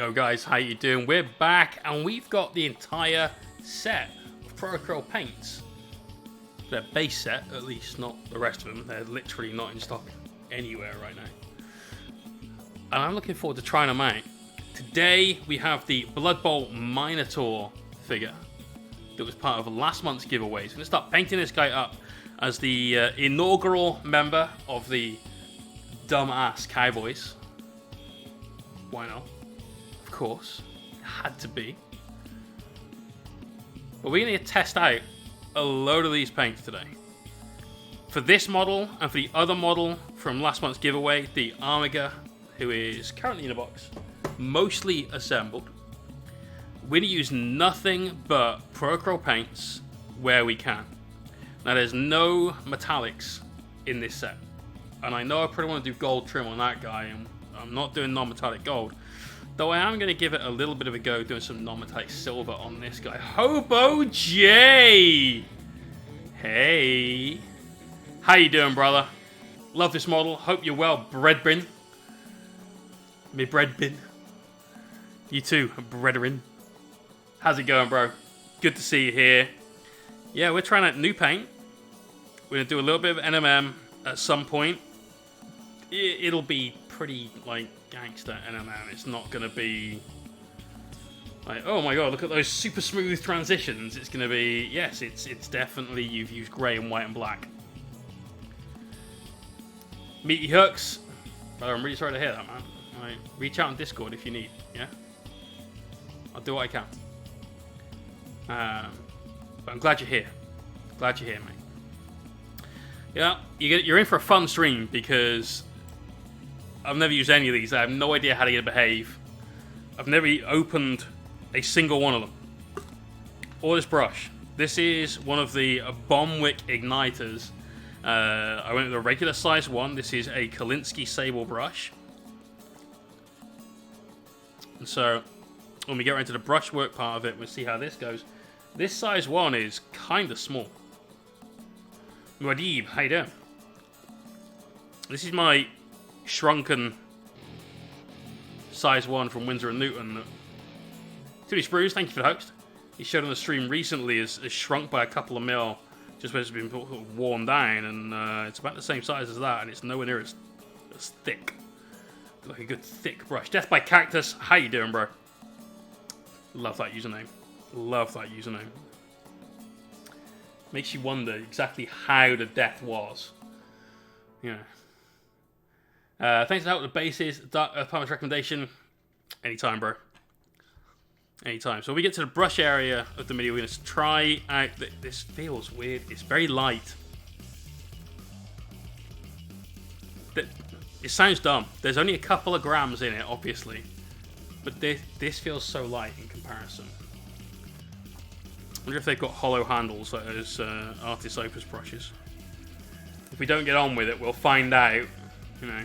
Yo guys, how you doing? We're back and we've got the entire set of Protocol paints. Their base set, at least, not the rest of them. They're literally not in stock anywhere right now. And I'm looking forward to trying them out. Today we have the Blood Bowl Minotaur figure that was part of last month's giveaways. We're going to start painting this guy up as the inaugural member of the Dumbass Cowboys. Why not? Of course. It had to be. But we're going to test out a load of these paints today. For this model and for the other model from last month's giveaway, the Armiger, who is currently in a box, mostly assembled. We're going to use nothing but Protocol paints where we can. Now there's no metallics in this set. And I know I probably want to do gold trim on that guy, and I'm not doing non-metallic gold. Though I am going to give it a little bit of a go doing some non-metallic silver on this guy. Hobo J! Hey. How you doing, brother? Love this model. Hope you're well, Breadbin. Me Breadbin. You too, brethren. How's it going, bro? Good to see you here. Yeah, we're trying out new paint. We're going to do a little bit of NMM at some point. It'll be pretty, like, gangster NMM. It's not going to be like, oh my god, look at those super smooth transitions. It's going to be, yes, it's definitely, you've used grey and white and black. Meaty hooks. Brother, I'm really sorry to hear that, man. Right, reach out on Discord if you need, yeah? I'll do what I can. But I'm glad you're here. Glad you're here, mate. Yeah, you're in for a fun stream because I've never used any of these. I have no idea how to behave. I've never opened a single one of them. Or this brush. This is one of the Bombwick igniters. I went with a regular size one. This is a Kolinsky Sable brush. And so, when we get into the brushwork part of it, we'll see how this goes. This size one is kind of small. Muad'Dib, how you doing? This is my shrunken size 1 from Windsor & Newton. Tootie Spruce, thank you for the host. He showed on the stream recently is shrunk by a couple of mil, just when it's been worn down, and it's about the same size as that, and it's nowhere near as thick. Like a good thick brush. Death by Cactus, how you doing, bro? Love that username. Love that username. Makes you wonder exactly how the death was. Yeah. Thanks for help with the bases. Dark Earth Palmer's recommendation. Anytime, bro. Anytime. So when we get to the brush area of the video, we're going to try out... This feels weird. It's very light. It sounds dumb. There's only a couple of grams in it, obviously. But this feels so light in comparison. I wonder if they've got hollow handles like those Artist Opus brushes. If we don't get on with it, we'll find out. You know.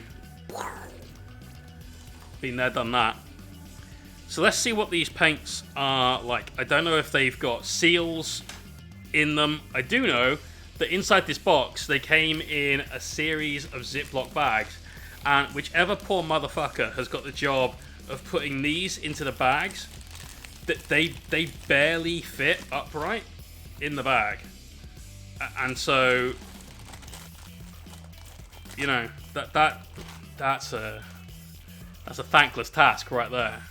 Been there, done that. So let's see what these paints are like. I don't know if they've got seals in them. I do know that inside this box, they came in a series of Ziploc bags. And whichever poor motherfucker has got the job of putting these into the bags, that they barely fit upright in the bag. And so, you know, that's a thankless task right there.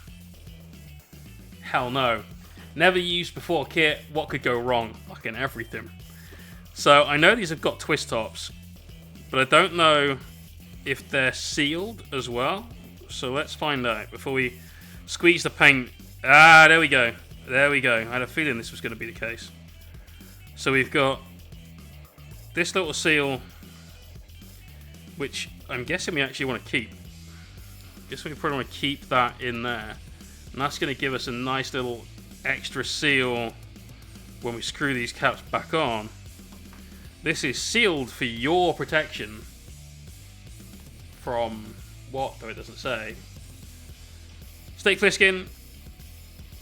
Hell no. Never used before kit. What could go wrong? Fucking everything. So I know these have got twist tops, but I don't know if they're sealed as well. So let's find out before we squeeze the paint. Ah, there we go. There we go. I had a feeling this was going to be the case. So we've got this little seal, which I'm guessing we actually want to keep. Guess we probably want to keep that in there. And that's going to give us a nice little extra seal when we screw these caps back on. This is sealed for your protection from what, though it doesn't say. Steak Fliskin,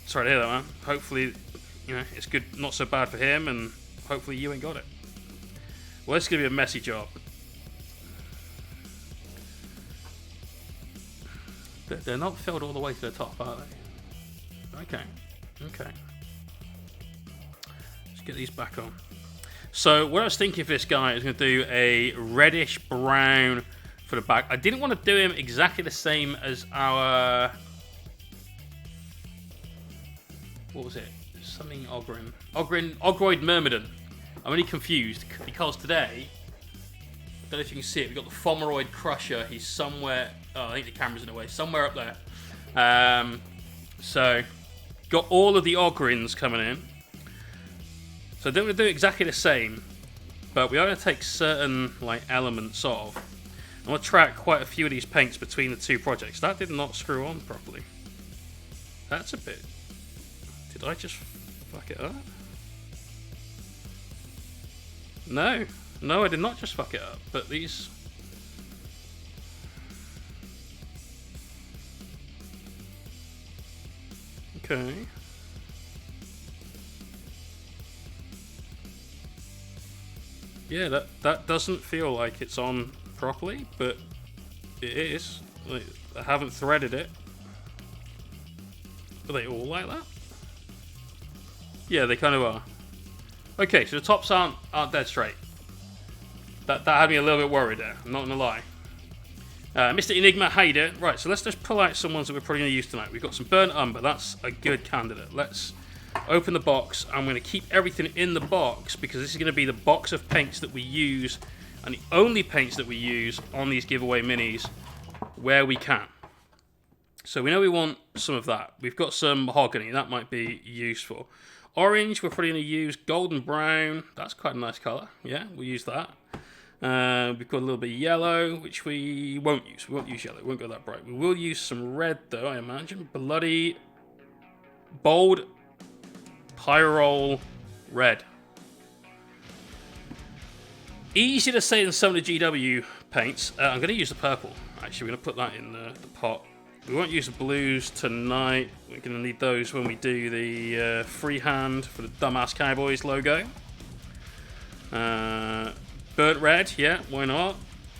sorry to hear that, man. Hopefully, you know, it's good, not so bad for him, and hopefully you ain't got it. Well, it's going to be a messy job. They're not filled all the way to the top, are they? Okay. Okay. Let's get these back on. So what I was thinking for this guy is going to do a reddish brown for the back. I didn't want to do him exactly the same as our... What was it? Something Ogren. Ogroid Myrmidon. I'm only confused because today... I don't know if you can see it. We've got the Fomeroid Crusher. He's somewhere... Oh, I think the camera's in the way. Somewhere up there. So, got all of the Ogrins coming in. So I don't want to do exactly the same, but we are going to take certain elements of. I'm going to track quite a few of these paints between the two projects. That did not screw on properly. That's a bit... Did I just fuck it up? No. No, I did not just fuck it up, but these... Okay. Yeah, that doesn't feel like it's on properly, but it is. I haven't threaded it. Are they all like that? Yeah, they kind of are. Okay, so the tops aren't dead straight. That had me a little bit worried there, I'm not gonna lie. Mr. Enigma, how you doing? Right, so let's just pull out some ones that we're probably gonna use tonight. We've got some Burnt Umber, that's a good candidate. Let's open the box. I'm going to keep everything in the box because this is going to be the box of paints that we use and the only paints that we use on these giveaway minis where we can. So we know we want some of that. We've got some mahogany, that might be useful. Orange, we're probably going to use golden brown. That's quite a nice colour. Yeah, we'll use that. We've got a little bit of yellow, which we won't use. We won't use yellow. It won't go that bright. We will use some red, though, I imagine. Bloody, bold, Pyrrole red. Easy to say than some of the GW paints. I'm going to use the purple. Actually, we're going to put that in the pot. We won't use the blues tonight. We're going to need those when we do the freehand for the Dumbass Cowboys logo. Burnt red, yeah, why not?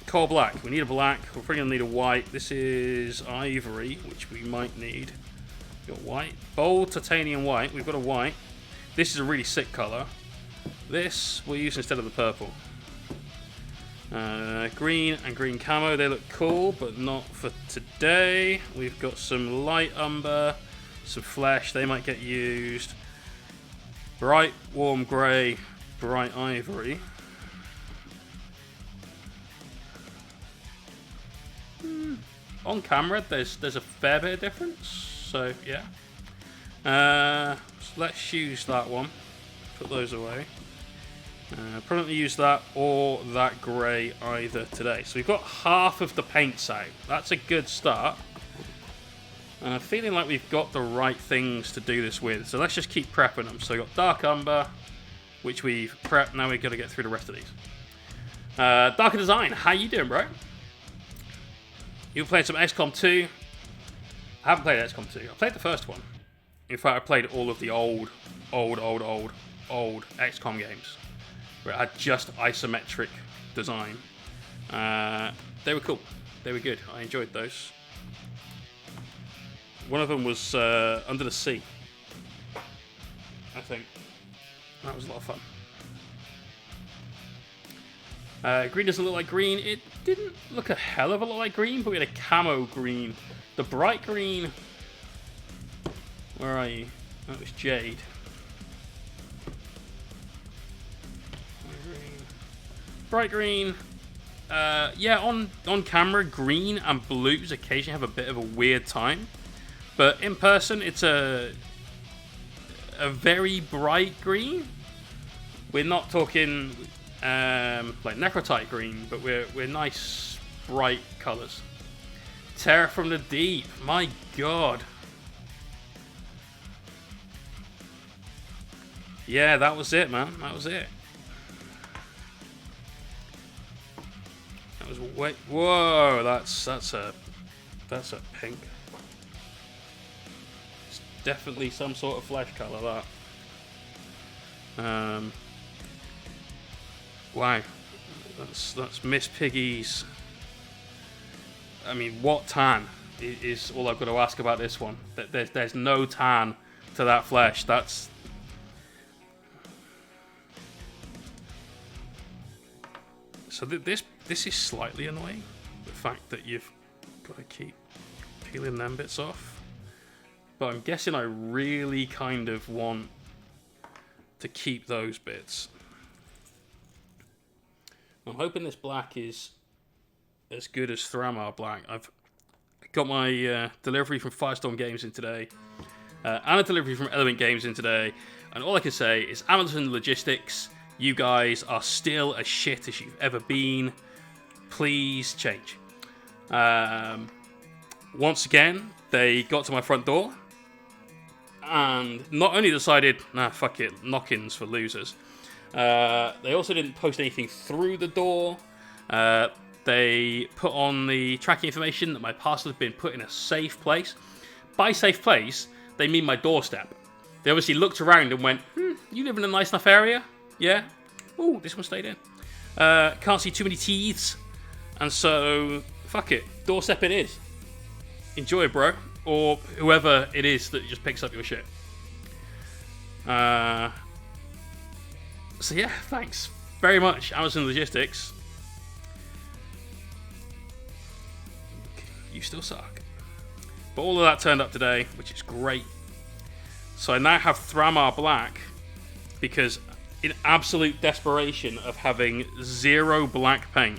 Coal black. We need a black. We're probably going to need a white. This is ivory, which we might need. We've got white. Bold titanium white. We've got a white. This is a really sick colour. This we'll use instead of the purple. Green and green camo, they look cool, but not for today. We've got some light umber, some flesh, they might get used. Bright warm grey, bright ivory. On camera, there's a fair bit of difference, so yeah. So let's use that one. Put those away. Probably use that or that grey either today. So we've got half of the paints out. That's a good start. And I'm feeling like we've got the right things to do this with. So let's just keep prepping them. So we've got dark umber, which we've prepped. Now we've got to get through the rest of these. Darker Design, how you doing, bro? You've played some XCOM 2. I haven't played XCOM 2. I played the first one. In fact, I played all of the old XCOM games where it had just isometric design. They were cool. They were good. I enjoyed those. One of them was Under the Sea, I think. That was a lot of fun. Green doesn't look like green. It didn't look a hell of a lot like green, but we had a camo green. The bright green... Where are you? That was Jade. Bright green. Yeah, on camera, green and blues occasionally have a bit of a weird time. But in person, it's a very bright green. We're not talking like necrotite green, but we're nice, bright colours. Terror from the Deep. My God. Yeah, that was it, man. That was it. That was way. Whoa, that's a pink. It's definitely some sort of flesh color. That. Wow, that's Miss Piggy's. I mean, what tan is all I've got to ask about this one. There's no tan to that flesh. That's... So this is slightly annoying. The fact that you've got to keep peeling them bits off. But I'm guessing I really kind of want to keep those bits. I'm hoping this black is as good as Thramar Black. I've got my delivery from Firestorm Games in today, and a delivery from Element Games in today, and all I can say is Amazon Logistics, you guys are still as shit as you've ever been. Please change. Once again, they got to my front door, and not only decided, nah, fuck it, knock-ins for losers, they also didn't post anything through the door. They put on the tracking information that my parcel had been put in a safe place. By safe place, they mean my doorstep. They obviously looked around and went, you live in a nice enough area? Yeah? Ooh, this one stayed in. Can't see too many teeths. And so, fuck it. Doorstep it is. Enjoy, bro. Or whoever it is that just picks up your shit. So yeah, thanks very much, Amazon Logistics. You still suck. But all of that turned up today, which is great. So I now have Thramar Black, because in absolute desperation of having 0 black paint,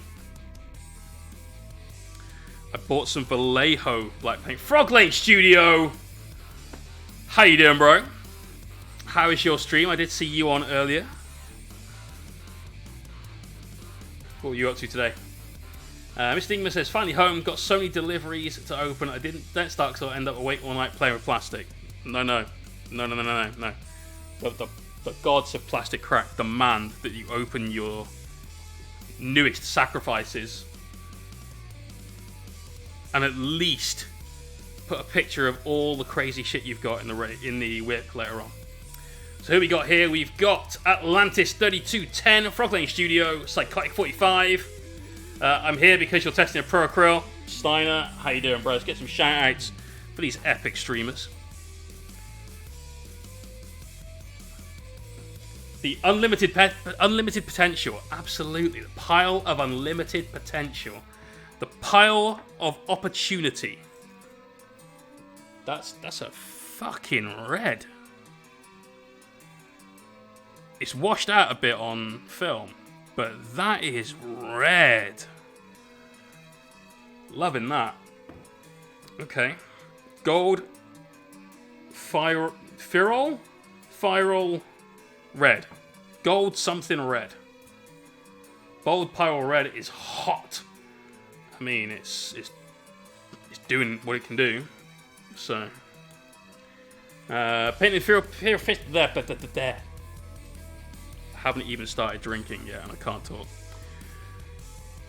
I bought some Vallejo black paint. Frog Lane Studio! How you doing, bro? How is your stream? I did see you on earlier. What were you up to today? Mr. Ingman says, finally home, got so many deliveries to open. I don't start because I end up awake all night playing with plastic. No. The gods of plastic crack demand that you open your newest sacrifices and at least put a picture of all the crazy shit you've got in the whip later on. So who we got here? We've got Atlantis 3210, Froglane Studio, Psychotic 45. I'm here because you're testing a Pro Acryl. Steiner, how you doing, bros? Get some shout outs for these epic streamers. The unlimited potential, absolutely. The pile of unlimited potential. The pile of opportunity. That's a fucking red. It's washed out a bit on film, but that is red. Loving that. Okay. Gold. Firol red. Gold something red. Bold Pyro red is hot. I mean, it's doing what it can do. So. Painted Firol Fist. There. Haven't even started drinking yet and I can't talk.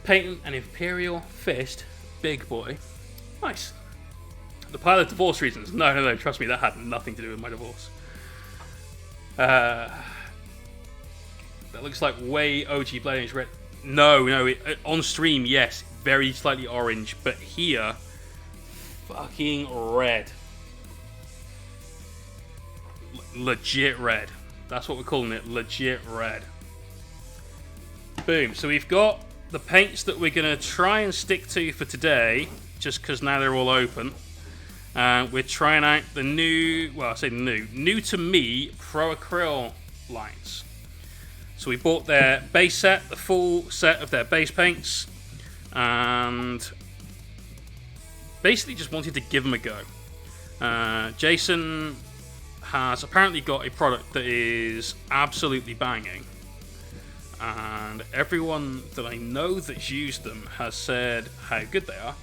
Patent an Imperial Fist, big boy. Nice. The pile of divorce reasons. No, trust me, that had nothing to do with my divorce. That looks like way OG Blade red. No, on stream, yes, very slightly orange, but here, fucking red. Legit red. That's what we're calling it, legit red. Boom. So we've got the paints that we're going to try and stick to for today, just because now they're all open. We're trying out the new, well, I say new to me, Pro Acryl lines. So we bought their base set, the full set of their base paints, and basically just wanted to give them a go. Jason has apparently got a product that is absolutely banging, and everyone that I know that's used them has said how good they are.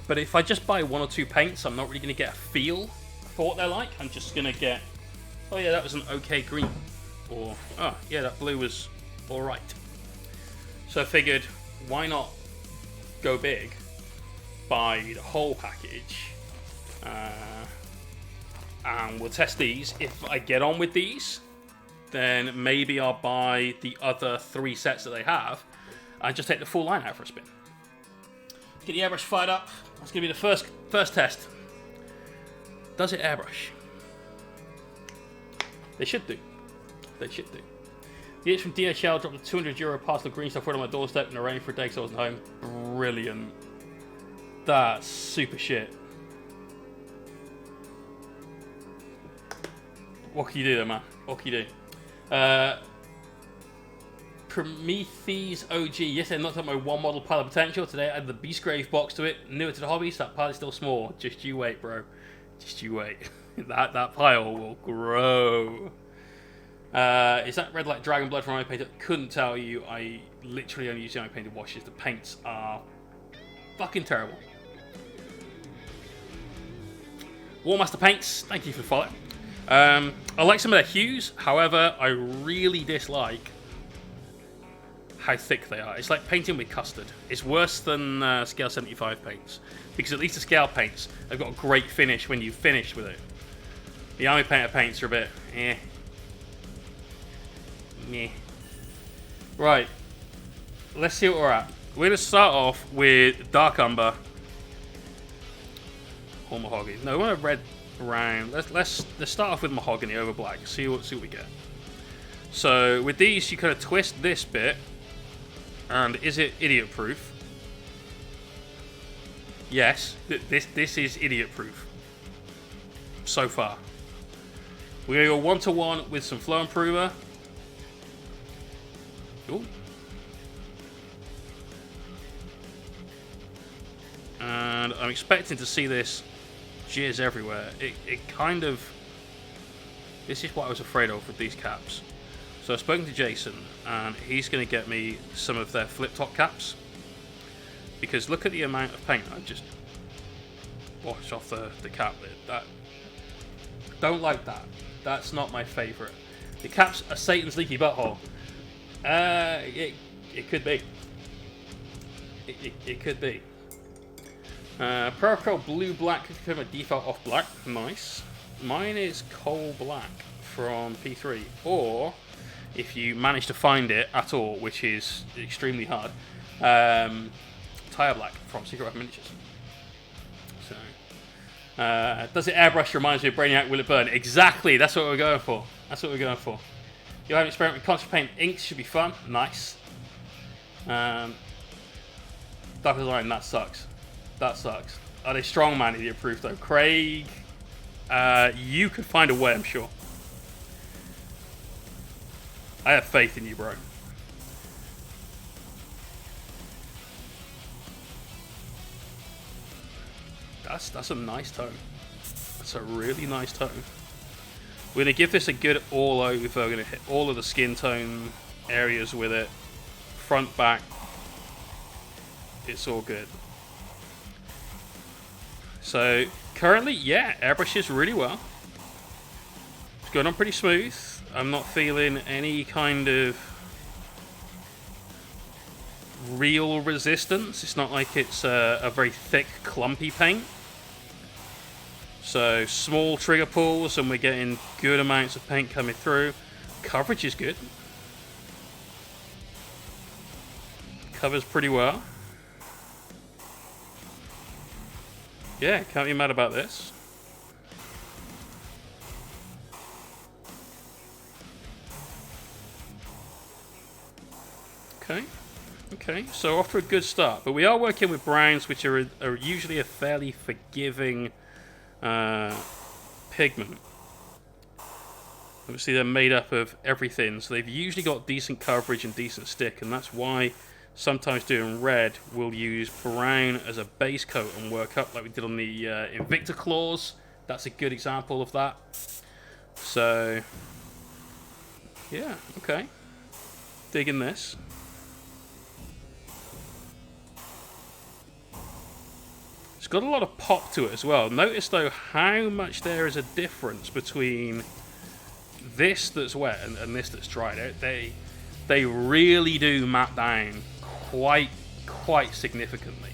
But if I just buy 1 or 2 paints, I'm not really going to get a feel for what they're like. I'm just going to get, oh yeah, that was an okay green, or oh yeah, that blue was alright. So I figured, why not go big, buy the whole package, and we'll test these. If I get on with these, then maybe I'll buy the other 3 sets that they have and just take the full line out for a spin. Get the airbrush fired up. That's going to be the first test. Does it airbrush? They should do. They should do. The itch from DHL dropped a €200 parcel of green stuff right on my doorstep in the rain for a day because I wasn't home. Brilliant. That's super shit. What can you do, though, man? What can you do? Prometheus OG. Yesterday I knocked out my one model pile of potential. Today I added the Beastgrave box to it. Newer to the hobby, so that pile is still small. Just you wait, bro. Just you wait. that pile will grow. Is that red like dragon blood from eye paint? Couldn't tell you. I literally only use the eye painted washes. The paints are fucking terrible. Warmaster Paints, thank you for the follow. I like some of their hues, however, I really dislike how thick they are. It's like painting with custard. It's worse than Scale 75 paints, because at least the Scale paints have got a great finish when you finish with it. The Army Painter paints are a bit, meh. Right, let's see what we're at. We're going to start off with Dark Umber or Mahogany. No, we want a red brown. Let's start off with Mahogany over black. See what we get. So with these, you kind of twist this bit, and is it idiot proof? Yes, this is idiot proof. So far, we're gonna go 1-to-1 with some flow improver. Ooh. And I'm expecting to see this jizz everywhere. It kind of... This is what I was afraid of with these caps. So I've spoken to Jason, and he's going to get me some of their flip-top caps. Because look at the amount of paint I just washed off the cap lid. Don't like that. That's not my favourite. The caps are Satan's leaky butthole. It could be. It could be. Protocol blue black, confirm a default off black. Nice. Mine is coal black from P3, or if you manage to find it at all, which is extremely hard, tire black from Secret Weapon Miniatures. So, does it airbrush? Reminds me of Brainiac. Will it burn? Exactly. That's what we're going for. That's what we're going for. You'll have an experiment with concept paint inks. Should be fun. Nice. Dark design. That sucks. That sucks. Are they strongman idiot proof though? Craig, you could find a way, I'm sure. I have faith in you, bro. That's a nice tone. That's a really nice tone. We're gonna give this a good all over. We're gonna hit all of the skin tone areas with it. Front, back. It's all good. So currently, yeah, airbrushes really well. It's going on pretty smooth. I'm not feeling any kind of real resistance. It's not like it's a very thick, clumpy paint. So small trigger pulls, and we're getting good amounts of paint coming through. Coverage is good. Covers pretty well. Yeah, can't be mad about this. Okay, so off to a good start. But we are working with browns, which are usually a fairly forgiving pigment. Obviously, they're made up of everything, so they've usually got decent coverage and decent stick, and that's why sometimes doing red, we'll use brown as a base coat and work up like we did on the Invicta Claws. That's a good example of that. So, yeah, okay. Digging this. It's got a lot of pop to it as well. Notice, though, how much there is a difference between this that's wet and this that's dry. They really do map down quite significantly.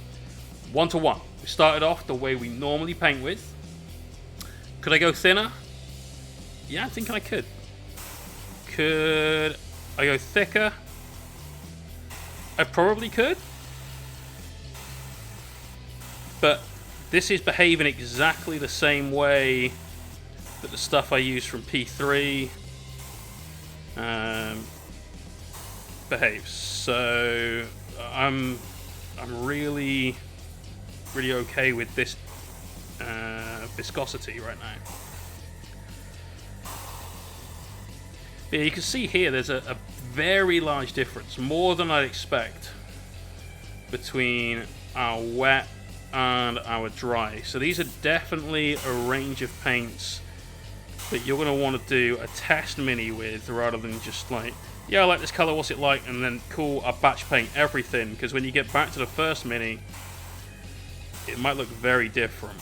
1-to-1. We started off the way we normally paint with. Could I go thinner? Yeah, I think I could. Could I go thicker? I probably could. But this is behaving exactly the same way that the stuff I use from P3 behaves. So I'm really okay with this viscosity right now. But you can see here there's a very large difference, more than I'd expect, between our wet and our dry. So these are definitely a range of paints that you're going to want to do a test mini with, rather than just like, yeah, I like this color, what's it like, and then cool, I batch paint everything, because when you get back to the first mini, it might look very different.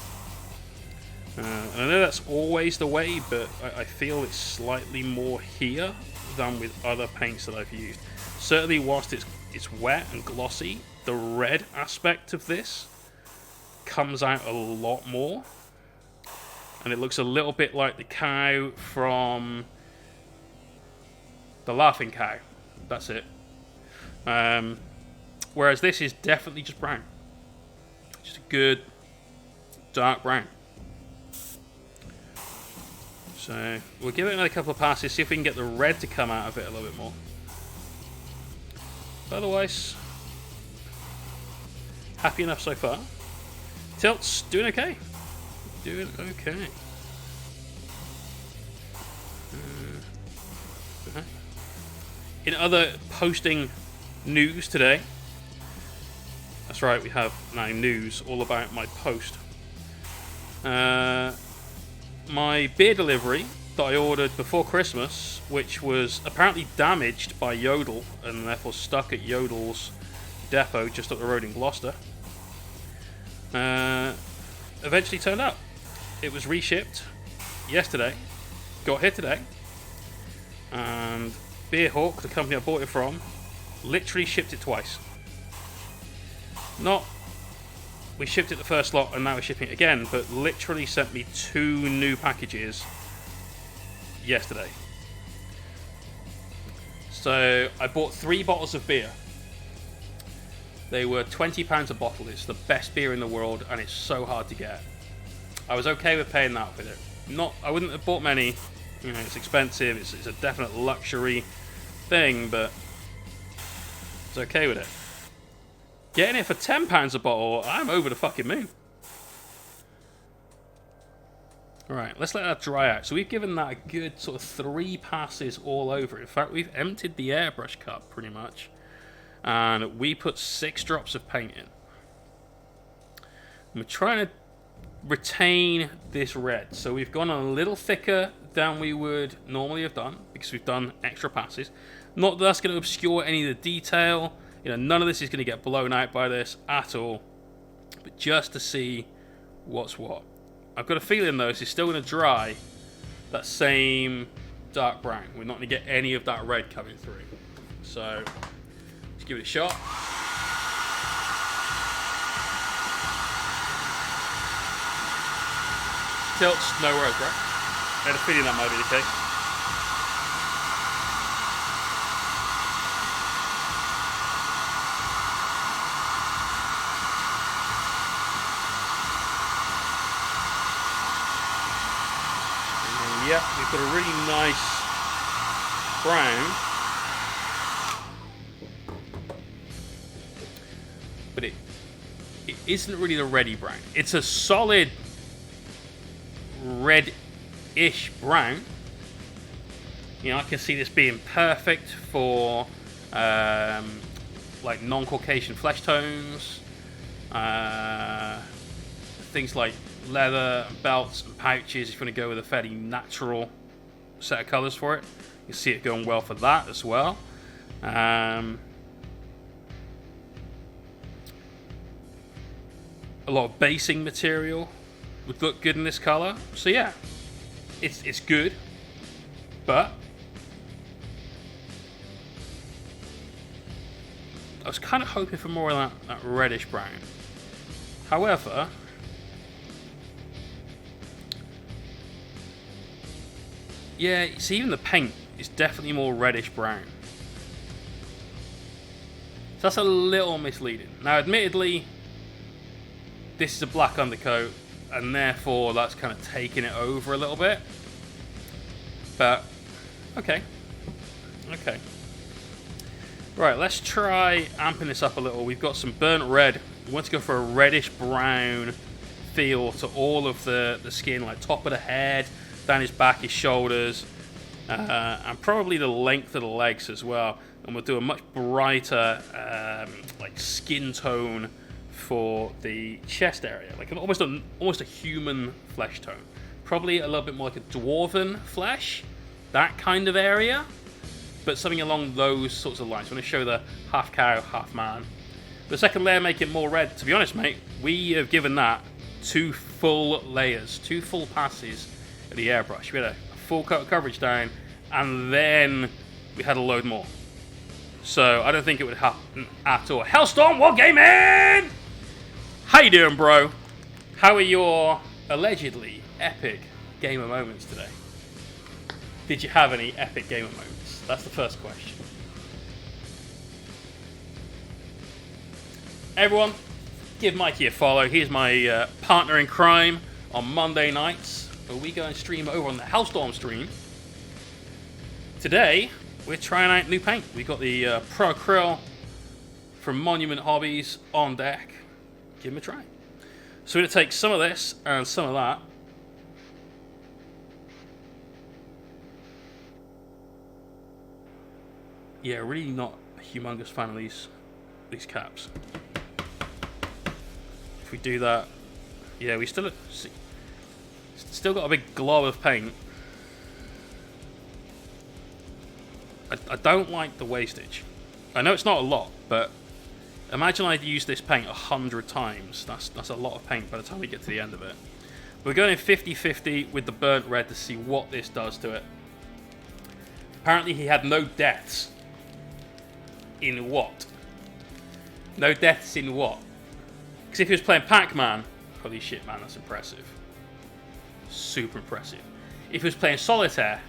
And I know that's always the way, but I feel it's slightly more here than with other paints that I've used. Certainly, whilst it's wet and glossy, the red aspect of this comes out a lot more, and it looks a little bit like the cow from The Laughing Cow. That's it. Whereas this is definitely just brown, just a good dark brown. So we'll give it another couple of passes, see if we can get the red to come out of it a little bit more. But otherwise, happy enough so far. Tilt's doing okay. Doing okay. In other posting news today, that's right, we have now news all about my post. My beer delivery that I ordered before Christmas, which was apparently damaged by Yodel and therefore stuck at Yodel's depot just up the road in Gloucester, eventually turned up. It was reshipped yesterday, got here today, and Beerhawk, the company I bought it from, literally shipped it twice. Not we shipped it the first lot and now we're shipping it again, but literally sent me 2 new packages yesterday. So I bought 3 bottles of beer. They were £20 a bottle. It's the best beer in the world, and it's so hard to get. I was okay with paying that with it. I wouldn't have bought many. You know, it's expensive. It's a definite luxury thing, but it's okay with it. Getting it for £10 a bottle, I'm over the fucking moon. Alright, let's let that dry out. So we've given that a good sort of 3 passes all over. In fact, we've emptied the airbrush cup pretty much. And we put 6 drops of paint in. We're trying to retain this red. So we've gone a little thicker than we would normally have done, because we've done extra passes. Not that that's going to obscure any of the detail. You know, none of this is going to get blown out by this at all. But just to see what's what. I've got a feeling, though, it's still going to dry that same dark brown. We're not going to get any of that red coming through. So, let's give it a shot. Tilts, no worries, bro. I had a feeling that might be the case. Yep, we've got a really nice brown, but it isn't really the reddy brown. It's a solid red-ish brown. You know, I can see this being perfect for like non-Caucasian flesh tones, things like leather and belts and pouches. If you want to go with a fairly natural set of colours for it, you see it going well for that as well. A lot of basing material would look good in this colour. So yeah, it's good, but I was kind of hoping for more of that reddish brown. However, yeah, see, even the paint is definitely more reddish brown. So that's a little misleading. Now, admittedly, this is a black undercoat, and therefore that's kind of taking it over a little bit. But, okay. Okay. Right, let's try amping this up a little. We've got some burnt red. We want to go for a reddish brown feel to all of the skin, like top of the head, down his back, his shoulders, and probably the length of the legs as well. And we'll do a much brighter like skin tone for the chest area, like almost a human flesh tone. Probably a little bit more like a dwarven flesh, that kind of area, but something along those sorts of lines. I'm going to show the half cow, half man. The second layer, make it more red. To be honest, mate, we have given that 2 full layers, 2 full passes of the airbrush. We had a full coverage down, and then we had a load more. So I don't think it would happen at all. Hellstorm Wargaming! How you doing, bro? How are your allegedly epic gamer moments today? Did you have any epic gamer moments? That's the first question. Everyone, give Mikey a follow. He's my partner in crime on Monday nights, where we go and stream over on the Hellstorm stream. Today, we're trying out new paint. We've got the Pro Acryl from Monument Hobbies on deck. Give him a try. So we're going to take some of this and some of that. Yeah, really not a humongous fan of these caps. If we do that, yeah, we still got a big glob of paint. I don't like the wastage. I know it's not a lot, but imagine I'd used this paint 100 times. That's a lot of paint by the time we get to the end of it. We're going in 50-50 with the burnt red to see what this does to it. Apparently he had no deaths. In what? No deaths in what? Because if he was playing Pac-Man, holy shit, man, that's impressive. Super impressive. If he was playing Solitaire,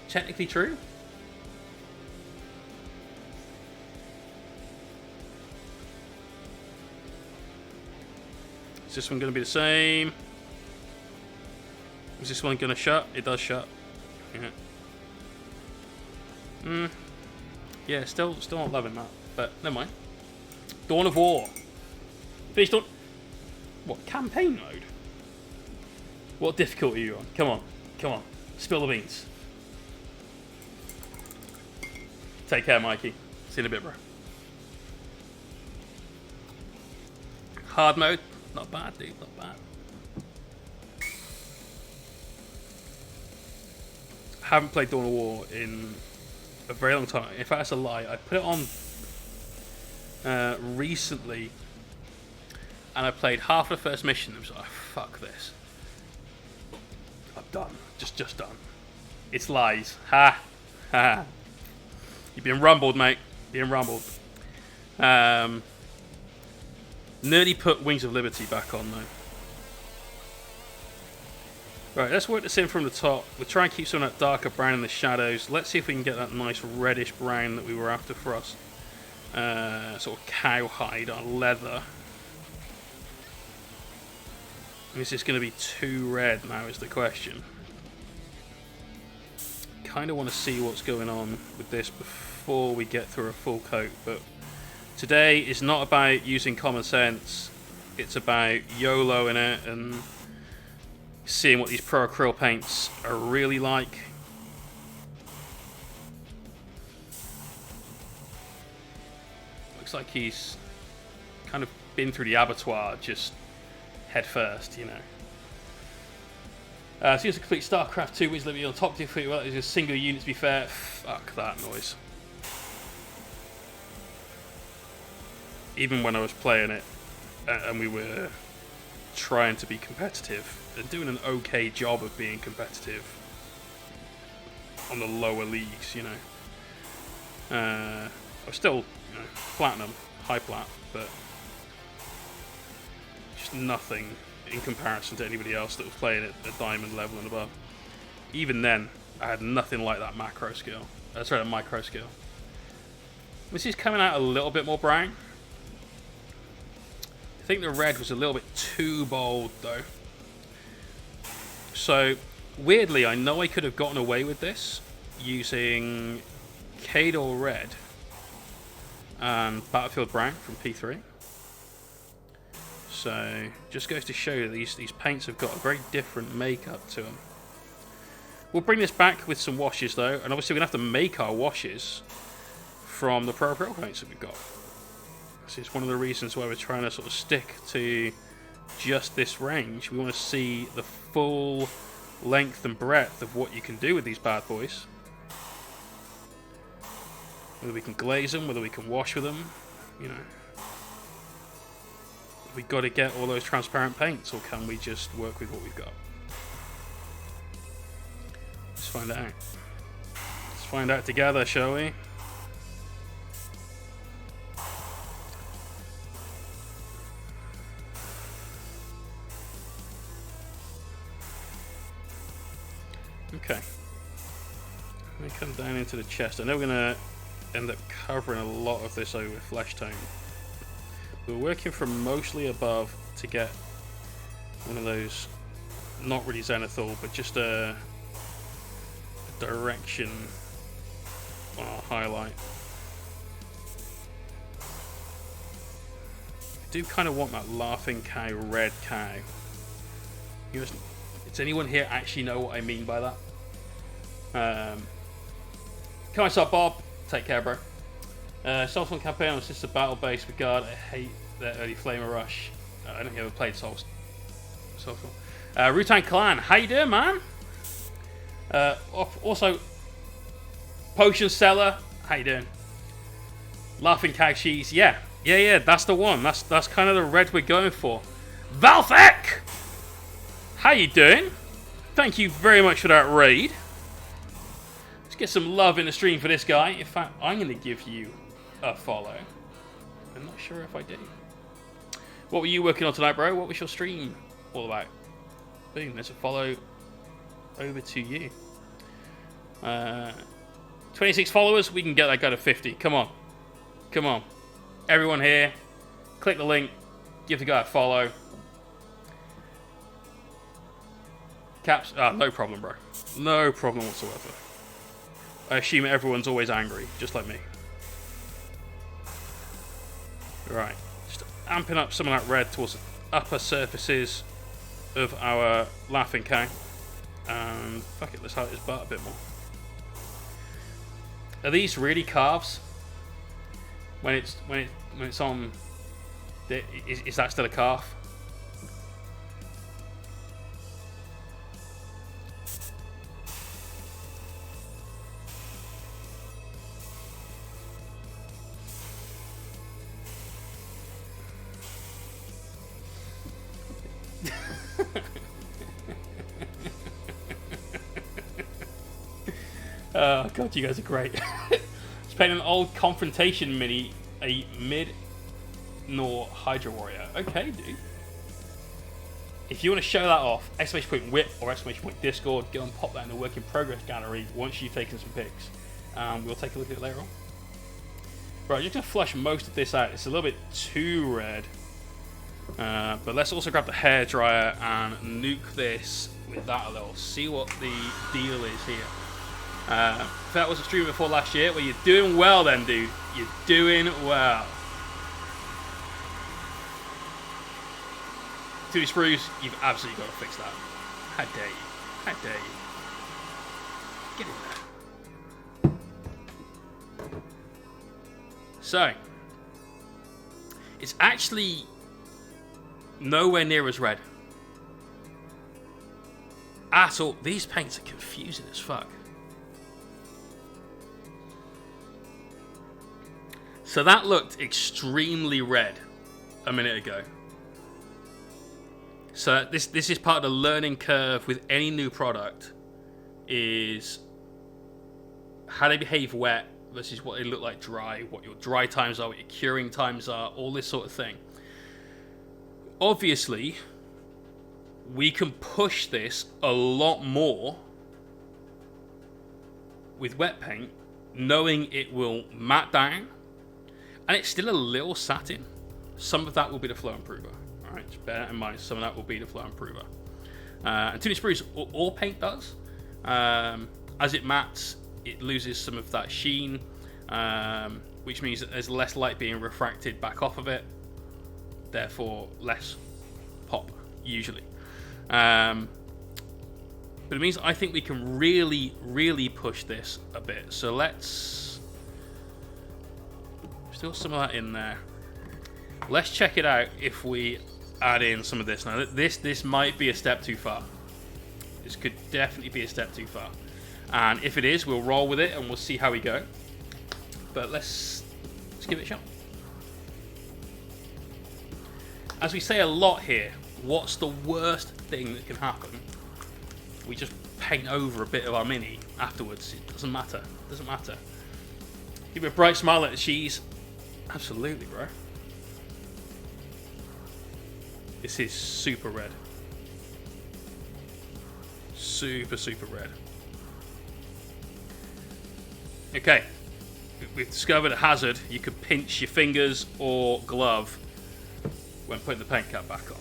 technically true. Is this one going to be the same? Is this one going to shut? It does shut. Yeah. Yeah, still not loving that, but never mind. Dawn of War. Finished on what, campaign mode? What difficulty are you on? Come on, spill the beans. Take care, Mikey. See you in a bit, bro. Hard mode, not bad, dude, not bad. I haven't played Dawn of War in a very long time. In fact, that's a lie. I put it on recently, and I played half the first mission. I was like, fuck this. I'm done. Just done. It's lies. Ha. Ha. You've been rumbled, mate. Being rumbled. Nearly put Wings of Liberty back on, though. Right, let's work this in from the top. We'll try and keep some of that darker brown in the shadows. Let's see if we can get that nice reddish brown that we were after for us. Sort of cowhide on leather. Is this going to be too red now is the question. Kind of want to see what's going on with this before we get through a full coat, but today is not about using common sense. It's about YOLO in it and seeing what these Pro Acryl paints are really like. Looks like he's kind of been through the abattoir just head first, you know. So here's a complete StarCraft 2, which let me on top to you. Well, it's a single unit, to be fair. Fuck that noise. Even when I was playing it, and we were trying to be competitive, and doing an okay job of being competitive on the lower leagues, you know. I was still, you know, platinum, high plat, but just nothing in comparison to anybody else that was playing at a diamond level and above. Even then, I had nothing like that macro skill. Sorry, that micro skill. This is coming out a little bit more brown. think the red was a little bit too bold, though. So, weirdly, I know I could have gotten away with this using Cador Red and Battlefield Brown from P3. So, just goes to show that these paints have got a very different makeup to them. We'll bring this back with some washes, though, and obviously we're going to have to make our washes from the Pro Acrylic paints that we've got. So it's one of the reasons why we're trying to sort of stick to just this range. We want to see the full length and breadth of what you can do with these bad boys. Whether we can glaze them, whether we can wash with them, you know. We've got to get all those transparent paints, or can we just work with what we've got? Let's find out. Let's find out together, shall we? Okay. Let me come down into the chest. I know we're going to end up covering a lot of this over flesh tone. We're working from mostly above to get one of those, not really zenithal, but just a direction on our highlight. I do kind of want that laughing cow, red cow. Does anyone here actually know what I mean by that? Come on, stop, Bob. Take care, bro. Soulstorm campaign on Sister Battle Base Regard. I hate that early Flamer Rush. I don't think I ever played Soulstorm. Rutan Clan, how you doing, man? Also, Potion Seller, how you doing? Laughing Cow Cheese, yeah, that's the one. That's kind of the red we're going for. Valthek, how you doing? Thank you very much for that raid. Let's get some love in the stream for this guy. In fact, I'm going to give you a follow. I'm not sure if I do. What were you working on tonight, bro? What was your stream all about? Boom, there's a follow over to you. 26 followers, we can get that guy to 50. Come on. Come on. Everyone here, click the link, give the guy a follow. Caps, no problem, bro. No problem whatsoever. I assume everyone's always angry, just like me. Right, just amping up some of that red towards the upper surfaces of our laughing cow. And fuck it, let's highlight his butt a bit more. Are these really calves? When it's on, is that still a calf? Oh god, you guys are great. It's playing an old confrontation mini, a mid-nor Hydra Warrior. Okay, dude. If you want to show that off, exclamation point whip or exclamation point Discord, go and pop that in the work in progress gallery once you've taken some pics. We'll take a look at it later on. Right, I'm just going to flush most of this out. It's a little bit too red. But let's also grab the hairdryer and nuke this with that a little. See what the deal is here. If that was a stream before last year, well, you're doing well then, dude. You're doing well. Two sprues, you've absolutely got to fix that. How dare you? How dare you? Get in there. So, it's actually nowhere near as red at all. These paints are confusing as fuck. So that looked extremely red a minute ago. So this is part of the learning curve with any new product, is how they behave wet versus what they look like dry, what your dry times are, what your curing times are, all this sort of thing. Obviously, we can push this a lot more with wet paint, knowing it will matte down. And it's still a little satin. some of that will be the flow improver. All right, just bear that in mind. Some of that will be the flow improver. And Tunic Spruce, all paint does. As it mattes, it loses some of that sheen, which means that there's less light being refracted back off of it, therefore less pop, usually. But it means I think we can really, really push this a bit. So let's still some of that in there. Let's check it out if we add in some of this. Now this might be a step too far. This could definitely be a step too far. And if it is, we'll roll with it and we'll see how we go. But let's give it a shot. As we say a lot here, what's the worst thing that can happen? We just paint over a bit of our mini afterwards. It doesn't matter. It doesn't matter. Give it a bright smile at the cheese. Absolutely, bro. This is super red. Super, super red. Okay. We've discovered a hazard. You could pinch your fingers or glove when putting the paint cap back on.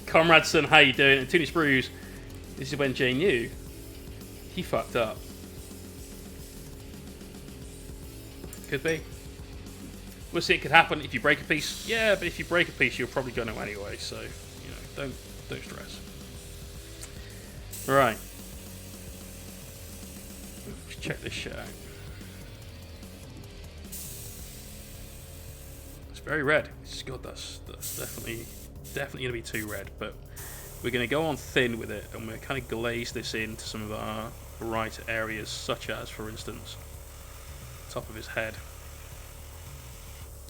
Comradeson, how you doing? And Tunic Spruce, this is when Jay knew he fucked up. Could be. We'll see, it could happen if you break a piece. Yeah, but if you break a piece, you're probably going to anyway, so, you know, don't stress. Right. Let's check this shit out. It's very red. God, that's definitely going to be too red, but we're going to go on thin with it, and we're kind of glaze this into some of our bright areas, such as, for instance, top of his head.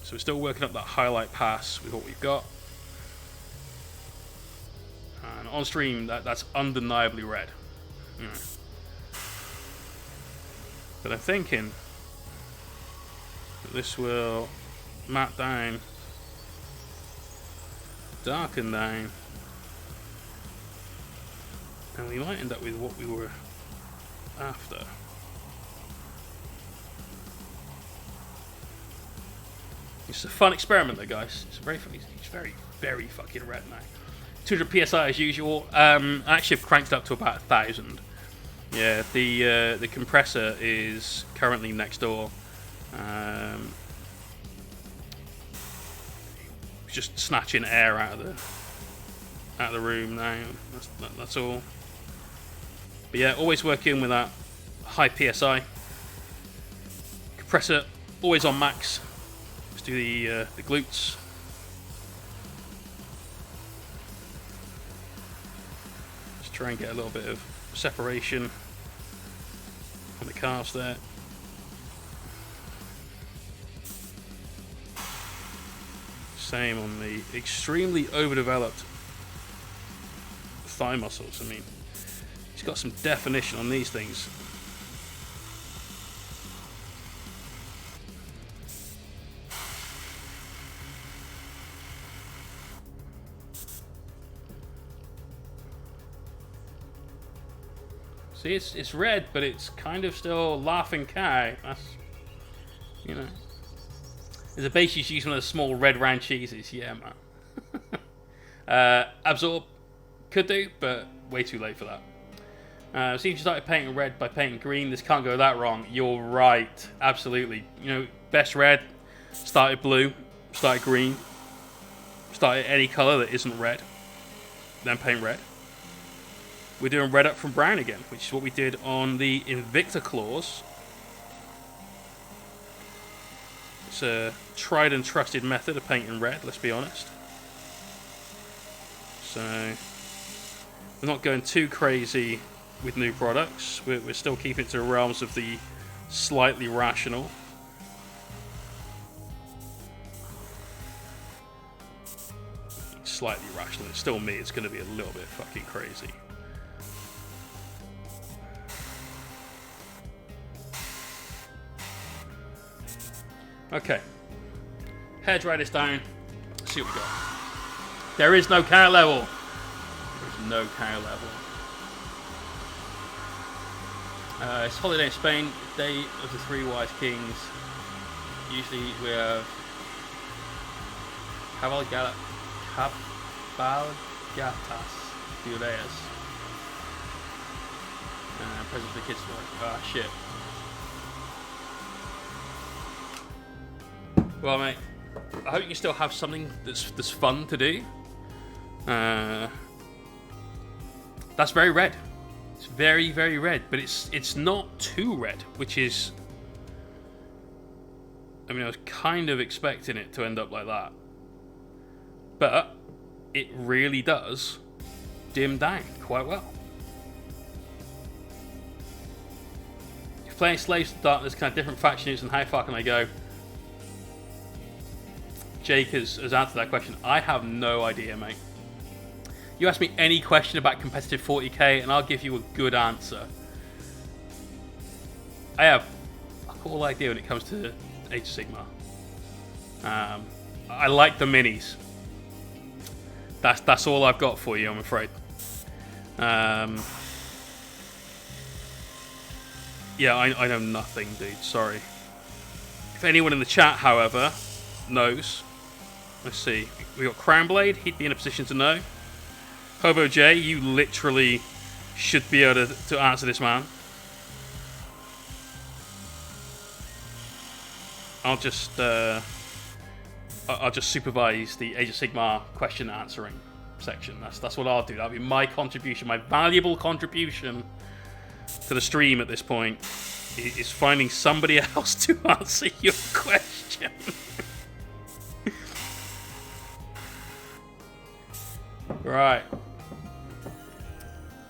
So we're still working up that highlight pass with what we've got. And on stream, that's undeniably red. But I'm thinking that this will matte down, darken down, and we might end up with what we were after. It's a fun experiment though, guys. It's very funny. It's very, very fucking red now. 200 PSI as usual. I actually have cranked it up to about 1,000. Yeah, the compressor is currently next door. Just snatching air out of the room now. That's all. But yeah, always working with that high PSI. Compressor always on max. Let's do the glutes. Just try and get a little bit of separation on the calves there. Same on the extremely overdeveloped thigh muscles. I mean, he's got some definition on these things. See, it's red, but it's kind of still laughing cow. That's, you know. There's a base you use one of the small red round cheeses. Yeah, man. Absorb could do, but way too late for that. See if you started painting red by painting green. This can't go that wrong. You're right. Absolutely. You know, best red. Started blue. Started green. Started any color that isn't red. Then paint red. We're doing red up from brown again, which is what we did on the Invicta claws. It's a tried and trusted method of painting red, let's be honest. So, we're not going too crazy with new products. We're still keeping to the realms of the slightly rational. Slightly rational. It's still me. It's going to be a little bit fucking crazy. Okay. Hair dry this down. Let's see what we got. There is no cow level. There's no cow level. It's holiday in Spain, day of the three wise kings. Usually we have Cabalgatas Furias. Present for the kids store. Ah, shit. Well, mate, I hope you can still have something that's fun to do. That's very red. It's very, very red, but it's not too red, which is... I mean, I was kind of expecting it to end up like that. But it really does dim down quite well. If playing Slaves to Darkness, kind of different faction units, and how far can I go? Jake has answered that question. I have no idea, mate. You ask me any question about competitive 40k and I'll give you a good answer. I have a cool idea when it comes to Age of Sigmar. I like the minis. That's all I've got for you, I'm afraid. Yeah, I know nothing, dude. Sorry. If anyone in the chat, however, knows... Let's see. We got Crownblade. He'd be in a position to know. Hobo J, you literally should be able to answer this man. I'll just supervise the Age of Sigmar question answering section. That's what I'll do. That'll be my contribution, my valuable contribution to the stream at this point, is finding somebody else to answer your question. Right.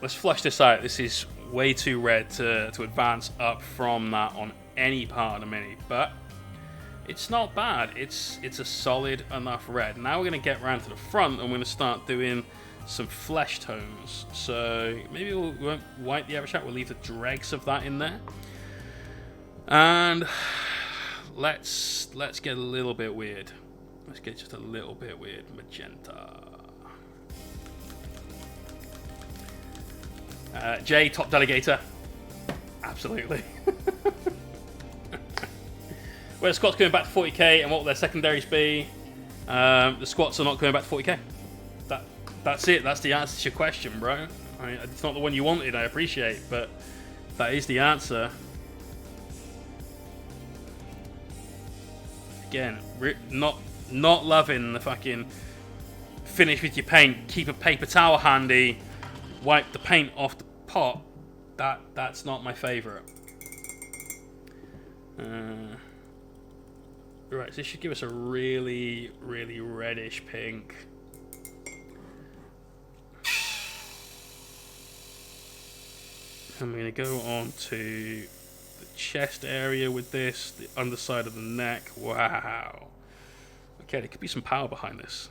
Let's flush this out. This is way too red to advance up from that on any part of the mini, but it's not bad. It's a solid enough red. Now we're going to get around to the front and we're going to start doing some flesh tones. So maybe we won't wipe the average out. We'll leave the dregs of that in there. And let's get a little bit weird. Let's get just a little bit weird. Magenta. Jay, top delegator. Absolutely. Where the squats going back to 40k and what will their secondaries be? The squats are not going back to 40k. That's it. That's the answer to your question, bro. I mean, it's not the one you wanted, I appreciate, but that is the answer. Again, not loving the fucking finish with your paint, keep a paper towel handy, wipe the paint off the pot. That's not my favourite. Right, so this should give us a really, really reddish pink. And we're going to go on to the chest area with this, the underside of the neck. Wow. Okay, there could be some power behind this.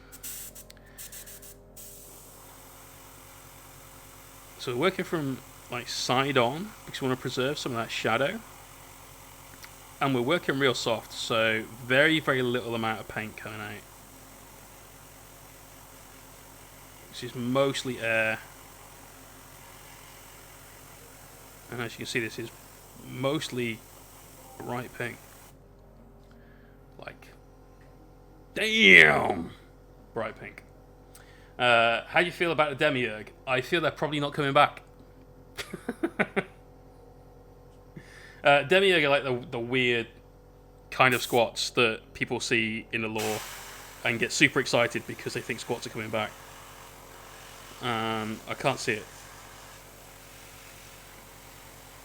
So we're working from like side on because we want to preserve some of that shadow. And we're working real soft, so very, very little amount of paint coming out. This is mostly air. And as you can see, this is mostly bright pink. Like, damn! Bright pink. How do you feel about the Demiurge? I feel they're probably not coming back. Demiurge are like the weird kind of squats that people see in the lore and get super excited because they think squats are coming back. I can't see it.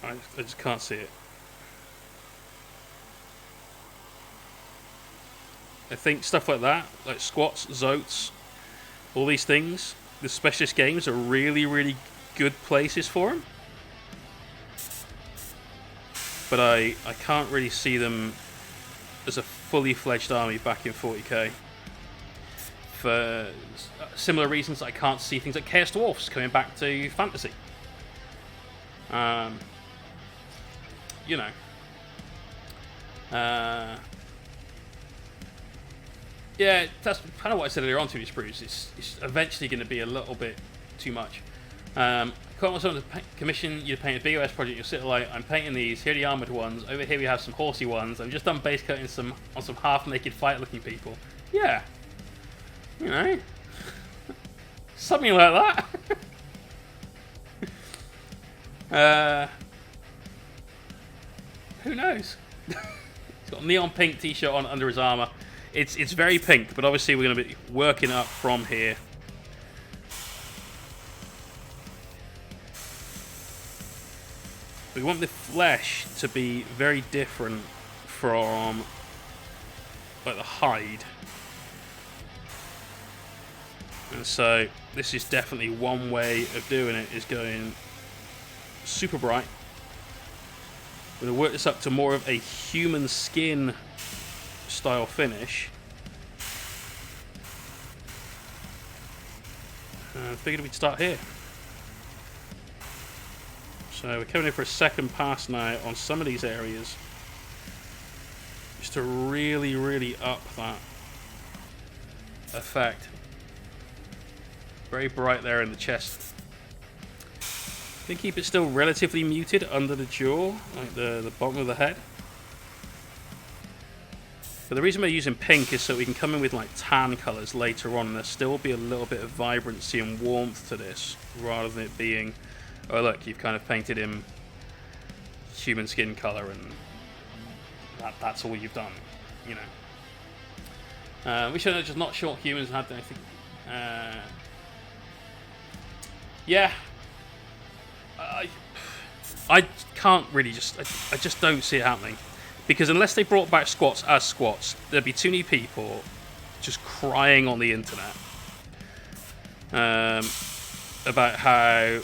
I just can't see it. I think stuff like that, like squats, zotes, all these things, the specialist games are really, really good places for them. But I can't really see them as a fully fledged army back in 40k. For similar reasons, I can't see things like Chaos Dwarfs coming back to Fantasy. You know. Yeah, that's kind of what I said earlier on to you, Bruce. It's eventually going to be a little bit too much. Quite want someone to commission you to paint a BOS project. You'll sit like, I'm painting these. Here are the armored ones. Over here we have some horsey ones. I've just done base coating on some half-naked fight-looking people. Yeah. You know, something like that. Who knows? He's got a neon pink t-shirt on under his armor. It's very pink, but obviously we're going to be working up from here. We want the flesh to be very different from like the hide. And so this is definitely one way of doing it, is going super bright. We're going to work this up to more of a human skin style finish. I figured we'd start here. So we're coming in for a second pass now on some of these areas, just to really, really up that effect. Very bright there in the chest. They keep it still relatively muted under the jaw, like the bottom of the head. But the reason we're using pink is so we can come in with like tan colours later on, and there'll still be a little bit of vibrancy and warmth to this, rather than it being, oh look, you've kind of painted him human skin colour and that's all you've done, you know. We should have just not short humans and had anything. Yeah. I can't really I just don't see it happening. Because unless they brought back squats as squats, there'd be too many people just crying on the internet about how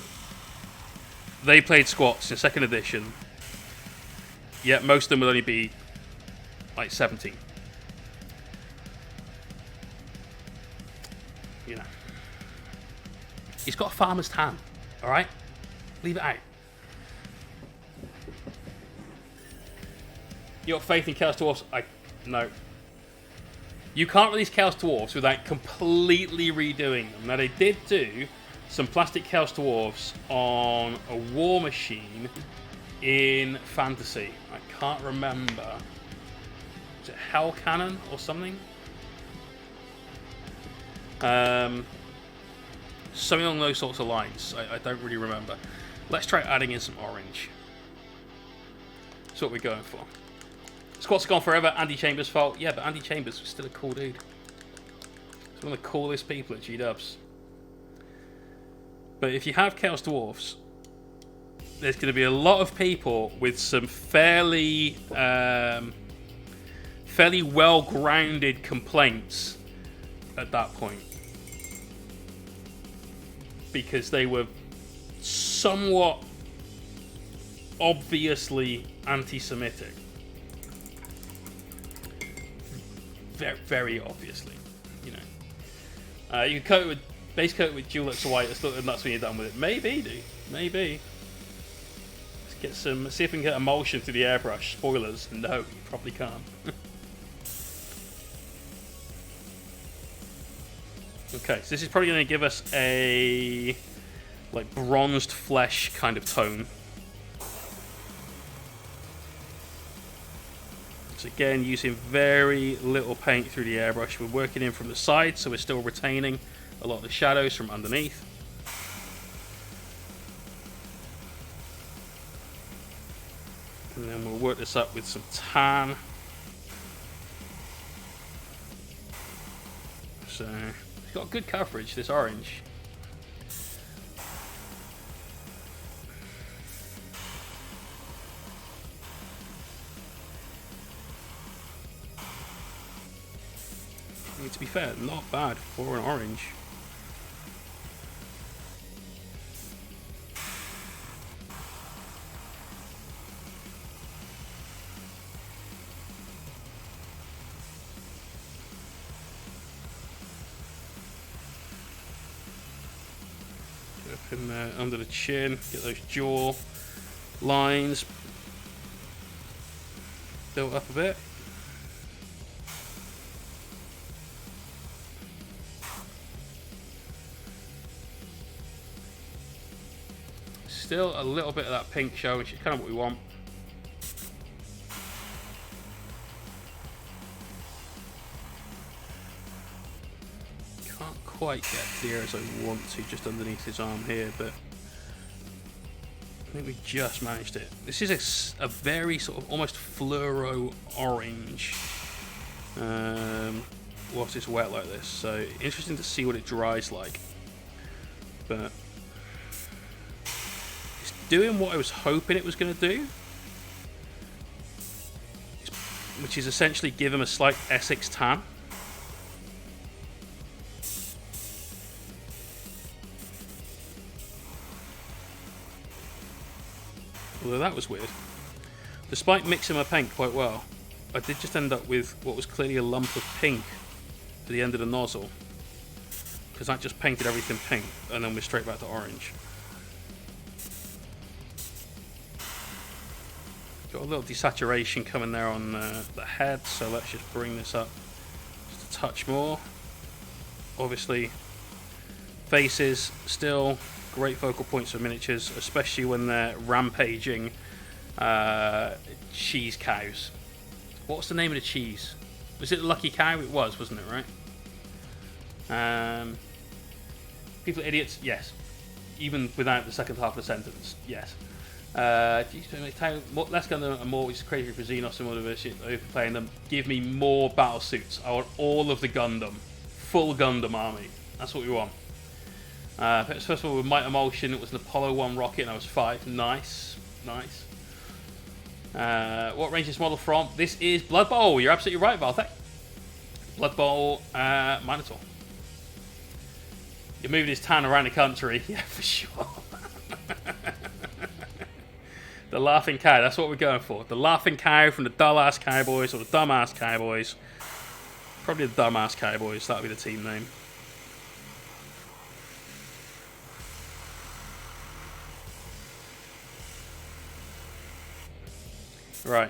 they played squats in 2nd edition, yet most of them will only be like 17. You know. He's got a farmer's tan, alright? Leave it out. You got faith in Chaos Dwarfs? No. You can't release Chaos Dwarfs without completely redoing them. Now, they did do some plastic Chaos Dwarfs on a war machine in Fantasy. I can't remember. Is it Hell Cannon or something? Something along those sorts of lines. I don't really remember. Let's try adding in some orange. That's what we're going for. Squats are gone forever. Andy Chambers' fault. Yeah, but Andy Chambers was still a cool dude. He's one of the coolest people at G-Dubs. But if you have Chaos Dwarfs, there's going to be a lot of people with some fairly well-grounded complaints at that point. Because they were somewhat obviously anti-Semitic. Very, very obviously, you know. You can coat it with base coat with Dulux white, and that's when you're done with it. Maybe, dude. Maybe. Let's get some. See if we can get emulsion through the airbrush. Spoilers. No, you probably can't. Okay, so this is probably going to give us a like bronzed flesh kind of tone. So again, using very little paint through the airbrush. We're working in from the side, so we're still retaining a lot of the shadows from underneath. And then we'll work this up with some tan. So it's got good coverage, this orange. To be fair, not bad for an orange. Get up in there under the chin, get those jaw lines built up a bit. Still a little bit of that pink show, which is kind of what we want. quite get clear as I want to just underneath his arm here, but I think we just managed it. This is a very sort of almost fluoro orange whilst it's wet like this, so interesting to see what it dries like. But it's doing what I was hoping it was going to do, which is essentially give him a slight Essex tan. Although that was weird. Despite mixing my paint quite well, I did just end up with what was clearly a lump of pink to the end of the nozzle, because that just painted everything pink, and then we're straight back to orange. Got a little desaturation coming there on the head, so let's just bring this up just a touch more. Obviously, faces still great focal points for miniatures, especially when they're rampaging cheese cows. What was the name of the cheese? Was it Lucky Cow? It was, wasn't it, right? People are idiots? Yes. Even without the second half of the sentence, yes. Less Gundam and more, which is crazy for Xenos and whatever shit overplaying them. Give me more battle suits. I want all of the Gundam. Full Gundam army. That's what we want. First of all, with Might Emulsion, it was an Apollo 1 rocket and I was 5. Nice. Nice. What range is this model from? This is Blood Bowl. You're absolutely right, Valtech. Blood Bowl Minotaur. You're moving his tan around the country. Yeah, for sure. The Laughing Cow, that's what we're going for. The Laughing Cow from the Dull-Ass Cowboys, or the Dumb-Ass Cowboys. Probably the Dumb-Ass Cowboys, that'll be the team name. Right,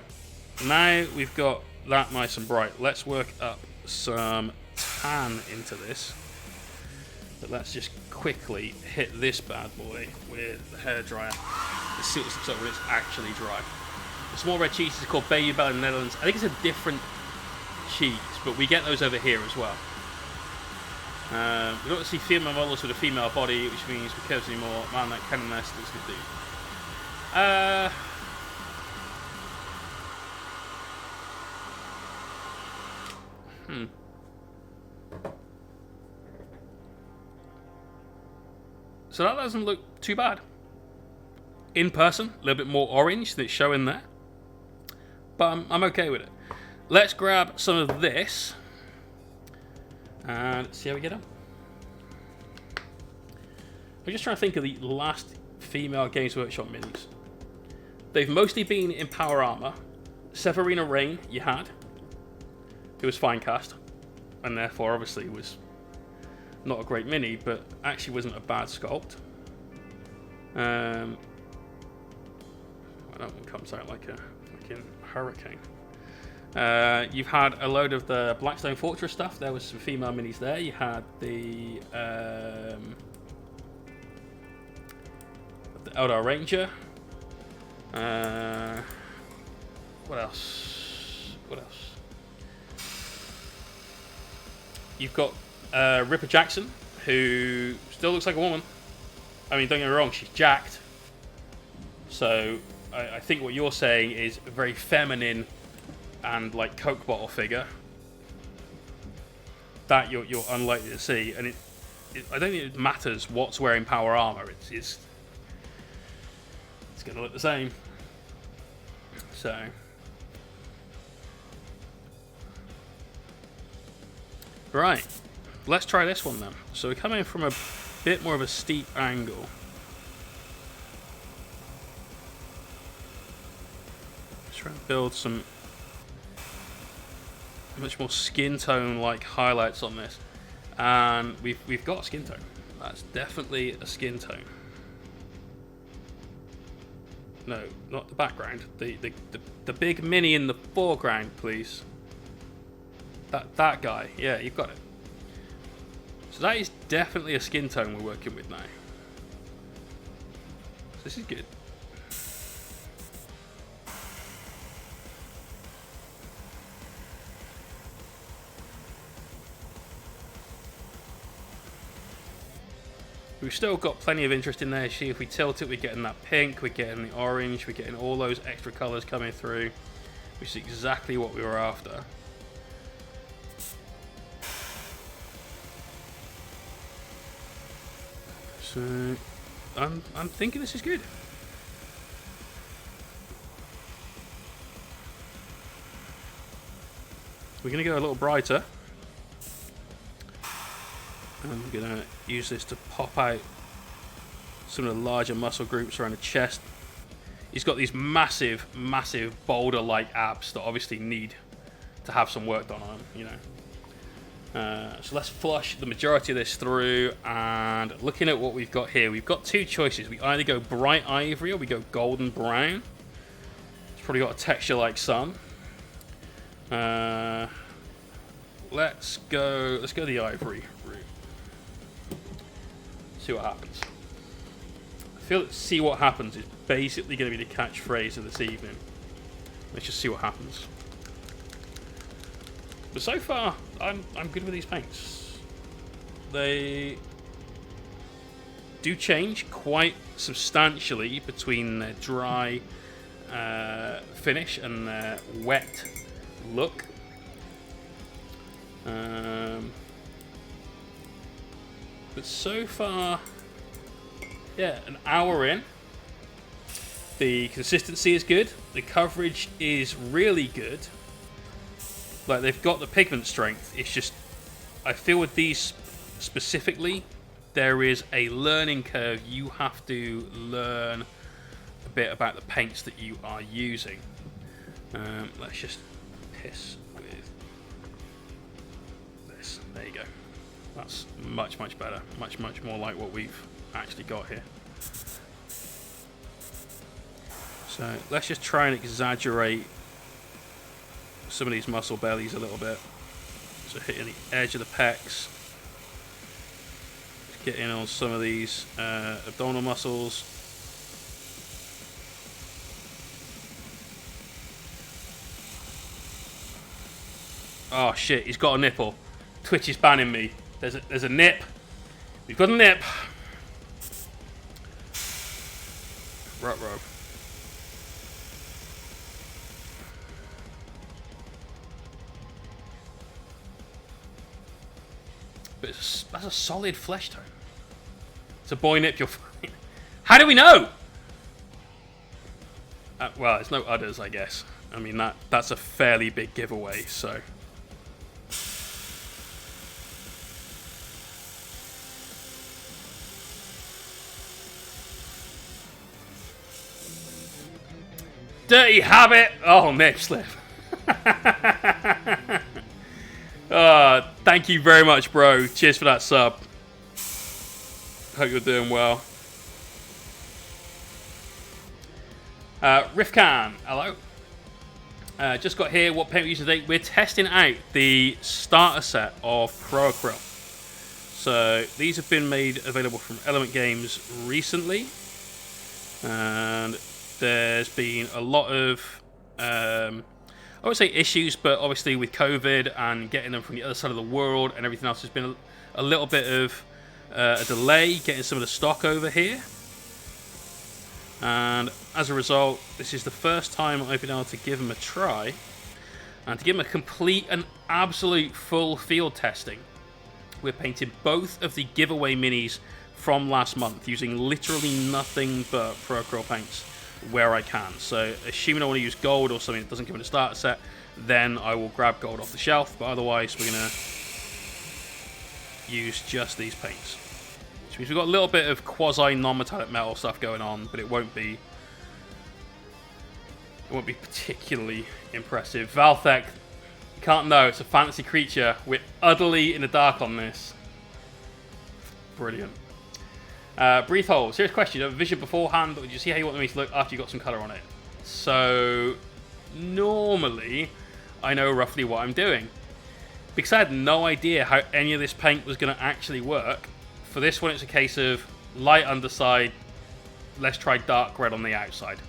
now we've got that nice and bright. Let's work up some tan into this. But let's just quickly hit this bad boy with the hairdryer. Let's see what this looks like when it's actually dry. The small red cheese is called Baby Bell in the Netherlands. I think it's a different cheese, but we get those over here as well. We don't see female models with a female body, which means because anymore. Man, that cannon nest looks good, dude. So that doesn't look too bad. In person, a little bit more orange than it's showing there. But I'm okay with it. Let's grab some of this and see how we get on. I'm just trying to think of the last female Games Workshop minis. They've mostly been in power armor. Severina Rain, you had. It was fine cast, and therefore obviously was not a great mini, but actually wasn't a bad sculpt. That one comes out like a fucking hurricane. You've had a load of the Blackstone Fortress stuff. There was some female minis there. You had the Eldar Ranger. What else? What else? You've got Ripper Jackson, who still looks like a woman. I mean, don't get me wrong, she's jacked. So I think what you're saying is a very feminine and like Coke bottle figure that you're unlikely to see. And I don't think it matters what's wearing power armor. It's going to look the same. So. Right, let's try this one then. So we're coming from a bit more of a steep angle. Let's try and build some much more skin tone like highlights on this. And we've got a skin tone. That's definitely a skin tone. No, not the background. The big mini in the foreground, please. That guy, yeah, you've got it. So that is definitely a skin tone we're working with now. So this is good. We've still got plenty of interest in there. See, if we tilt it, we're getting that pink, we're getting the orange, we're getting all those extra colours coming through, which is exactly what we were after. So, I'm thinking this is good. We're going to go a little brighter. I'm going to use this to pop out some of the larger muscle groups around the chest. He's got these massive, massive boulder-like abs that obviously need to have some work done on him, you know. So let's flush the majority of this through, and looking at what we've got here, we've got two choices. We either go bright ivory or we go golden brown. It's probably got a texture like sun. Let's go the ivory route. See what happens. I feel that see what happens is basically going to be the catchphrase of this evening. Let's just see what happens. But so far, I'm good with these paints. They do change quite substantially between their dry finish and their wet look. But so far, yeah, an hour in, the consistency is good, the coverage is really good. Like, they've got the pigment strength. It's just, I feel with these specifically, there is a learning curve. You have to learn a bit about the paints that you are using. Let's just piss with this. There you go. That's much, much better. Much, much more like what we've actually got here. So let's just try and exaggerate some of these muscle bellies a little bit. So hitting the edge of the pecs. Get in on some of these abdominal muscles. Oh shit, he's got a nipple. Twitch is banning me. There's a nip. We've got a nip. Ruh-roh. But that's a solid flesh tone. It's a boy nip, you're fine. How do we know? Well, it's no udders, I guess. I mean, that's a fairly big giveaway, so. Dirty habit! Oh, nip slip. Thank you very much, bro. Cheers for that sub. Hope you're doing well. Rifkan, hello. Just got here. What paint we use today? We're testing out the starter set of Pro Acryl. So these have been made available from Element Games recently, and there's been a lot of I would say issues, but obviously with COVID and getting them from the other side of the world and everything else, there's been a little bit of a delay getting some of the stock over here. And as a result, this is the first time I've been able to give them a try and to give them a complete and absolute full field testing. We're painting both of the giveaway minis from last month using literally nothing but Pro Acryl paints where I can. So assuming I want to use gold or something that doesn't come in the starter set, then I will grab gold off the shelf, but otherwise we're going to use just these paints. Which means we've got a little bit of quasi non-metallic metal stuff going on, but it won't be particularly impressive. Valthek, you can't know, it's a fantasy creature. We're utterly in the dark on this. Brilliant. Breathe hole. Serious question. You have a vision beforehand, but did you see how you want me to look after you got some colour on it? So normally I know roughly what I'm doing. Because I had no idea how any of this paint was going to actually work. For this one, it's a case of light underside, let's try dark red on the outside.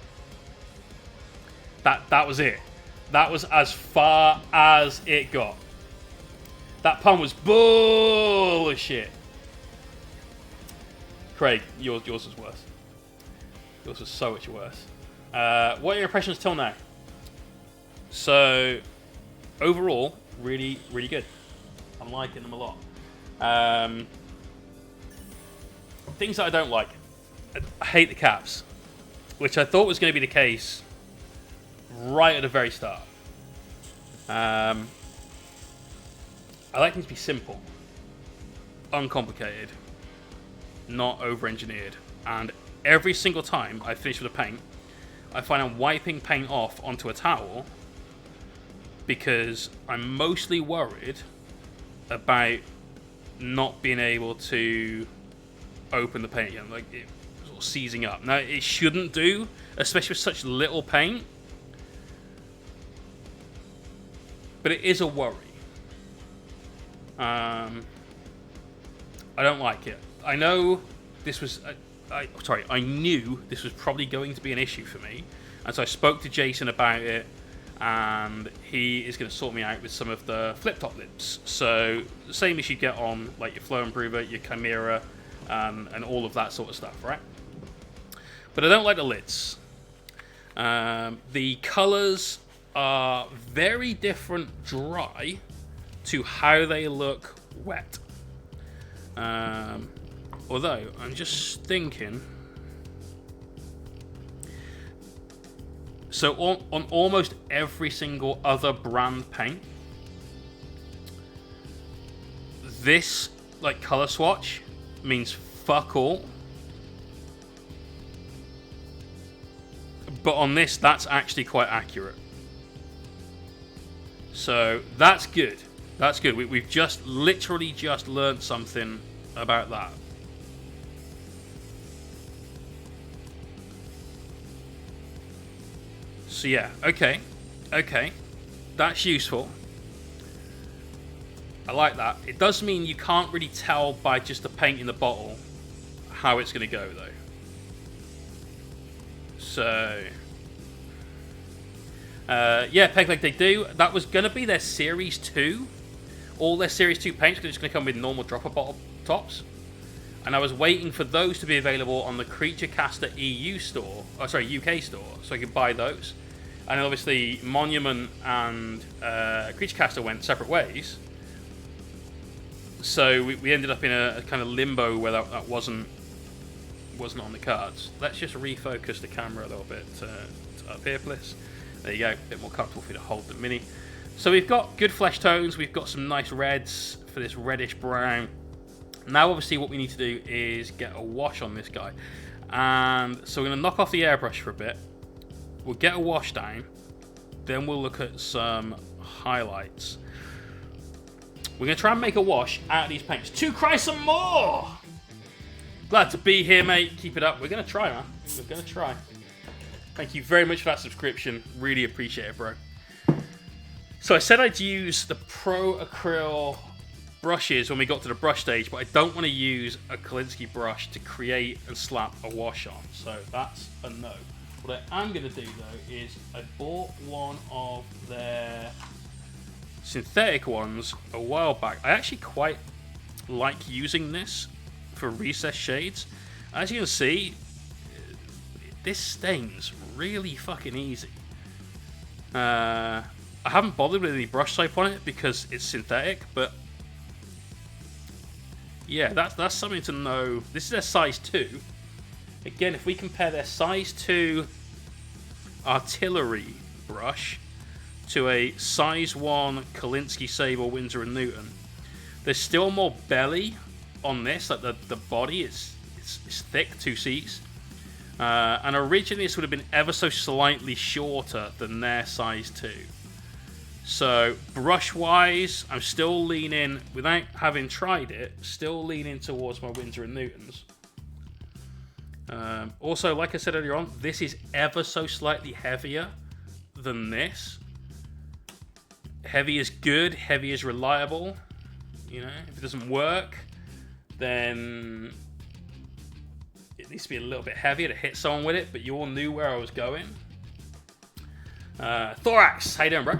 That was it. That was as far as it got. That pun was bullshit. Craig, yours was worse. Yours was so much worse. What are your impressions till now? So, overall, really, really good. I'm liking them a lot. Things that I don't like. I hate the caps, which I thought was going to be the case right at the very start. I like them to be simple, uncomplicated, not over-engineered. And every single time I finish with a paint, I find I'm wiping paint off onto a towel because I'm mostly worried about not being able to open the paint again, like it sort of seizing up. Now, it shouldn't do, especially with such little paint, but it is a worry. I don't like it. I know this was... I knew this was probably going to be an issue for me, and so I spoke to Jason about it, and he is going to sort me out with some of the flip-top lips. So, the same as you get on like your Flow Improver, your Chimera, and all of that sort of stuff, right? But I don't like the lids. The colours are very different dry to how they look wet. Although, I'm just thinking... So, on almost every single other brand paint, this, like, colour swatch means fuck all. But on this, that's actually quite accurate. So, that's good. That's good. We've just literally just learned something about that. So yeah, okay, that's useful. I like that. It does mean you can't really tell by just the paint in the bottle how it's going to go, though. So, yeah, Peg Leg, they do. That was going to be their Series 2. All their Series 2 paints are just going to come with normal dropper bottle tops. And I was waiting for those to be available on the Creature Caster EU store, oh sorry, UK store, so I could buy those. And obviously, Monument and Creature Caster went separate ways. So we ended up in a kind of limbo where that wasn't on the cards. Let's just refocus the camera a little bit to up here, please. There you go, a bit more comfortable for you to hold the Mini. So we've got good flesh tones, we've got some nice reds for this reddish brown. Now obviously what we need to do is get a wash on this guy. And so we're going to knock off the airbrush for a bit. We'll get a wash down. Then we'll look at some highlights. We're going to try and make a wash out of these paints. To cry some more! Glad to be here, mate. Keep it up. We're going to try, man. We're going to try. Thank you very much for that subscription. Really appreciate it, bro. So I said I'd use the Pro Acryl brushes when we got to the brush stage, but I don't want to use a Kolinsky brush to create and slap a wash on. So that's a no. What I am going to do, though, is I bought one of their synthetic ones a while back. I actually quite like using this for recessed shades. As you can see, this stains really fucking easy. I haven't bothered with any brush soap on it because it's synthetic, but yeah, that's something to know. This is their size 2. Again, if we compare their size 2 artillery brush to a size 1 Kolinsky Sable Winsor & Newton, there's still more belly on this. Like the body is thick, 2 C's. And originally this would have been ever so slightly shorter than their size 2. So brush-wise, I'm still leaning, without having tried it, still leaning towards my Winsor & Newtons. Also, like I said earlier on, this is ever so slightly heavier than this. Heavy is good, heavy is reliable. You know, if it doesn't work, then it needs to be a little bit heavier to hit someone with it, but you all knew where I was going. Thorax, how you doing, bro?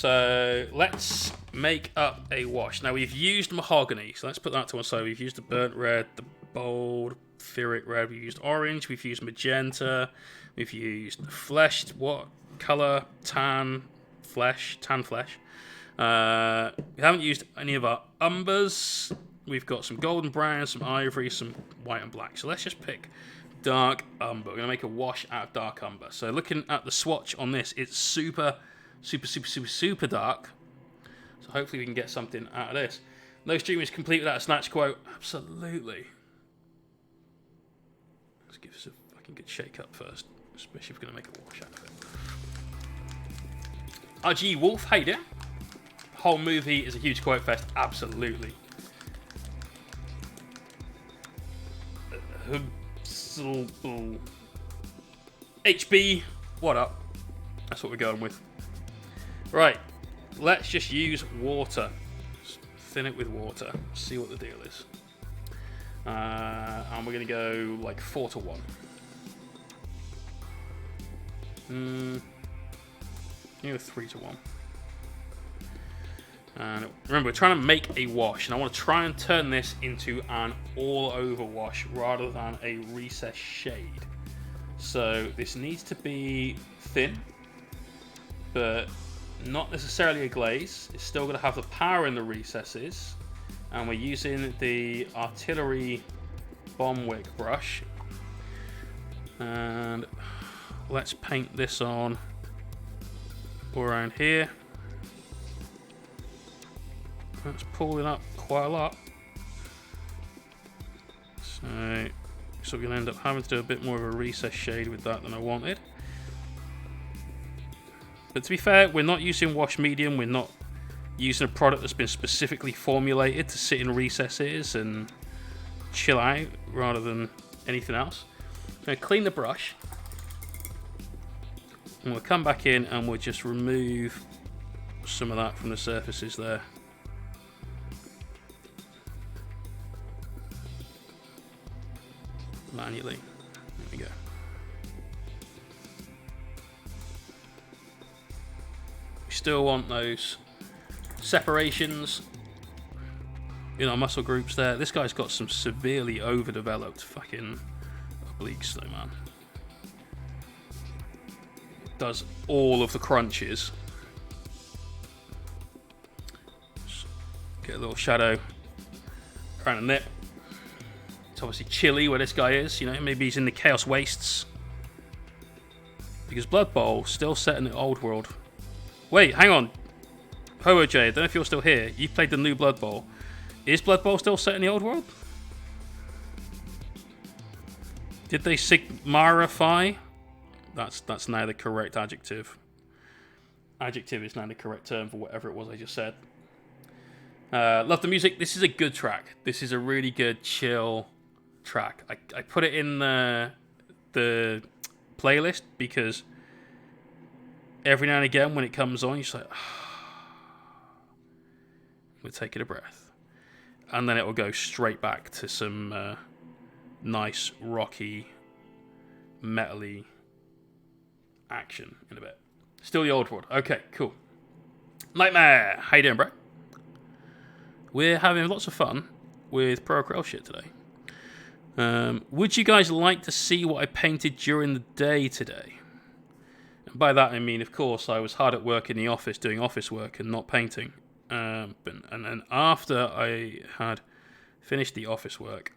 So let's make up a wash. Now we've used mahogany, so let's put that to one side. We've used the burnt red, the bold ferric red, we've used orange, we've used magenta, we've used fleshed, what color? Tan flesh. We haven't used any of our umbers. We've got some golden brown, some ivory, some white and black. So let's just pick dark umber. We're gonna make a wash out of dark umber. So looking at the swatch on this, it's super dark. So hopefully we can get something out of this. No stream is complete without a snatch quote. Absolutely. Let's give this a fucking good shake up first, especially if we're gonna make a wash out of it. RG Wolf, how you doing? Whole movie is a huge quote fest. Absolutely. HB, what up? That's what we're going with. Right, let's just use water. Just thin it with water. See what the deal is. And we're going to go like 4-1. You know, 3-1. And remember, we're trying to make a wash, and I want to try and turn this into an all-over wash rather than a recessed shade. So this needs to be thin, but not necessarily a glaze. It's still going to have the power in the recesses, and we're using the artillery bomb wick brush. And let's paint this on around here. That's pulling up quite a lot. So we're going to end up having to do a bit more of a recessed shade with that than I wanted. But to be fair, we're not using wash medium. We're not using a product that's been specifically formulated to sit in recesses and chill out rather than anything else. I'm going to clean the brush. And we'll come back in and we'll just remove some of that from the surfaces there. Manually. There we go. We still want those separations in our muscle groups there. This guy's got some severely overdeveloped fucking obliques though, man. Does all of the crunches. Just get a little shadow around the nip. It's obviously chilly where this guy is, you know, maybe he's in the Chaos Wastes. Because Blood Bowl still set in the old world. Wait, hang on. Hobo J, I don't know if you're still here. You've played the new Blood Bowl. Is Blood Bowl still set in the old world? Did they Sigmarify? That's now the correct adjective. Adjective is now the correct term for whatever it was I just said. Love the music. This is a good track. This is a really good, chill track. I put it in the playlist because every now and again when it comes on, you're just like, we're taking a breath. And then it will go straight back to some nice, rocky, metal-y action in a bit. Still the old world. Okay, cool. Nightmare! How you doing, bro? We're having lots of fun with Pro Acryl shit today. Would you guys like to see what I painted during the day today? And by that I mean, of course, I was hard at work in the office doing office work and not painting. And then after I had finished the office work,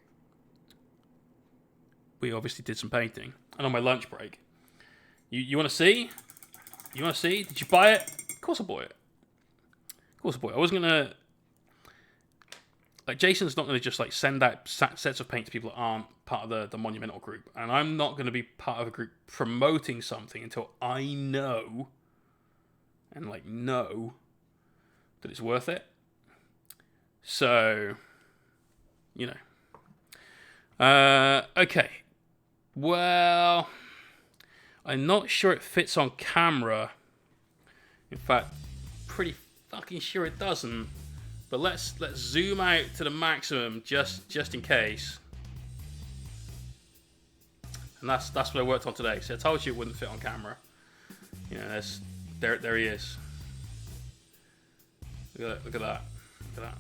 we obviously did some painting. And on my lunch break, you want to see? You want to see? Did you buy it? Of course I bought it. Of course I bought it. I wasn't going to... Like, Jason's not going to just, like, send out sets of paint to people that aren't part of the Monumental group. And I'm not going to be part of a group promoting something until I know, and, like, know that it's worth it. So, you know. Okay. Well, I'm not sure it fits on camera. In fact, pretty fucking sure it doesn't. But let's zoom out to the maximum just in case. And that's what I worked on today. So I told you it wouldn't fit on camera. You know, there he is. Look at that. Look at that. Look at that.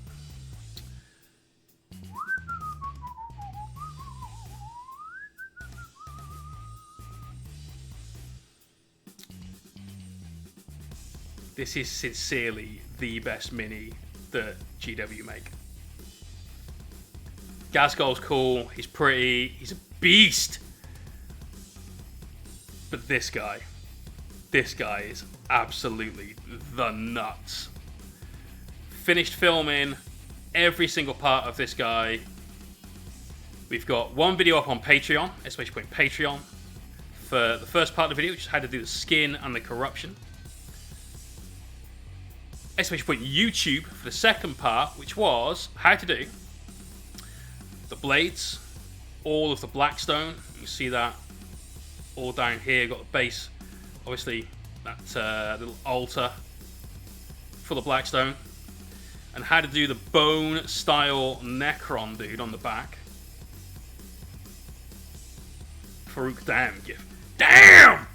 This is sincerely the best mini that GW make. Gasgol's cool, he's pretty, he's a beast. But this guy is absolutely the nuts. Finished filming every single part of this guy. We've got one video up on Patreon, Patreon, for the first part of the video, which is how to do the skin and the corruption. YouTube for the second part, which was how to do the blades, all of the blackstone. You can see that all down here. Got the base, obviously that little altar for the blackstone, and how to do the bone style Necron dude on the back. Farouk, damn gift, damn,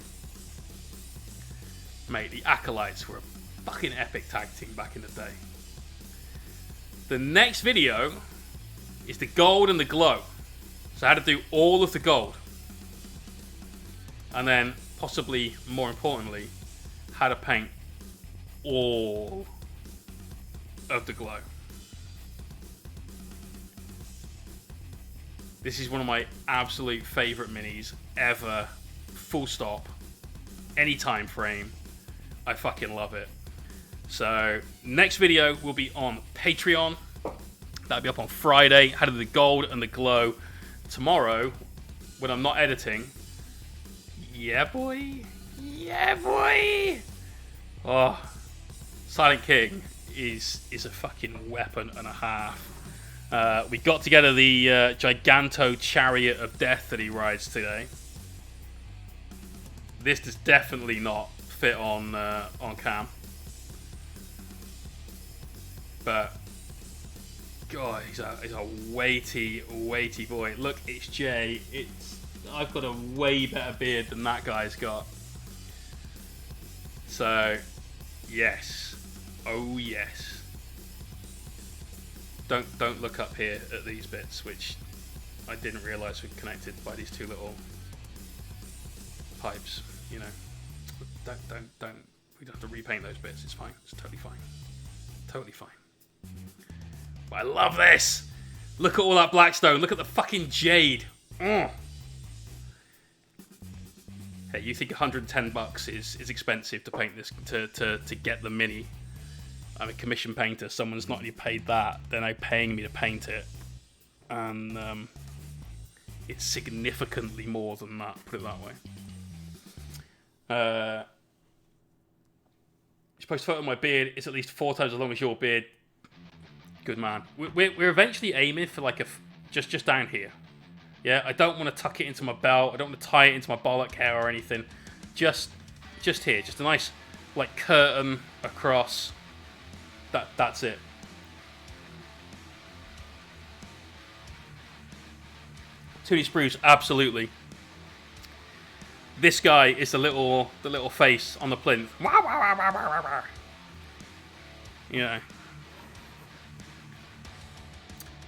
mate. The Acolytes were a fucking epic tag team back in the day. The next video is the gold and the glow. So how to do all of the gold. And then, possibly more importantly, how to paint all of the glow. This is one of my absolute favourite minis ever. Full stop. Any time frame. I fucking love it. So, next video will be on Patreon. That'll be up on Friday. How to do the gold and the glow. Tomorrow, when I'm not editing. Yeah, boy. Yeah, boy. Oh, Silent King is a fucking weapon and a half. We got together the Giganto Chariot of Death that he rides today. This does definitely not fit on cam. But God, he's a weighty boy. Look, it's Jay. I've got a way better beard than that guy's got. So, yes, oh yes. Don't look up here at these bits, which I didn't realise were connected by these two little pipes. You know, don't. We don't have to repaint those bits. It's fine. It's totally fine. Totally fine. But I love this. Look at all that blackstone. Look at the fucking jade. Hey, you think $110 is expensive to paint this to get the mini? I'm a commission painter. Someone's not only paid that, they're now paying me to paint it, and it's significantly more than that. Put it that way. You're supposed to photo my beard. It's at least 4 times as long as your beard. Good man. We're eventually aiming for like just down here. Yeah, I don't want to tuck it into my belt. I don't want to tie it into my bollock hair or anything. Just here. Just a nice like curtain across. That's it. Toonie Spruce, absolutely. This guy is the little face on the plinth. You know.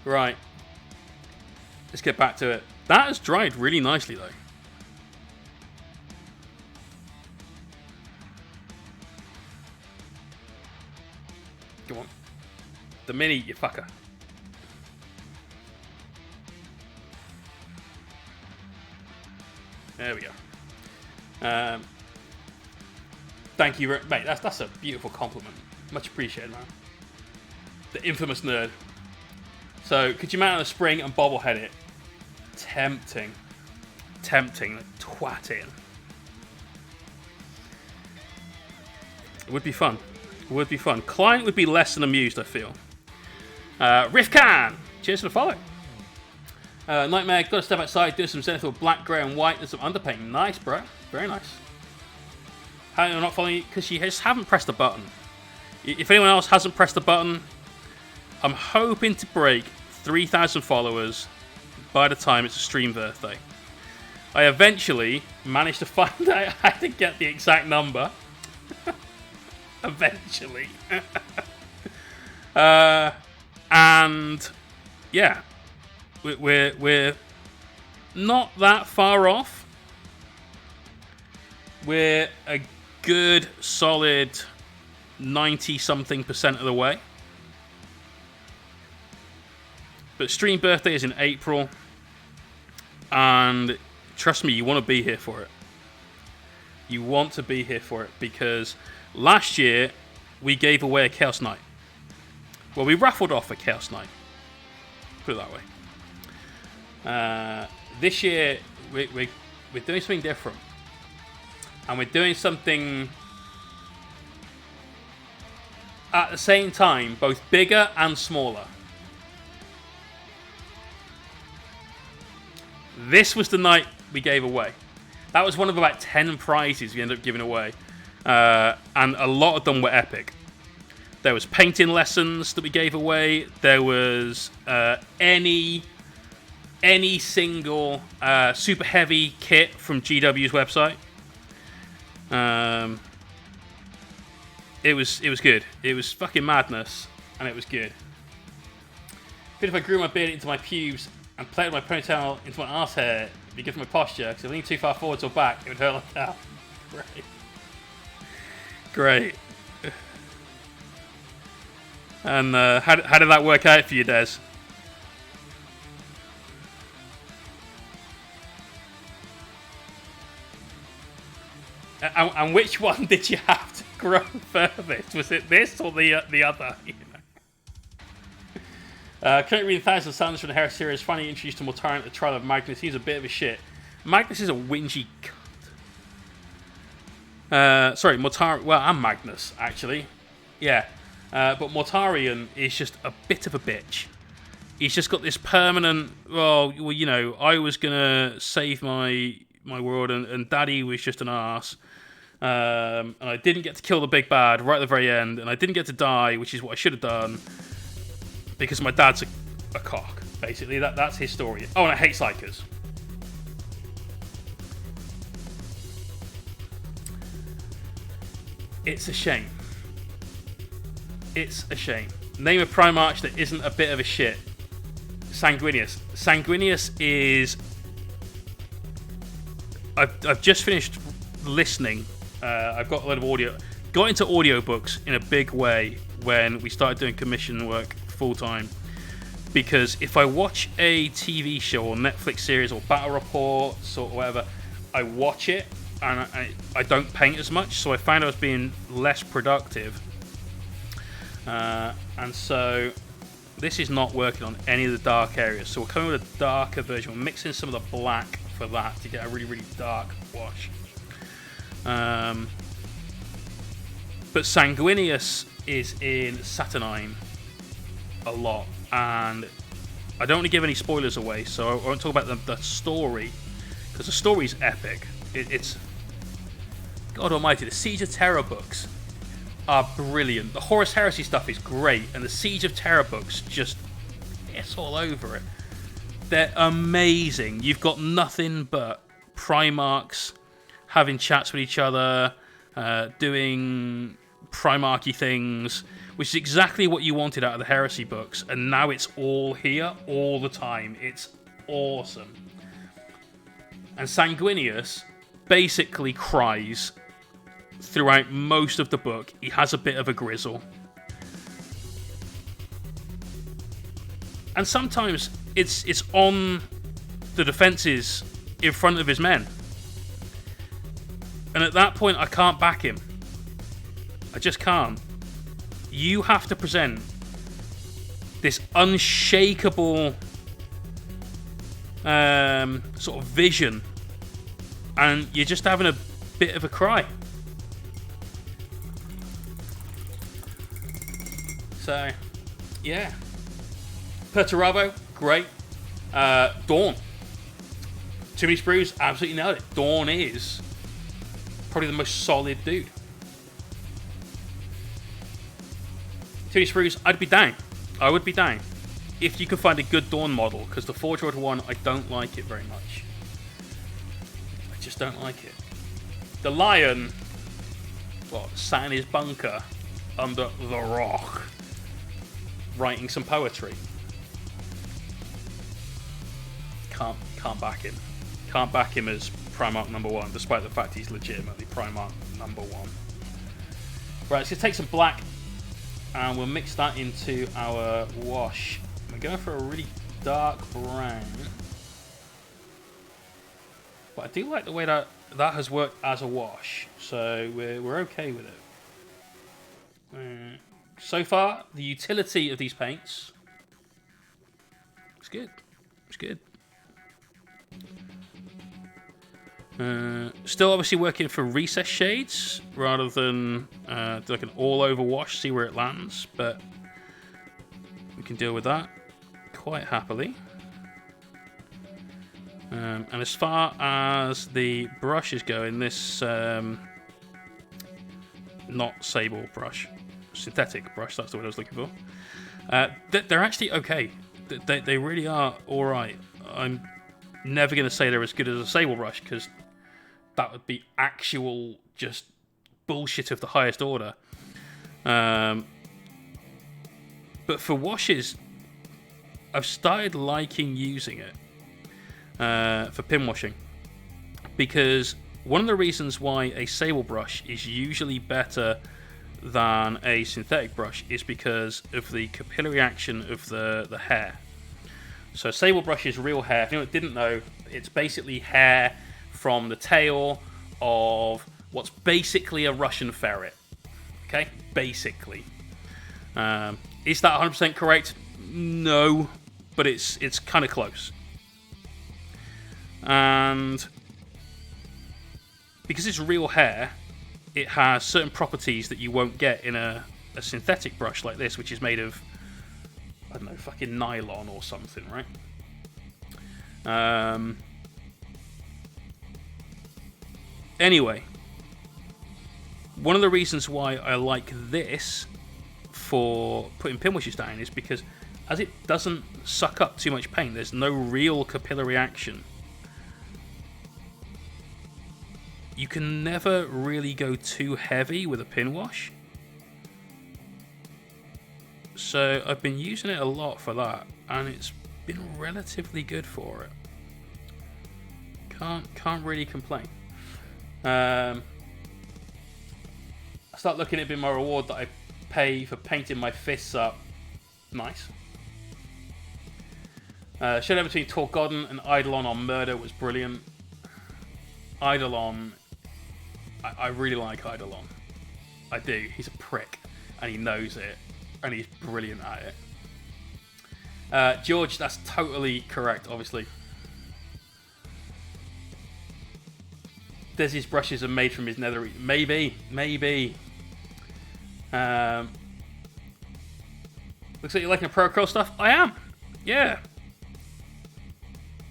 Right. Let's get back to it. That has dried really nicely, though. Come on. The mini, you fucker. There we go. Thank you, mate. That's a beautiful compliment. Much appreciated, man. The infamous nerd. So, could you mount on a spring and bobblehead it? Tempting. Tempting. Twatting. It would be fun. It would be fun. Client would be less than amused, I feel. Rifkan! Cheers for the follow. Nightmare, gotta step outside, do some zenithal black, grey and white and some underpaint. Nice, bro. Very nice. How am I not following you? Because you just haven't pressed the button. If anyone else hasn't pressed the button, I'm hoping to break 3,000 followers by the time it's a stream birthday. I eventually managed to find out how to get the exact number. Eventually. And yeah, we're not that far off. We're a good solid 90-something% of the way. But Stream birthday is in April, and trust me, you want to be here for it. You want to be here for it, because last year we gave away a Chaos Knight. Well, we raffled off a Chaos Knight. Put it that way. This year we're doing something different, and we're doing something at the same time both bigger and smaller. This was the night we gave away. That was one of about 10 prizes we ended up giving away. And a lot of them were epic. There was painting lessons that we gave away. There was any single super heavy kit from GW's website. It was good. It was fucking madness, and it was good. But if I grew my beard into my pubes and played my ponytail into my arse hair, it'd be good for my posture, because if I lean too far forwards or back, it would hurt like that. Great. And how did that work out for you, Des? And which one did you have to grow furthest? Was it this or the other? You know? Currently reading thousands of sounds from the Heresy series. Finally introduced to Minotaur at the trial of Magnus. He's a bit of a shit. Magnus is a whingy cunt. Sorry, Minotaur. Well, I'm Magnus, actually. Yeah. But Mortarion is just a bit of a bitch. He's just got this permanent, well, you know, I was going to save my world, and Daddy was just an arse. And I didn't get to kill the big bad right at the very end, and I didn't get to die, which is what I should have done, because my dad's a cock, basically. That's his story. Oh, and I hate Psychers. It's a shame. It's a shame. Name a Primarch that isn't a bit of a shit. Sanguinius. Sanguinius is... I've just finished listening. I've got a lot of audio. Got into audiobooks in a big way when we started doing commission work full-time. Because if I watch a TV show or Netflix series or battle reports or whatever, I watch it and I don't paint as much. So I found I was being less productive. And so this is not working on any of the dark areas. So we're coming with a darker version. We're mixing some of the black for that to get a really, really dark wash. But Sanguinius is in Saturnine a lot. And I don't want to give any spoilers away, so I won't talk about the story. Because the story's epic. It's... God almighty, the Siege of Terror books are brilliant. The Horus Heresy stuff is great, and the Siege of Terror books just piss all over it. They're amazing. You've got nothing but Primarchs having chats with each other, doing Primarchy things, which is exactly what you wanted out of the Heresy books, and now it's all here all the time. It's awesome. And Sanguinius basically cries throughout most of the book. He has a bit of a grizzle. And sometimes it's on the defences in front of his men. And at that point, I can't back him. I just can't. You have to present this unshakable sort of vision, and you're just having a bit of a cry. So, yeah. Perturabo, great. Dawn. Too Many Sprues, absolutely nailed it. Dawn is probably the most solid dude. Too Many Sprues, I'd be down. I would be down. If you could find a good Dawn model, because the Forge World one, I don't like it very much. I just don't like it. The Lion, sat in his bunker under the rock. writing some poetry. Can't back him. Can't back him as Primarch #1, despite the fact he's legitimately Primarch #1. Right, let's just take some black, and we'll mix that into our wash. We're going for a really dark brown, but I do like the way that has worked as a wash, so we're okay with it. So far, the utility of these paints is good. It's good. Still obviously working for recess shades rather than do like an all-over wash, see where it lands, but we can deal with that quite happily. And as far as the brushes go in this not sable brush, synthetic brush, that's the word I was looking for, they're actually okay. They really are alright. I'm never going to say they're as good as a sable brush, because that would be actual just bullshit of the highest order. But for washes, I've started liking using it for pin washing, because one of the reasons why a sable brush is usually better than a synthetic brush is because of the capillary action of the hair. So sable brush is real hair. If anyone didn't know, it's basically hair from the tail of what's basically a Russian ferret. Okay, basically. Is that 100% correct? No, but it's kind of close. And because it's real hair, it has certain properties that you won't get in a synthetic brush like this, which is made of, I don't know, fucking nylon or something, right? Anyway, one of the reasons why I like this for putting pin washes down is because as it doesn't suck up too much paint, there's no real capillary action. You can never really go too heavy with a pin wash. So I've been using it a lot for that, and it's been relatively good for it. Can't really complain. I start looking at it being my reward that I pay for painting my fists up. Nice. Showdown between Torgodon and Eidolon on Murder was brilliant. Eidolon, I really like Eidolon. I do. He's a prick, and he knows it, and he's brilliant at it. George, that's totally correct, obviously. Desi's brushes are made from his netherite. Maybe. Looks like you're liking the Pro Curl stuff. I am. Yeah.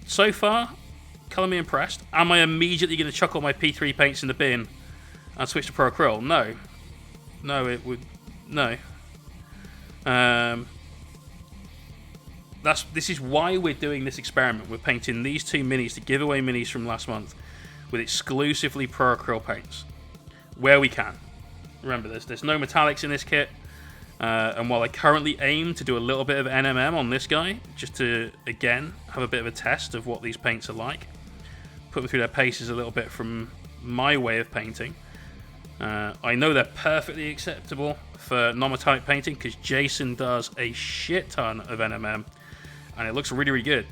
So far, colour me impressed. Am I immediately going to chuck all my P3 paints in the bin and switch to Pro Acryl? No. No, it would... No. This is why we're doing this experiment. We're painting these two minis, the giveaway minis from last month, with exclusively Pro Acryl paints, where we can. Remember, there's no metallics in this kit, and while I currently aim to do a little bit of NMM on this guy, just to, again, have a bit of a test of what these paints are like, put them through their paces a little bit from my way of painting. I know they're perfectly acceptable for non-metallic painting, because Jason does a shit ton of NMM, and it looks really, really good.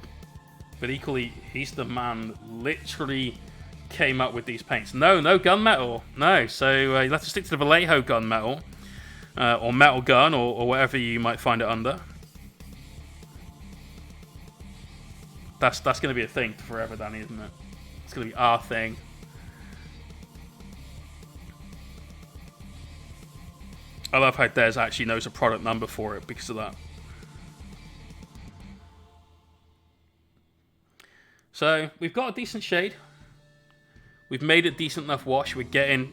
But equally, he's the man that literally came up with these paints. No gunmetal. No, so you'll have to stick to the Vallejo gunmetal, or metal gun, or whatever you might find it under. That's going to be a thing forever, Danny, isn't it? It's going to be our thing. I love how Des actually knows a product number for it because of that. So, we've got a decent shade. We've made a decent enough wash. We're getting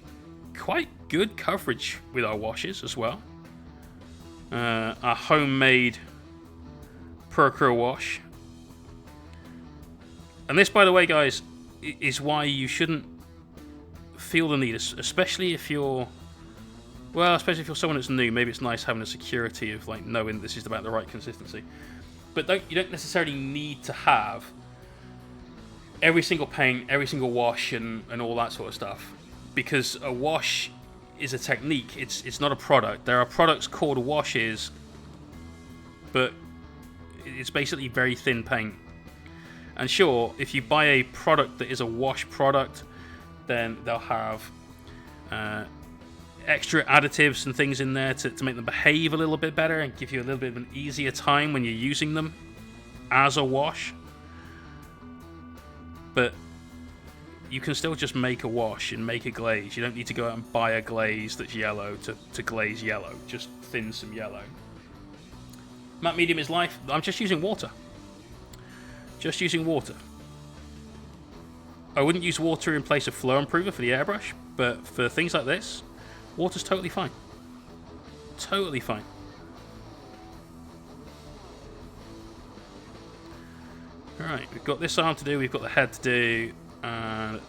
quite good coverage with our washes as well. Our homemade Pro Acryl wash. And this, by the way, guys, is why you shouldn't feel the need, especially if you're Well, especially if you're someone that's new, maybe it's nice having the security of like knowing this is about the right consistency. But you don't necessarily need to have every single paint, every single wash, and all that sort of stuff. Because a wash is a technique. It's not a product. There are products called washes, but it's basically very thin paint. And sure, if you buy a product that is a wash product, then they'll have extra additives and things in there to make them behave a little bit better and give you a little bit of an easier time when you're using them as a wash. But you can still just make a wash and make a glaze. You don't need to go out and buy a glaze that's yellow to glaze yellow. Just thin some yellow. Matte medium is life. I'm just using water. Just using water. I wouldn't use water in place of flow improver for the airbrush, but for things like this, water's totally fine. Totally fine. Alright, we've got this arm to do, we've got the head to do, and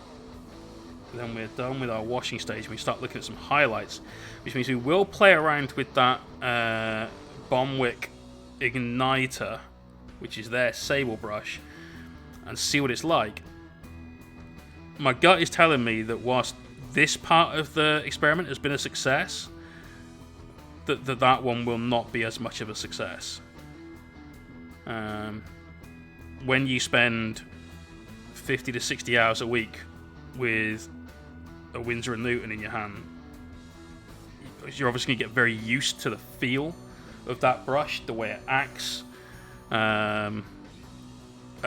then we're done with our washing stage. We start looking at some highlights, which means we will play around with that Bomwick Igniter, which is their sable brush, and see what it's like. My gut is telling me that whilst this part of the experiment has been a success, that one will not be as much of a success. When you spend 50 to 60 hours a week with a Winsor & Newton in your hand, you're obviously going to get very used to the feel of that brush, the way it acts, and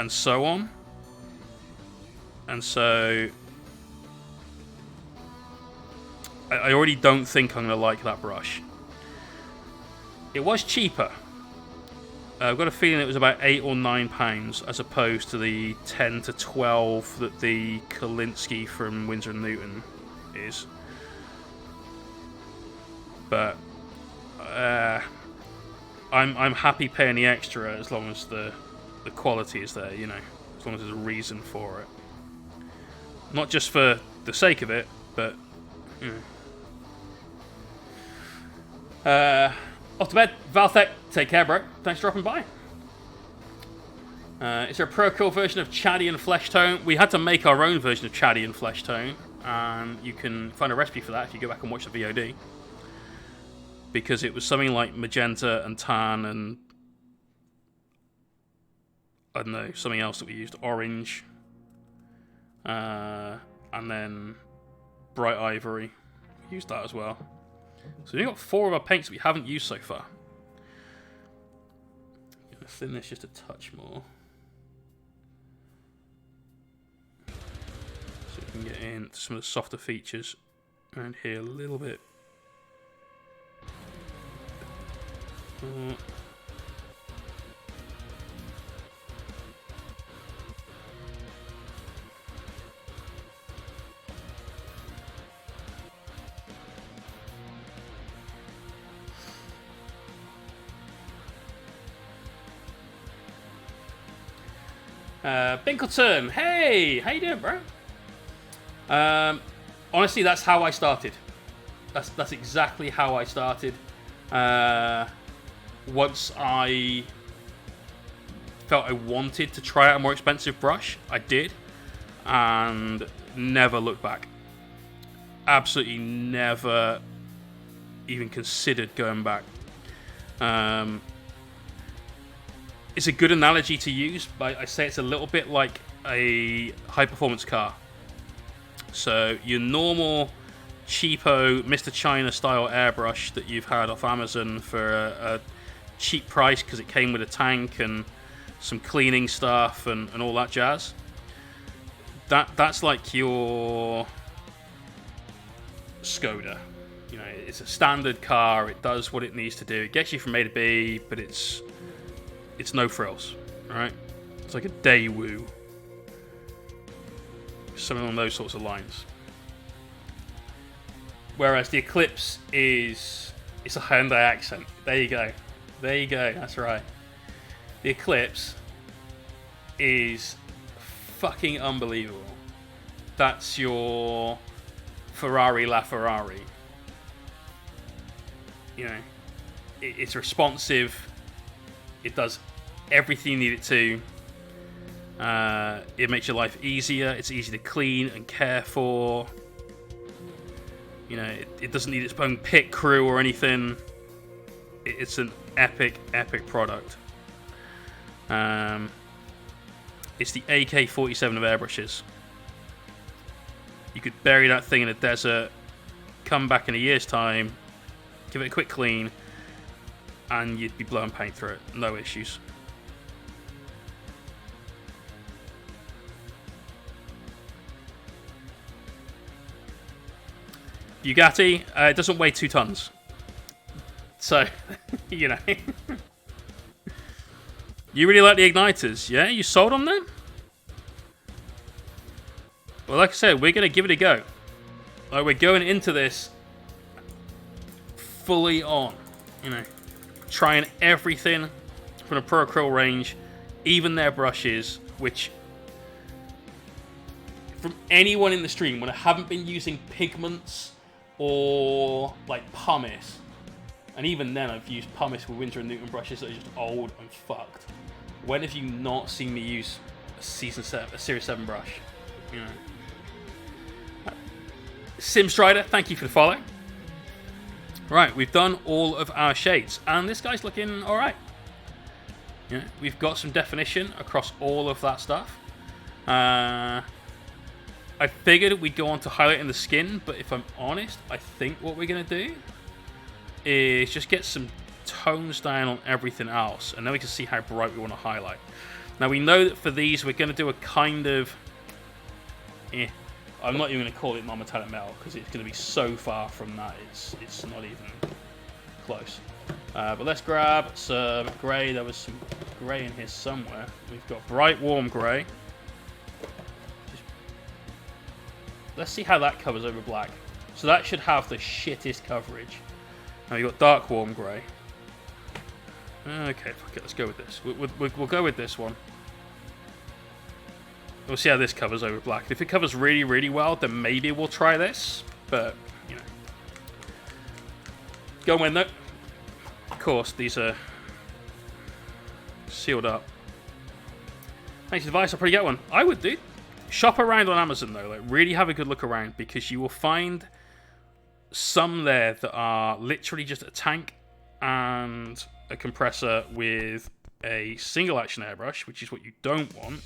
so on. And so I already don't think I'm going to like that brush. It was cheaper. I've got a feeling it was about £8 or £9 as opposed to the 10 to 12 that the Kolinsky from Winsor & Newton is. But I'm happy paying the extra as long as the quality is there, you know, as long as there's a reason for it. Not just for the sake of it, but you know. Off to bed. Valtech, take care, bro. Thanks for dropping by. Is there a Procure version of Chatty and Flesh Tone? We had to make our own version of Chatty and Flesh Tone, and you can find a recipe for that if you go back and watch the VOD. Because it was something like magenta and tan and I don't know, something else that we used, orange, and then bright ivory. We used that as well. So we've got 4 of our paints that we haven't used so far. I'm going to thin this just a touch more. So we can get into some of the softer features around here a little bit. Binkleton, hey, how you doing, bro? Honestly, that's how I started. That's exactly how I started. Once I felt I wanted to try out a more expensive brush, I did, and never looked back. Absolutely never even considered going back. It's a good analogy to use, but I say it's a little bit like a high-performance car. So your normal cheapo Mr. China style airbrush that you've had off Amazon for a cheap price because it came with a tank and some cleaning stuff and all that jazz. That's like your Skoda. You know, it's a standard car. It does what it needs to do. It gets you from A to B, but it's no frills, alright? It's like a Daewoo. Something along those sorts of lines. Whereas the Eclipse it's a Hyundai accent. There you go. There you go, that's right. The Eclipse is fucking unbelievable. That's your Ferrari LaFerrari. you know, it's responsive. It does everything you need it to. It makes your life easier. It's easy to clean and care for. You know, it doesn't need its own pit crew or anything. It's an epic product. It's the AK-47 of airbrushes. You could bury that thing in a desert, come back in a year's time, give it a quick clean, and you'd be blowing paint through it. No issues. Bugatti, it doesn't weigh 2 tons. So, you know. You really like the igniters, yeah? You sold on them? Well, like I said, we're going to give it a go. Like, we're going into this fully on, you know. Trying everything from the Pro Acryl range, even their brushes, which, from anyone in the stream, when I haven't been using pigments or, like, pumice, and even then I've used pumice with Winter & Newton brushes that are just old and fucked. When have you not seen me use a Series 7 brush? You know. Simstrider, thank you for the follow. Right, we've done all of our shades, and this guy's looking alright. You know, we've got some definition across all of that stuff. I figured we'd go on to highlighting the skin, but if I'm honest, I think what we're going to do is just get some tones down on everything else, and then we can see how bright we want to highlight. Now, we know that for these, we're going to do a kind of... I'm not even going to call it non-metallic metal, because it's going to be so far from that, it's not even close. But let's grab some grey. There was some grey in here somewhere. We've got bright, warm grey. Let's see how that covers over black. So that should have the shittest coverage. Now you've got dark, warm grey. Okay, fuck it, let's go with this. We'll go with this one. We'll see how this covers over black. If it covers really, really well, then maybe we'll try this. But, you know. Go in though. Of course, these are sealed up. Thanks for advice, I'll probably get one. I would do. Shop around on Amazon though. Like, really have a good look around, because you will find some there that are literally just a tank and a compressor with a single action airbrush, which is what you don't want.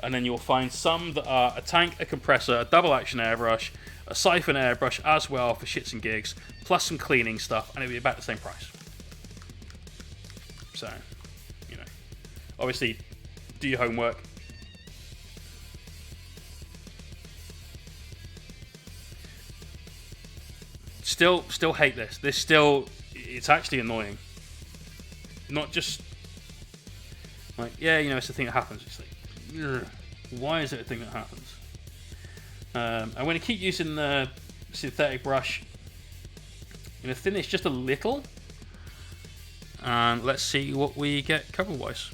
And then you'll find some that are a tank, a compressor, a double action airbrush, a siphon airbrush as well for shits and gigs, plus some cleaning stuff, and it'll be about the same price. So, you know, obviously, do your homework. Still hate this. It's actually annoying. Not just like, yeah, you know, it's the thing that happens. It's like, ugh, why is it a thing that happens? I'm going to keep using the synthetic brush. I'm going to thin this just a little, and let's see what we get cover-wise.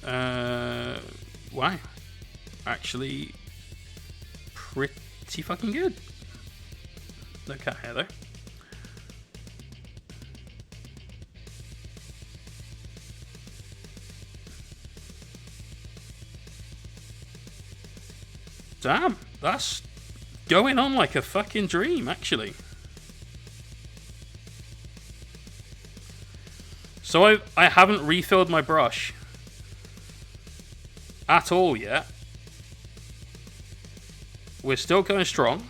Wow, actually, pretty fucking good. No cat hair though. Damn, that's going on like a fucking dream, actually. So I haven't refilled my brush at all yet. We're still going strong.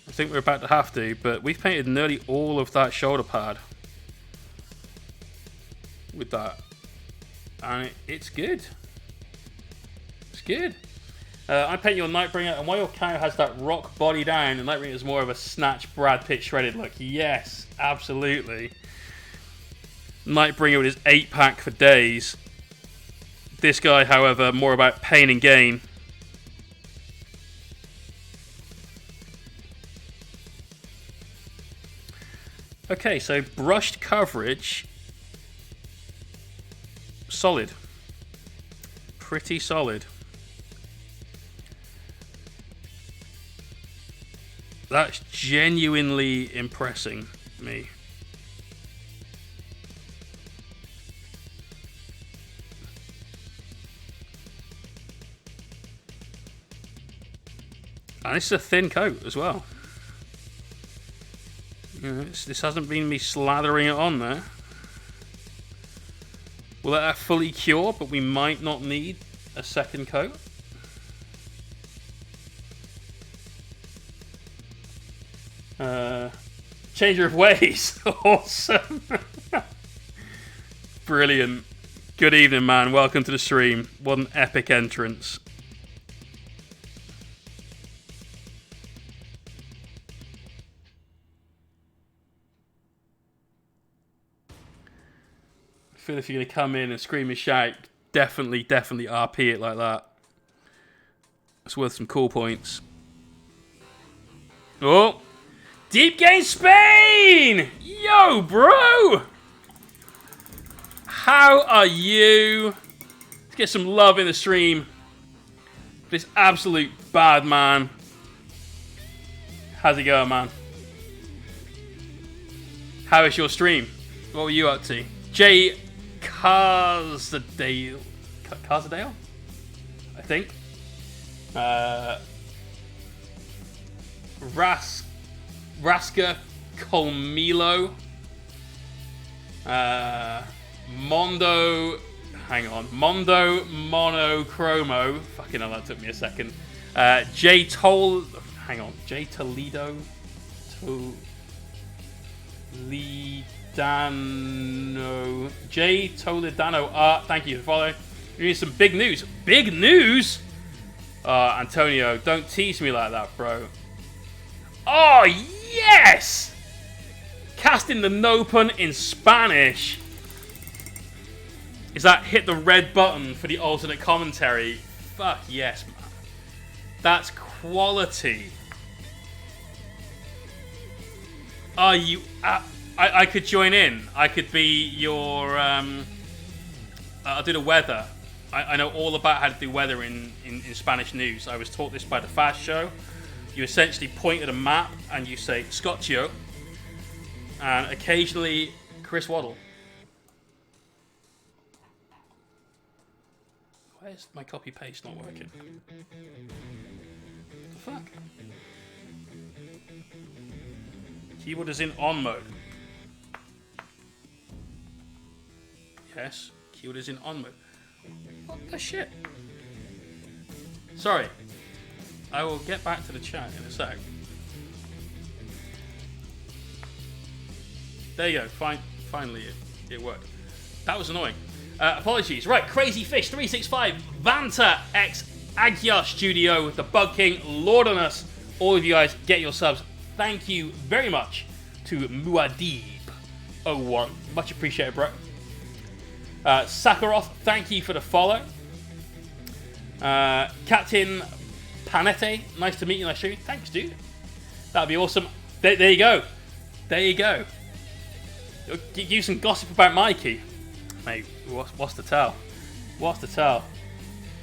I think we're about to have to, but we've painted nearly all of that shoulder pad with that. And it's good. It's good. I'm painting your Nightbringer, and while your cow has that rock body down, the Nightbringer is more of a snatch Brad Pitt shredded look. Yes, absolutely. Nightbringer with his 8-pack for days. This guy, however, more about pain and gain. Okay, so brushed coverage. Solid. Pretty solid. That's genuinely impressing me. And this is a thin coat as well. You know, this hasn't been me slathering it on there. We'll let that fully cure, but we might not need a second coat. Changer of ways. Awesome. Brilliant. Good evening, man. Welcome to the stream. What an epic entrance. I feel if you're going to come in and scream and shout, definitely RP it like that. It's worth some cool points. Oh! Deep Game Spain! Yo, bro! How are you? Let's get some love in the stream. This absolute bad man. How's it going, man? How is your stream? What were you up to? Jay Carsdale, I think. Raska Colmilo. Mondo Monochromo. Fucking hell, that took me a second. Jay Toledo. Jay Toledano art. Thank you for following. We need some big news. Big news? Antonio, don't tease me like that, bro. Oh, yes! Casting the no pun in Spanish. Is that hit the red button for the alternate commentary? Fuck yes, man. That's quality. Are you... I could join in. I could be your... I'll do the weather. I know all about how to do weather in Spanish news. I was taught this by the Fast Show. You essentially point at a map and you say, Scotcho. And occasionally, Chris Waddle. Why is my copy paste not working? What the fuck? Keyboard is in on mode. Yes, keyboard is in on mode. What the shit? Sorry. I will get back to the chat in a sec. There you go. Finally, it worked. That was annoying. Apologies. Right, Crazy Fish 365, Vanta X Agia Studio, the Bug King, Lord on us. All of you guys, get your subs. Thank you very much to Muad'Dib01. Much appreciated, bro. Sakharov, thank you for the follow. Captain Panete, nice to meet you, nice to meet you. Thanks, dude. That'd be awesome. There you go. There you go. Give you some gossip about Mikey. Mate, what's the tell? What's the tell?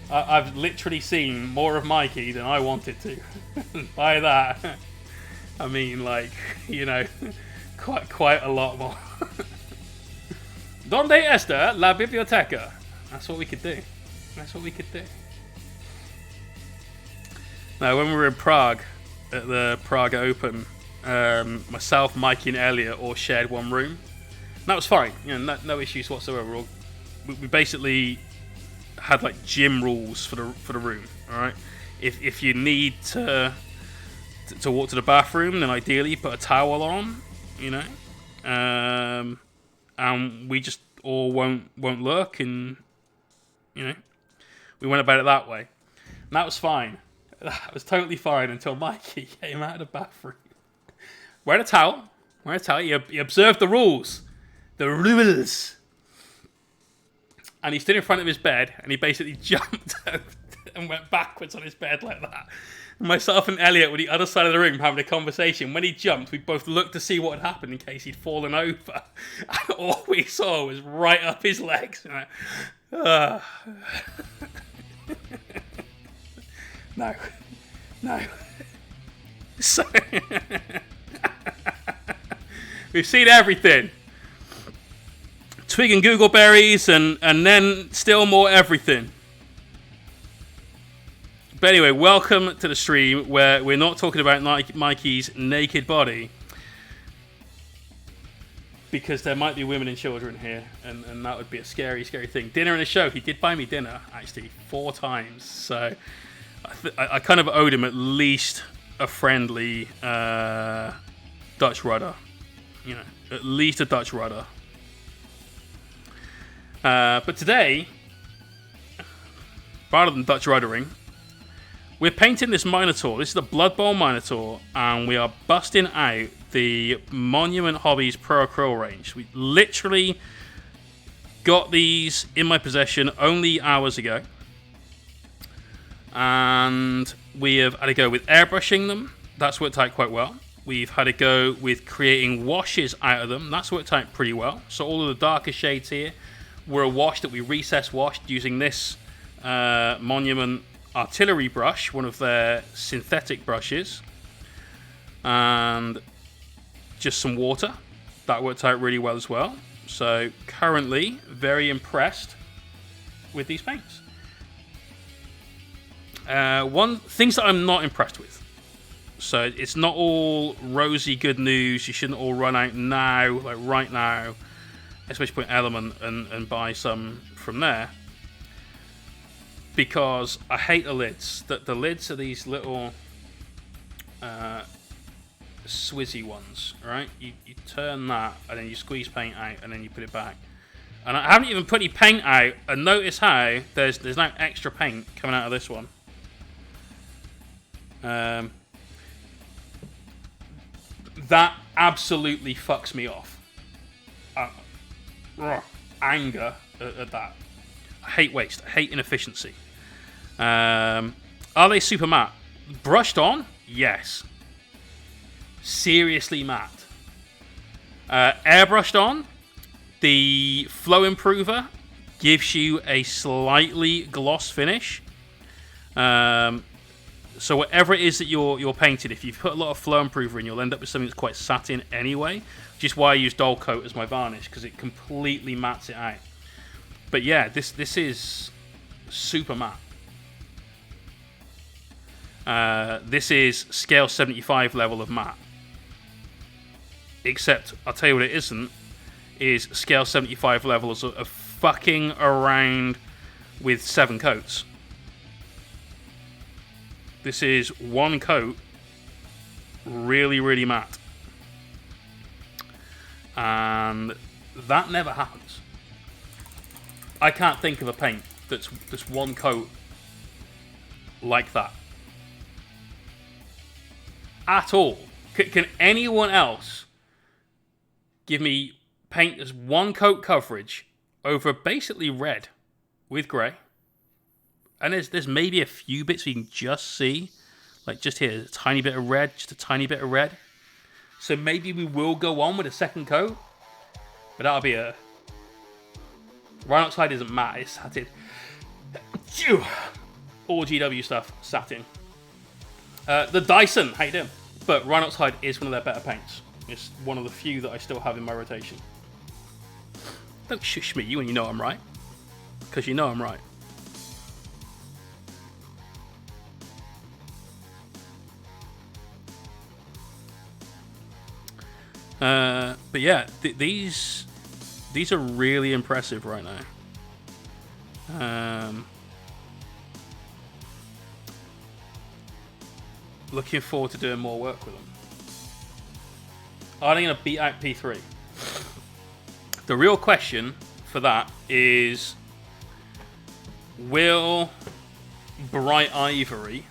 I've literally seen more of Mikey than I wanted to. By that, I mean, like, you know, quite a lot more. Donde está la biblioteca? That's what we could do. That's what we could do. Now, when we were in Prague, at the Prague Open, myself, Mikey, and Elliot all shared one room. And that was fine. You know, no issues whatsoever. We basically had like gym rules for the room. All right. If you need to walk to the bathroom, then ideally put a towel on. You know. And we just all won't look, and you know, we went about it that way. And that was fine. That was totally fine until Mikey came out of the bathroom. Wear a towel. He observed the rules. The rules. And he stood in front of his bed, and he basically jumped and went backwards on his bed like that. And myself and Elliot were the other side of the room having a conversation. When he jumped, we both looked to see what had happened in case he'd fallen over. And all we saw was right up his legs. No. So we've seen everything. Twig and Googleberries and then still more everything. But anyway, welcome to the stream where we're not talking about Mikey's naked body. Because there might be women and children here, and that would be a scary, scary thing. Dinner and a show. He did buy me dinner, actually, 4 times. So I kind of owed him at least a friendly Dutch rudder. You know, at least a Dutch rudder. But today, rather than Dutch ruddering, we're painting this Minotaur. This is the Blood Bowl Minotaur, and we are busting out the Monument Hobbies Pro Acryl range. We literally got these in my possession only hours ago, and we have had to go with airbrushing them. That's worked out quite well. We've had to go with creating washes out of them. That's worked out pretty well. So all of the darker shades here were a wash that we recess washed using this Monument Artillery brush, one of their synthetic brushes, and just some water. That worked out really well as well. So currently very impressed with these paints. Things that I'm not impressed with. So it's not all rosy good news. You shouldn't all run out now, like right now, especially point Element and buy some from there. Because I hate the lids. The lids are these little swizzy ones, right? You turn that and then you squeeze paint out and then you put it back. And I haven't even put any paint out, and notice how there's now extra paint coming out of this one. That absolutely fucks me off. Anger at that. I hate waste. I hate inefficiency. Are they super matte? Brushed on? Yes. Seriously matte. Airbrushed on? The Flow Improver gives you a slightly gloss finish. So whatever it is that you're painting, if you've put a lot of Flow Improver in, you'll end up with something that's quite satin anyway. Which is why I use Dull Coat as my varnish, because it completely mattes it out. But yeah, this is super matte. This is scale 75 level of matte. Except, I'll tell you what it isn't, is scale 75 levels of fucking around with 7 coats. This is 1 coat, really, really matte. And that never happens. I can't think of a paint that's 1 coat like that. At all. Can anyone else give me paint as 1 coat coverage over basically red with grey? And there's maybe a few bits you can just see. Like just here, a tiny bit of red, just a tiny bit of red. So maybe we will go on with a 2nd coat. But that'll be a... Rhinoxide isn't matte, it's satin. All GW stuff, satin. The Dyson, how you doing? But Rhinoxide is one of their better paints. It's one of the few that I still have in my rotation. Don't shush me, you when you know I'm right. Because you know I'm right. But yeah, these are really impressive right now. Looking forward to doing more work with them. Are they going to beat out P3? The real question for that is, will Bright Ivory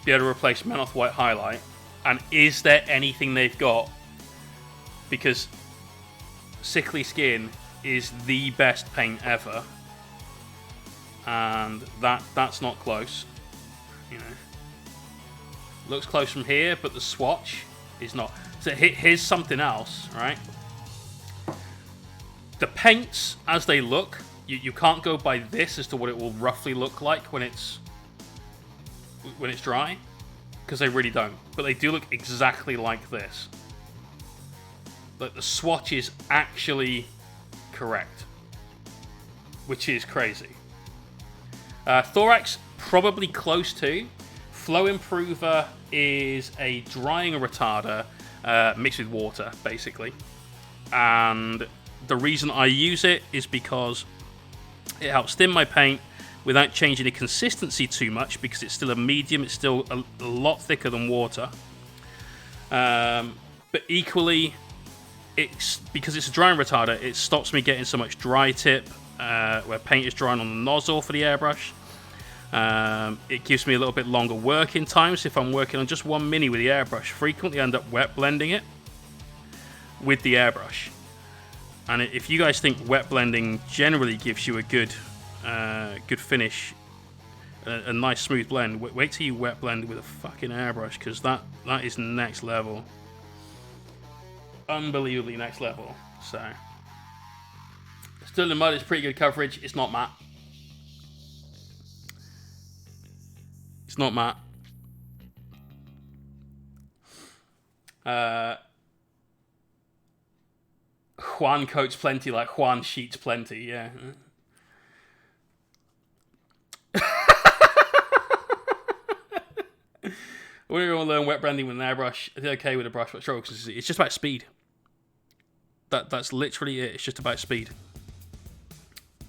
be able to replace Menoth White Highlight? And is there anything they've got? Because Sickly Skin is the best paint ever. And that's not close. You know. Looks close from here, but the swatch is not. So here's something else, right? The paints, as they look, you can't go by this as to what it will roughly look like when it's dry. because they really don't. But they do look exactly like this. Like the swatch is actually correct, which is crazy. Thorax, probably close to. Flow Improver is a drying retarder mixed with water, basically. And the reason I use it is because it helps thin my paint without changing the consistency too much, because it's still a medium, it's still a lot thicker than water. But equally, because it's a drying retarder, it stops me getting so much dry tip where paint is drying on the nozzle for the airbrush. It gives me a little bit longer working time, so if I'm working on just one mini with the airbrush, frequently I end up wet blending it with the airbrush. And if you guys think wet blending generally gives you a good finish, a nice smooth blend, wait till you wet blend with a fucking airbrush, because that is next level. Unbelievably next level. So Still in the Mud is pretty good coverage. It's not matte. It's not matte. Juan coats plenty like Juan sheets plenty, yeah. When we all learn wet blending with an airbrush, I did okay with a brush, but strokes. It's just about speed. That's literally it. It's just about speed.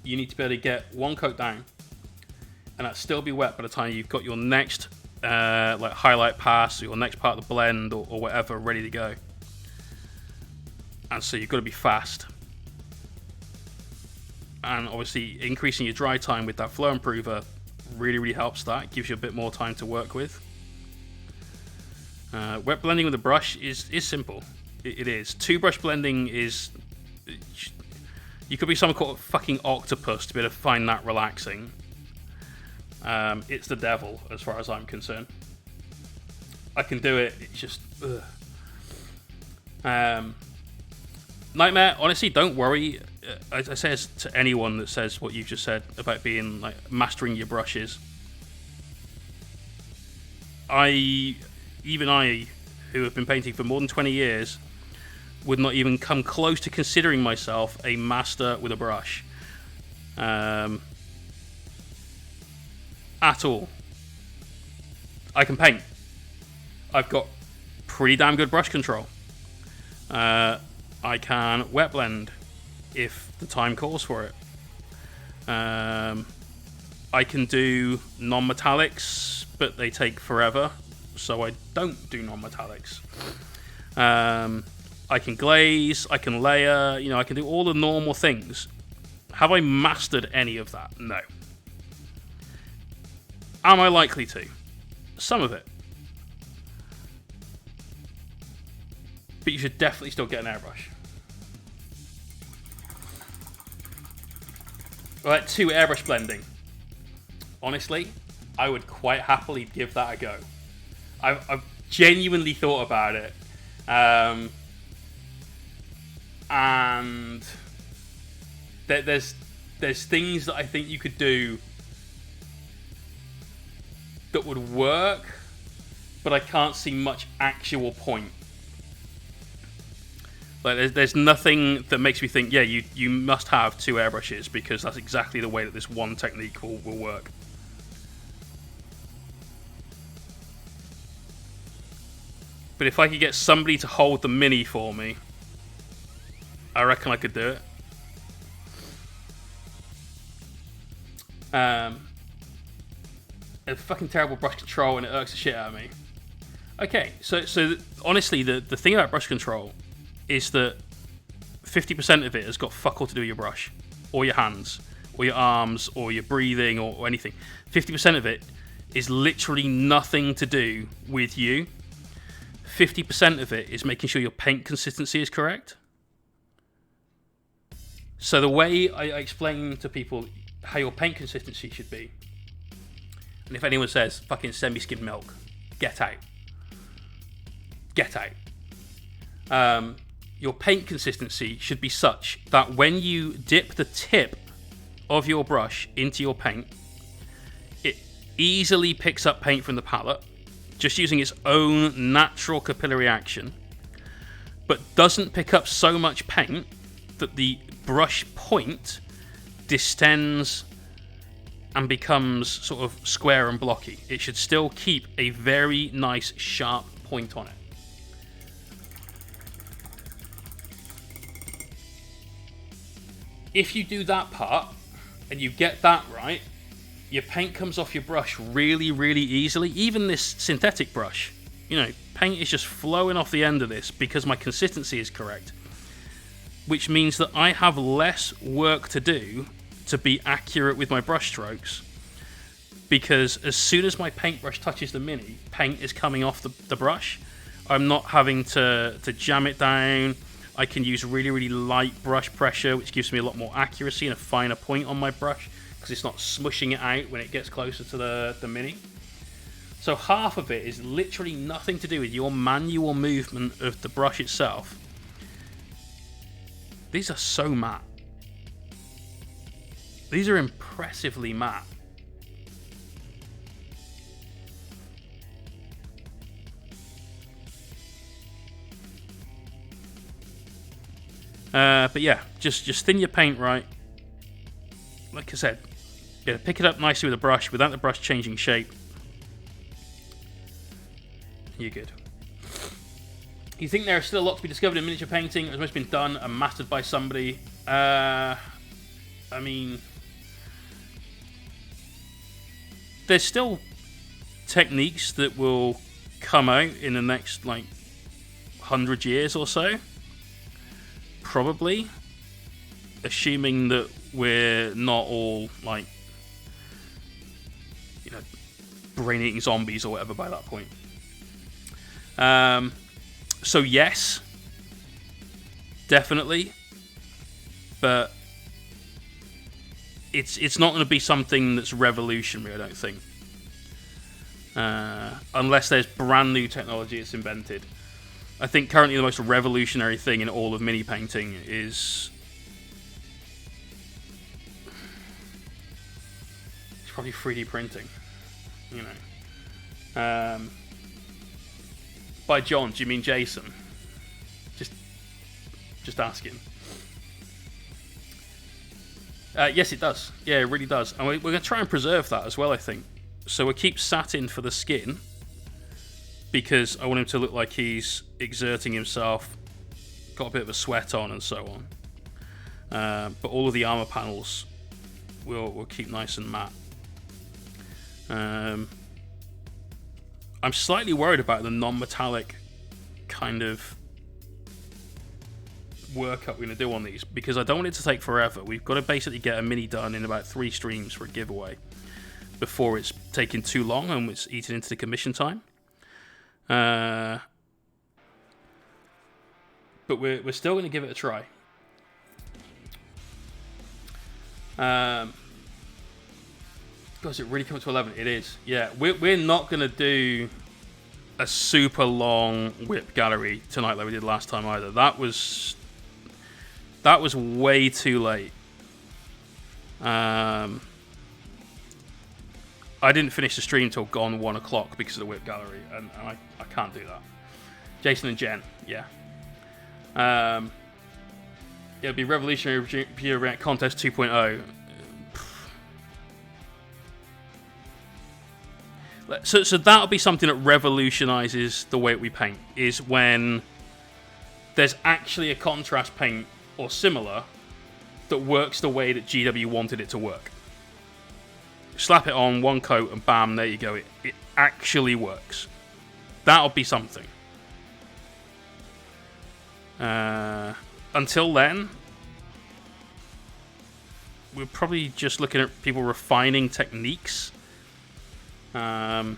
You need to be able to get one coat down, and that still be wet by the time you've got your next like highlight pass or your next part of the blend or whatever ready to go. And so you've got to be fast. And obviously increasing your dry time with that flow improver really, really helps that. It gives you a bit more time to work with. Wet blending with a brush is simple. It is. Two brush blending is... You could be some kind of fucking octopus to be able to find that relaxing. It's the devil, as far as I'm concerned. I can do it. It's just... Nightmare, honestly, don't worry. I say this to anyone that says what you've just said about being like mastering your brushes. Even I, who have been painting for more than 20 years, would not even come close to considering myself a master with a brush. At all. I can paint. I've got pretty damn good brush control. I can wet blend if the time calls for it. I can do non-metallics, but they take forever, so I don't do non-metallics. I can glaze, I can layer, I can do all the normal things. Have I mastered any of that? No. Am I likely to? Some of it. But you should definitely still get an airbrush. Right, 2 airbrush blending. Honestly, I would quite happily give that a go. I've genuinely thought about it. And there's things that I think you could do that would work, but I can't see much actual point. Like there's nothing that makes me think, yeah, you must have 2 airbrushes, because that's exactly the way that this one technique will work. But if I could get somebody to hold the Mini for me, I reckon I could do it. It's fucking terrible brush control, and it irks the shit out of me. Okay, so honestly, the thing about brush control is that 50% of it has got fuck all to do with your brush, or your hands, or your arms, or your breathing, or anything. 50% of it is literally nothing to do with you. 50% of it is making sure your paint consistency is correct. So the way I explain to people how your paint consistency should be, and if anyone says fucking semi-skimmed milk, get out. Get out. Your paint consistency should be such that when you dip the tip of your brush into your paint, it easily picks up paint from the palette, just using its own natural capillary action, but doesn't pick up so much paint that the brush point distends and becomes sort of square and blocky. It should still keep a very nice sharp point on it. If you do that part and you get that right, your paint comes off your brush really, really easily. Even this synthetic brush, you know, paint is just flowing off the end of this because my consistency is correct, which means that I have less work to do to be accurate with my brush strokes, because as soon as my paintbrush touches the Mini, paint is coming off the brush. I'm not having to jam it down. I can use really, really light brush pressure, which gives me a lot more accuracy and a finer point on my brush, because it's not smushing it out when it gets closer to the Mini. So half of it is literally nothing to do with your manual movement of the brush itself. These are so matte. These are impressively matte. But yeah, just thin your paint right. Like I said, yeah, pick it up nicely with a brush without the brush changing shape. You're good. You think there is still a lot to be discovered in miniature painting? It must have been done and mastered by somebody. I mean, there's still techniques that will come out in the next, like, 100 years or so. Probably. Assuming that we're not all, like, you know, brain-eating zombies or whatever by that point. So yes, definitely, but it's not going to be something that's revolutionary, I don't think, unless there's brand new technology that's invented. I think currently the most revolutionary thing in all of mini painting is probably 3D printing, you know. By John, do you mean Jason? Just asking. Yes, it does. Yeah, it really does. And we're going to try and preserve that as well, I think. So we'll keep satin for the skin, because I want him to look like he's exerting himself, got a bit of a sweat on and so on. But all of the armor panels we'll keep nice and matte. I'm slightly worried about the non-metallic kind of workup we're going to do on these, because I don't want it to take forever. We've got to basically get a mini done in about 3 streams for a giveaway before it's taking too long and it's eating into the commission time. But we're still going to give it a try. Does it really come to 11? It is. Yeah, we're not going to do a super long whip gallery tonight like we did last time either. That was way too late. I didn't finish the stream till gone 1 o'clock because of the whip gallery, and I can't do that. Jason and Jen, yeah. It'll be Revolutionary React Contest 2.0. So that'll be something that revolutionizes the way we paint, is when there's actually a contrast paint or similar that works the way that GW wanted it to work. Slap it on, 1 coat, and bam, there you go. It actually works. That'll be something. Until then, we're probably just looking at people refining techniques. Something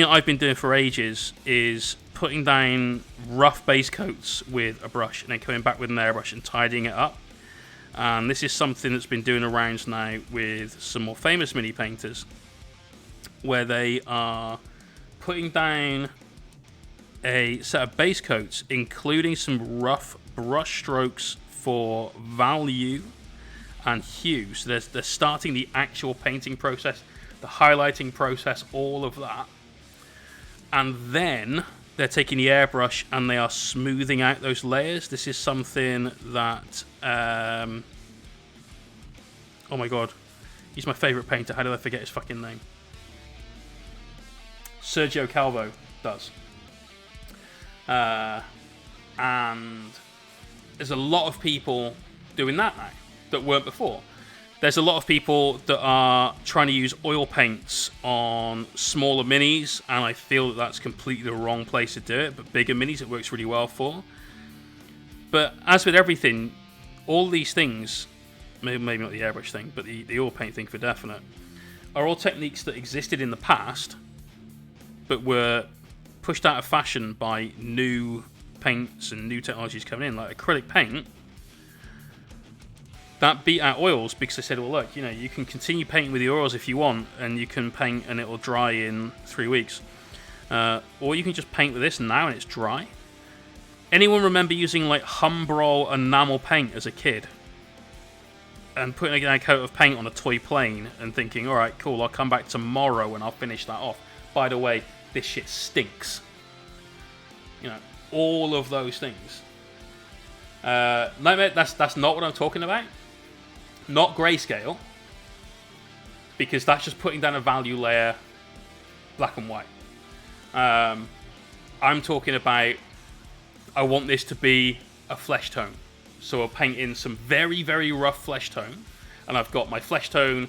that I've been doing for ages is putting down rough base coats with a brush and then coming back with an airbrush and tidying it up. And this is something that's been doing around now with some more famous mini painters, where they are putting down a set of base coats, including some rough brush strokes for value and hue. So they're starting the actual painting process, the highlighting process, all of that. and then they're taking the airbrush and they are smoothing out those layers. This is something that, oh my god, he's my favourite painter. How did I forget his fucking name? Sergio Calvo does. And there's a lot of people doing that now that weren't before. There's a lot of people that are trying to use oil paints on smaller minis, and I feel that that's completely the wrong place to do it, but bigger minis it works really well for. But as with everything, all these things, maybe not the airbrush thing, but the oil paint thing for definite, are all techniques that existed in the past, but were pushed out of fashion by new paints and new technologies coming in, like acrylic paint. That beat out oils because they said, well, look, you can continue painting with the oils if you want, and you can paint and it'll dry in 3 weeks. Or you can just paint with this now and it's dry. Anyone remember using like Humbrol enamel paint as a kid? And putting a coat of paint on a toy plane and thinking, all right, cool, I'll come back tomorrow and I'll finish that off. By the way, this shit stinks. All of those things. No, mate, that's not what I'm talking about. Not grayscale, because that's just putting down a value layer, black and white. I'm talking about, I want this to be a flesh tone. So I'll paint in some very, very rough flesh tone, and I've got my flesh tone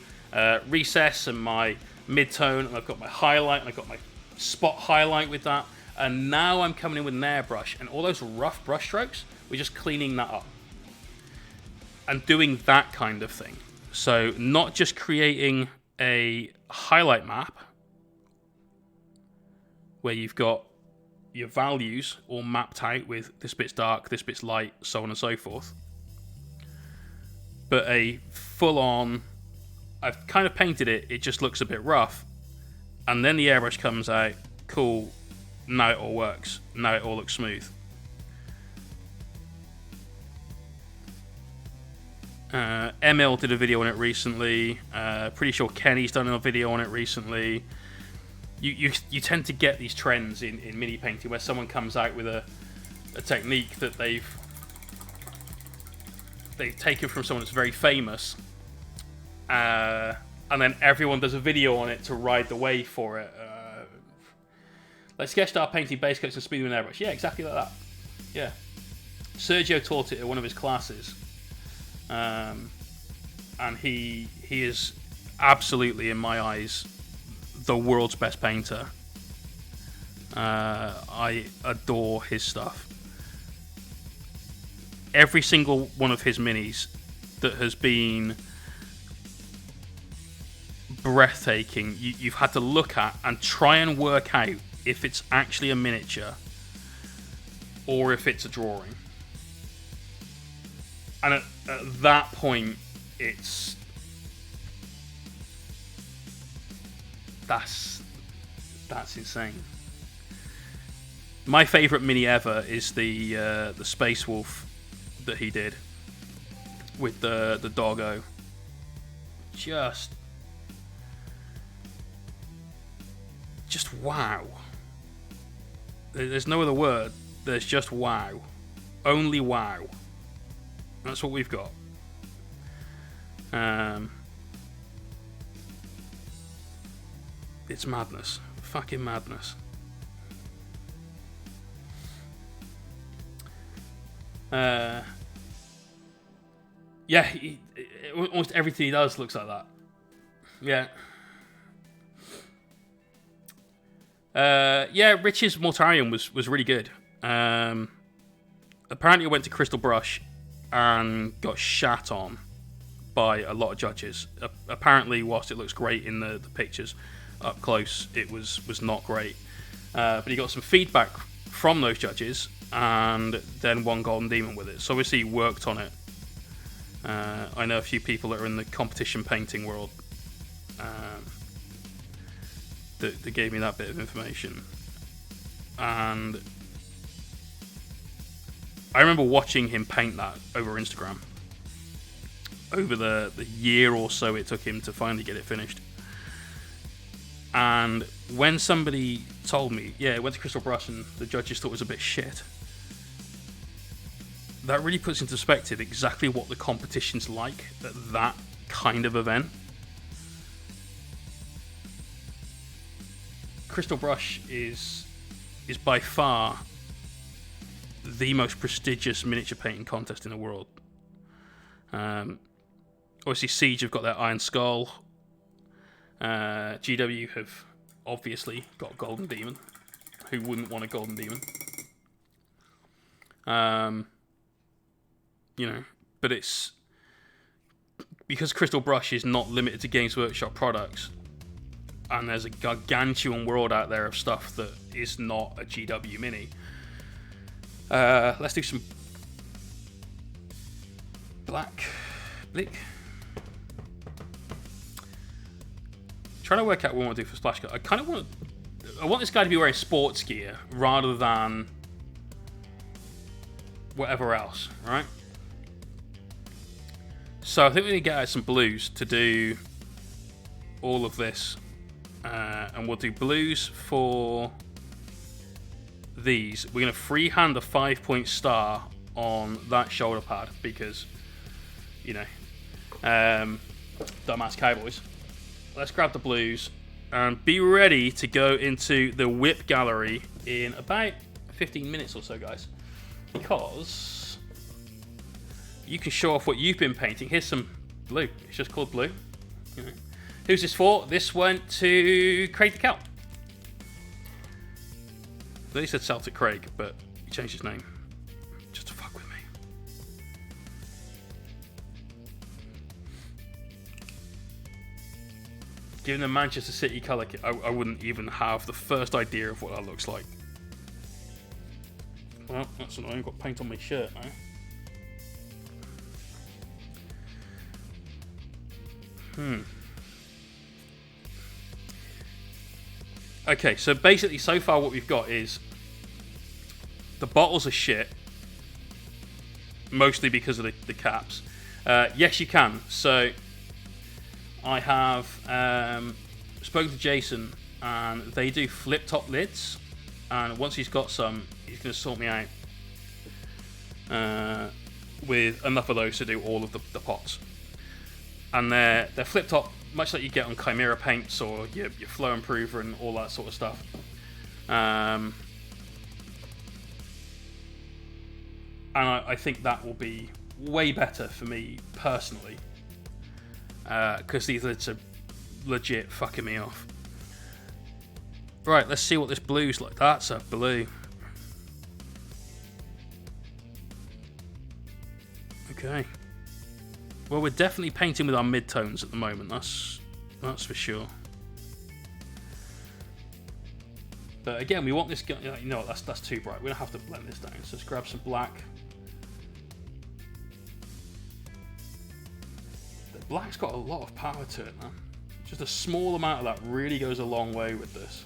recess and my mid-tone, and I've got my highlight, and I've got my spot highlight with that. And now I'm coming in with an airbrush, and all those rough brush strokes, we're just cleaning that up. And doing that kind of thing. So not just creating a highlight map where you've got your values all mapped out with this bit's dark, this bit's light, so on and so forth. But a full-on, I've kind of painted it, it just looks a bit rough. And then the airbrush comes out, cool, now it all works. Now it all looks smooth. ML did a video on it recently. Pretty sure Kenny's done a video on it recently. You tend to get these trends in mini painting where someone comes out with a technique that they've taken from someone that's very famous, and then everyone does a video on it to ride the wave for it. Like sketch style painting base coats and speed with an airbrush. Yeah, exactly like that. Yeah, Sergio taught it at one of his classes. And he is absolutely, in my eyes, the world's best painter. I adore his stuff. Every single one of his minis that has been breathtaking, you've had to look at and try and work out if it's actually a miniature or if it's a drawing. And at that point, that's insane. My favourite mini ever is the Space Wolf that he did with the doggo. Just wow. There's no other word. There's just wow. Only wow. That's what we've got. It's madness. Fucking madness. Yeah, almost everything he does looks like that. Yeah. Yeah, Rich's Mortarion was really good. Apparently I went to Crystal Brush and got shat on by a lot of judges. Apparently, whilst it looks great in the pictures up close, it was not great. But he got some feedback from those judges and then won Golden Demon with it. So obviously he worked on it. I know a few people that are in the competition painting world that gave me that bit of information. And I remember watching him paint that over Instagram over the year or so it took him to finally get it finished. And when somebody told me, yeah, it went to Crystal Brush and the judges thought it was a bit shit, that really puts into perspective exactly what the competition's like at that kind of event. Crystal Brush is by far the most prestigious miniature painting contest in the world. Obviously, Siege have got their Iron Skull. GW have obviously got Golden Demon. Who wouldn't want a Golden Demon? But it's because Crystal Brush is not limited to Games Workshop products, and there's a gargantuan world out there of stuff that is not a GW mini. Let's do some black. Trying to work out what I want to do for Splash Cut. I want this guy to be wearing sports gear rather than whatever else, right? So I think we need to get out some blues to do all of this. And we'll do blues for these. We're going to freehand a 5-point star on that shoulder pad because, dumbass cowboys. Let's grab the blues and be ready to go into the whip gallery in about 15 minutes or so, guys. Because you can show off what you've been painting. Here's some blue. It's just called blue. Who's this for? This went to Craig the Kelp. They said Celtic Craig, but he changed his name just to fuck with me. Given the Manchester City colour kit, I wouldn't even have the first idea of what that looks like. Well, that's annoying. I've got paint on my shirt now. Okay, so basically, so far what we've got is the bottles are shit, mostly because of the caps. Yes, you can. So I have spoken to Jason, and they do flip-top lids, and once he's got some, he's going to sort me out with enough of those to do all of the pots. And they're flip-top, much like you get on Chimera paints or your Flow Improver and all that sort of stuff. And I think that will be way better for me personally, because these lids are legit fucking me off. Right, let's see what this blue's like. That's a blue. Okay. Well, we're definitely painting with our mid-tones at the moment, that's for sure. But again, we want this guy, that's too bright. We're going to have to blend this down. So let's grab some black. The black's got a lot of power to it, man. Just a small amount of that really goes a long way with this.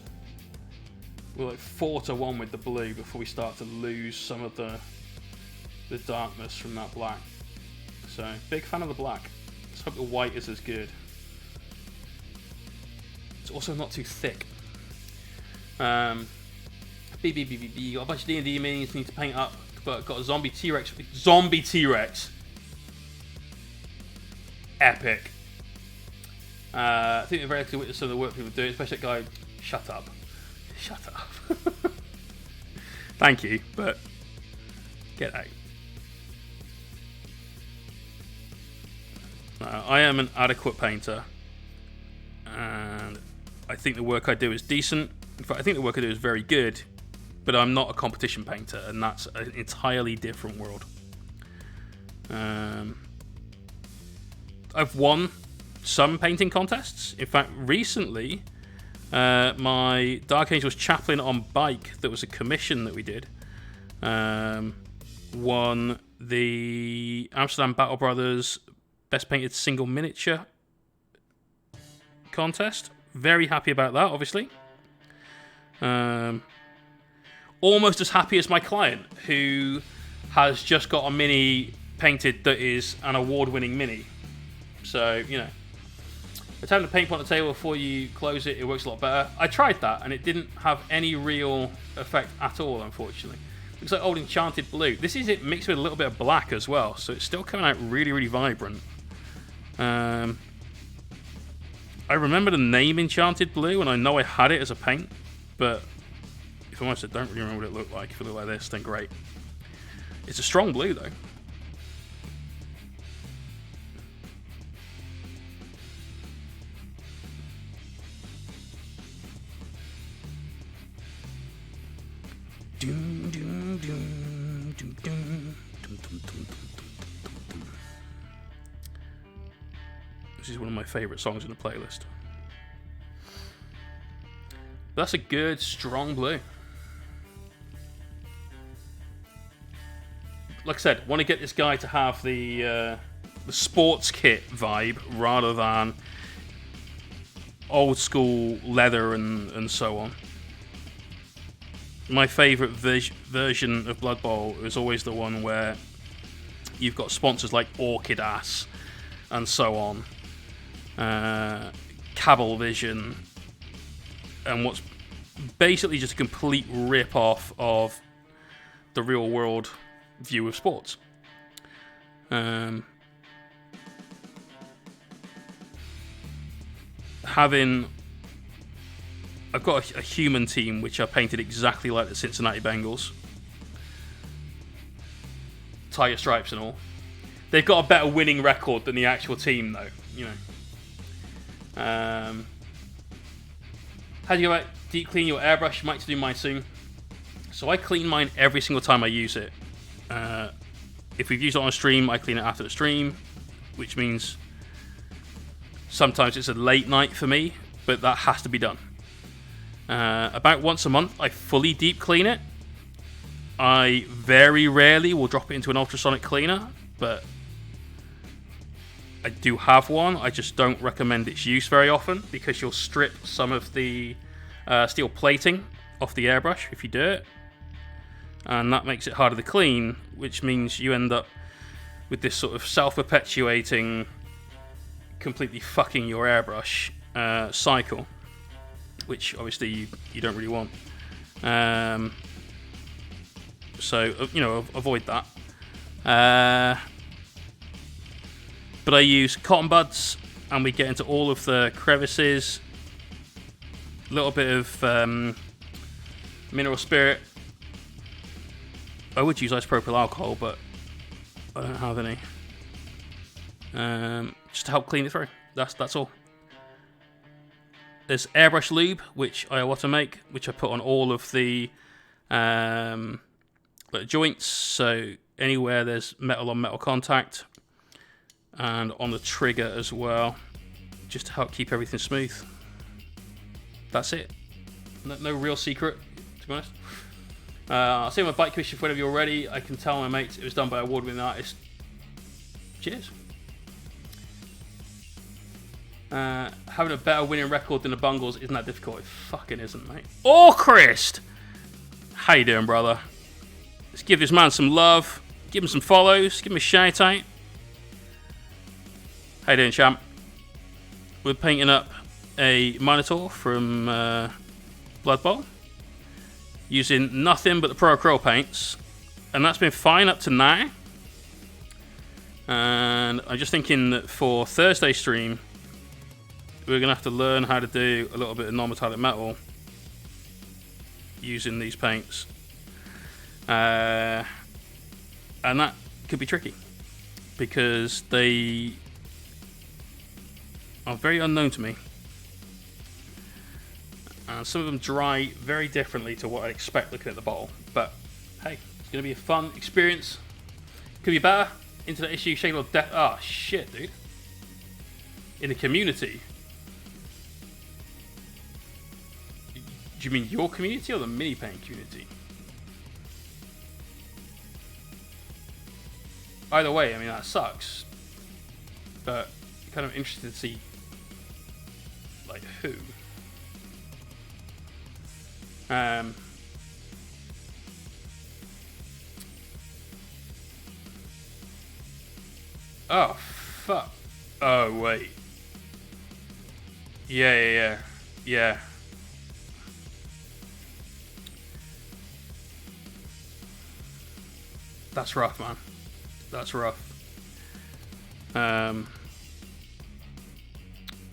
We're like 4-1 with the blue before we start to lose some of the darkness from that black. So, big fan of the black. Let's hope the white is as good. It's also not too thick. BBBBB, got a bunch of D&D minis need to paint up, but got a zombie T-Rex. Zombie T-Rex. Epic. I think we're very lucky with some of the work people do, especially that guy. Shut up. Shut up. Thank you, but get out. I am an adequate painter, and I think the work I do is decent. In fact, I think the work I do is very good, but I'm not a competition painter, and that's an entirely different world. I've won some painting contests. In fact, recently, my Dark Angels Chaplain on bike, that was a commission that we did, won the Amsterdam Battle Brothers Best Painted Single Miniature contest. Very happy about that, obviously. Almost as happy as my client, who has just got a mini painted that is an award-winning mini. So, Attempt to paint pot on the table before you close it. It works a lot better. I tried that, and it didn't have any real effect at all, unfortunately. Looks like old enchanted blue. This is it mixed with a little bit of black as well, so it's still coming out really, really vibrant. I remember the name Enchanted Blue, and I know I had it as a paint, but if I'm honest, I don't really remember what it looked like. If it looked like this, then great. It's a strong blue, though. This is one of my favourite songs in the playlist. That's a good, strong blue. Like I said, want to get this guy to have the sports kit vibe rather than old school leather and so on. My favourite version of Blood Bowl is always the one where you've got sponsors like Orchid Ass and so on, Cabal Vision, and what's basically just a complete rip-off of the real-world view of sports. I've got a human team which are painted exactly like the Cincinnati Bengals. Tiger stripes and all. They've got a better winning record than the actual team, though. You know. How do you go about deep clean your airbrush? Might do mine soon. So I clean mine every single time I use it. If we've used it on a stream, I clean it after the stream, which means sometimes it's a late night for me, but that has to be done. About once a month, I fully deep clean it. I very rarely will drop it into an ultrasonic cleaner, but I do have one. I just don't recommend its use very often because you'll strip some of the steel plating off the airbrush if you do it, and that makes it harder to clean, which means you end up with this sort of self-perpetuating, completely fucking your airbrush cycle, which obviously you don't really want. So, you know, avoid that. But I use cotton buds, and we get into all of the crevices. A little bit of mineral spirit. I would use isopropyl alcohol, but I don't have any. Just to help clean it through. That's all. There's airbrush lube, which I automate, which I put on all of the joints, so anywhere there's metal on metal contact, and on the trigger as well, just to help keep everything smooth. That's it. No real secret, to be honest. I'll see my bike commission whenever you're ready. I can tell my mates it was done by award-winning artist. Cheers. Having a better winning record than the Bungles isn't that difficult. It fucking isn't, mate. Oh, Christ! How you doing, brother? Let's give this man some love. Give him some follows. Give him a shout out. How you doing, champ? We're painting up a Minotaur from Blood Bowl using nothing but the Pro Acryl paints, and that's been fine up to now. And I'm just thinking that for Thursday stream, we're going to have to learn how to do a little bit of non-metallic metal using these paints. And that could be tricky because they are very unknown to me. And some of them dry very differently to what I expect looking at the bottle. But hey, it's going to be a fun experience. Could be better. Internet issue, shaking on death. Oh, shit, dude. In the community. Do you mean your community or the mini paint community? Either way, I mean, that sucks. But I'm kind of interested to see, like, who. Oh, fuck. Oh, wait. Yeah. That's rough, man. That's rough.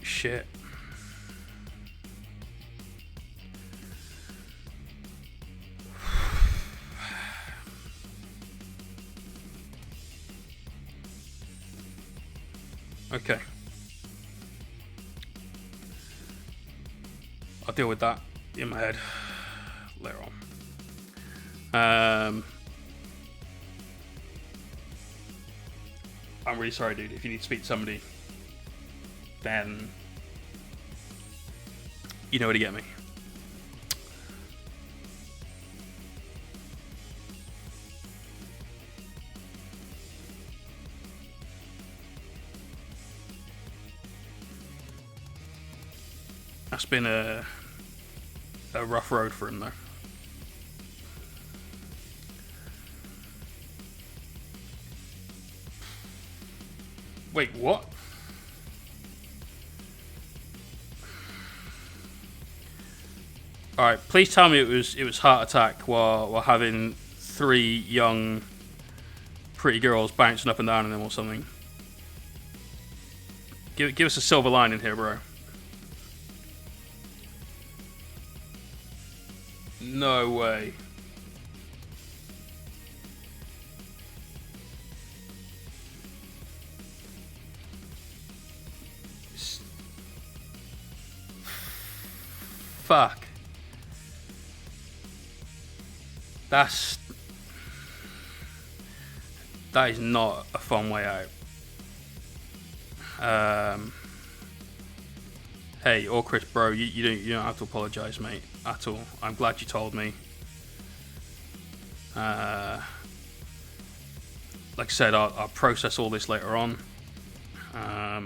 Shit. Okay. I'll deal with that in my head later on. I'm really sorry, dude. If you need to speak to somebody, then you know where to get me. That's been a rough road for him, though. Wait, what? All right, please tell me it was heart attack while having 3 young, pretty girls bouncing up and down on him or something. Give us a silver lining here, bro. No way. Fuck. That is not a fun way out. Hey, or Chris, bro, you don't have to apologise, mate, at all. I'm glad you told me. Like I said, I'll process all this later on. I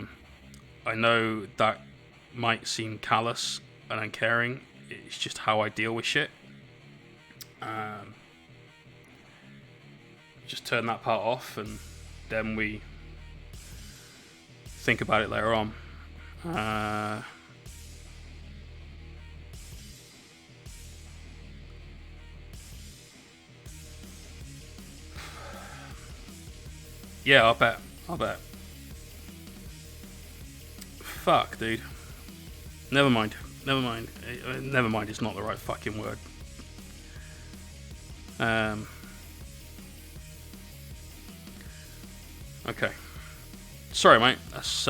know that might seem callous and uncaring. It's just how I deal with shit. Just turn that part off, and then we think about it later on. Yeah, I'll bet. Fuck, dude. Never mind. Never mind, it's not the right fucking word. Okay. Sorry, mate. That's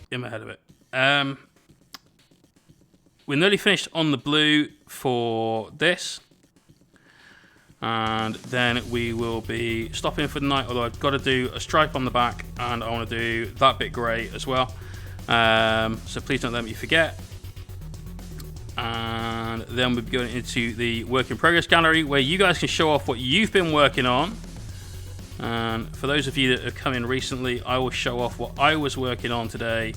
in my head of it. We're nearly finished on the blue for this. And then we will be stopping for the night, although I've got to do a stripe on the back, and I want to do that bit grey as well. So please don't let me forget. And then we'll be going into the work in progress gallery, where you guys can show off what you've been working on. And for those of you that have come in recently, I will show off what I was working on today.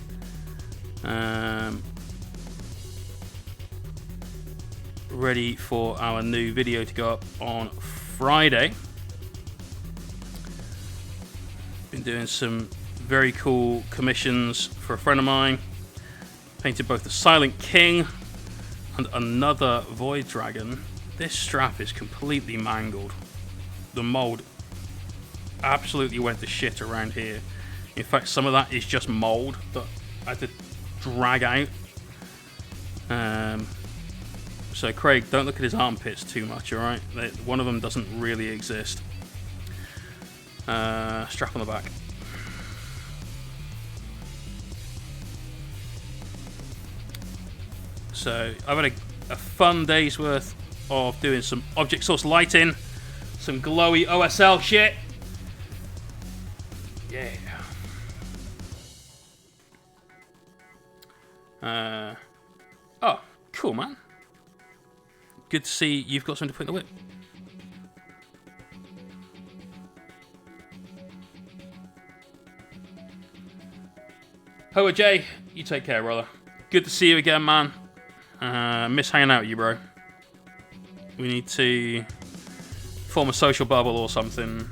Ready for our new video to go up on Friday. Been doing some very cool commissions for a friend of mine. Painted both the Silent King and another Void Dragon. This strap is completely mangled. The mold absolutely went to shit around here. In fact, some of that is just mold that I had to drag out. So Craig, don't look at his armpits too much, alright? One of them doesn't really exist. Strap on the back. So I've had a fun day's worth of doing some object source lighting, some glowy OSL shit. Yeah. Oh, cool, man. Good to see you've got something to put in the whip. Hoa Jay, you take care, brother. Good to see you again, man. Miss hanging out with you, bro. We need to form a social bubble or something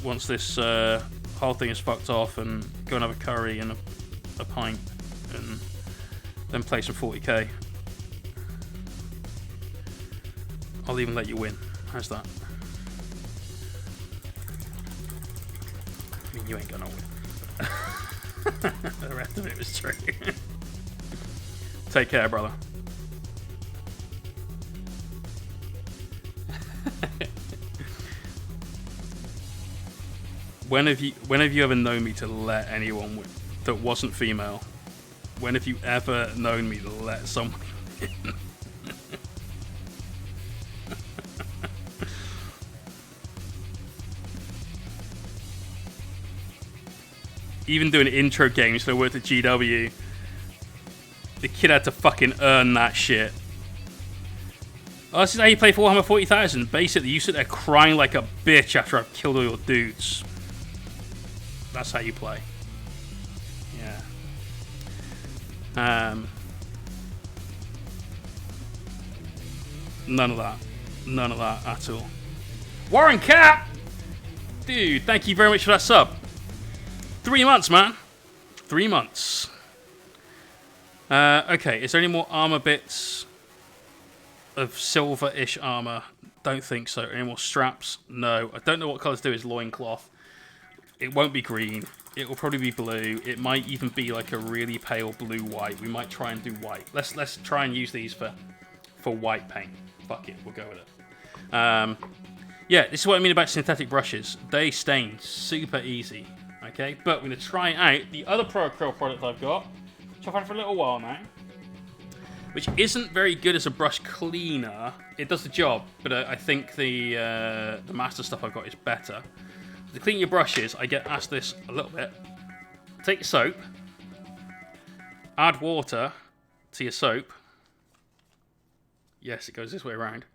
once this whole thing is fucked off, and go and have a curry and a a pint and then play some 40k. I'll even let you win. How's that? I mean, you ain't gonna win. The rest of it was true. Take care, brother. When have you ever known me to let anyone that wasn't female? When have you ever known me to let someone in? Even doing intro games when I worked at GW, the kid had to fucking earn that shit. Oh, this is how you play for Warhammer 40,000. Basically, you sit there crying like a bitch after I've killed all your dudes. That's how you play. Yeah. None of that. None of that at all. Warren Cap! Dude, thank you very much for that sub. 3 months, man. 3 months. Okay, is there any more armor bits of silver-ish armor? Don't think so. Any more straps? No. I don't know what colours do his loincloth. It won't be green. It will probably be blue. It might even be like a really pale blue-white. We might try and do white. Let's try and use these for white paint. Fuck it, we'll go with it. Yeah, this is what I mean about synthetic brushes. They stain super easy. Okay, but we're going to try out the other Pro Acryl product I've got, which I've had for a little while now, which isn't very good as a brush cleaner. It does the job, but I think the master stuff I've got is better. To clean your brushes, I get asked this a little bit. Take your soap, add water to your soap. Yes, it goes this way around.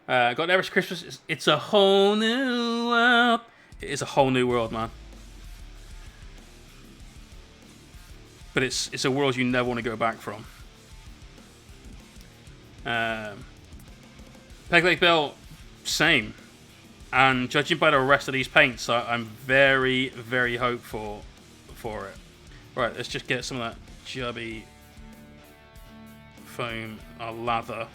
Got an Everest Christmas. It's a whole new world. It is a whole new world, man. But it's a world you never want to go back from. Peg Leg Bill, same. And judging by the rest of these paints, I'm very, very hopeful for it. Right, let's just get some of that chubby foam lather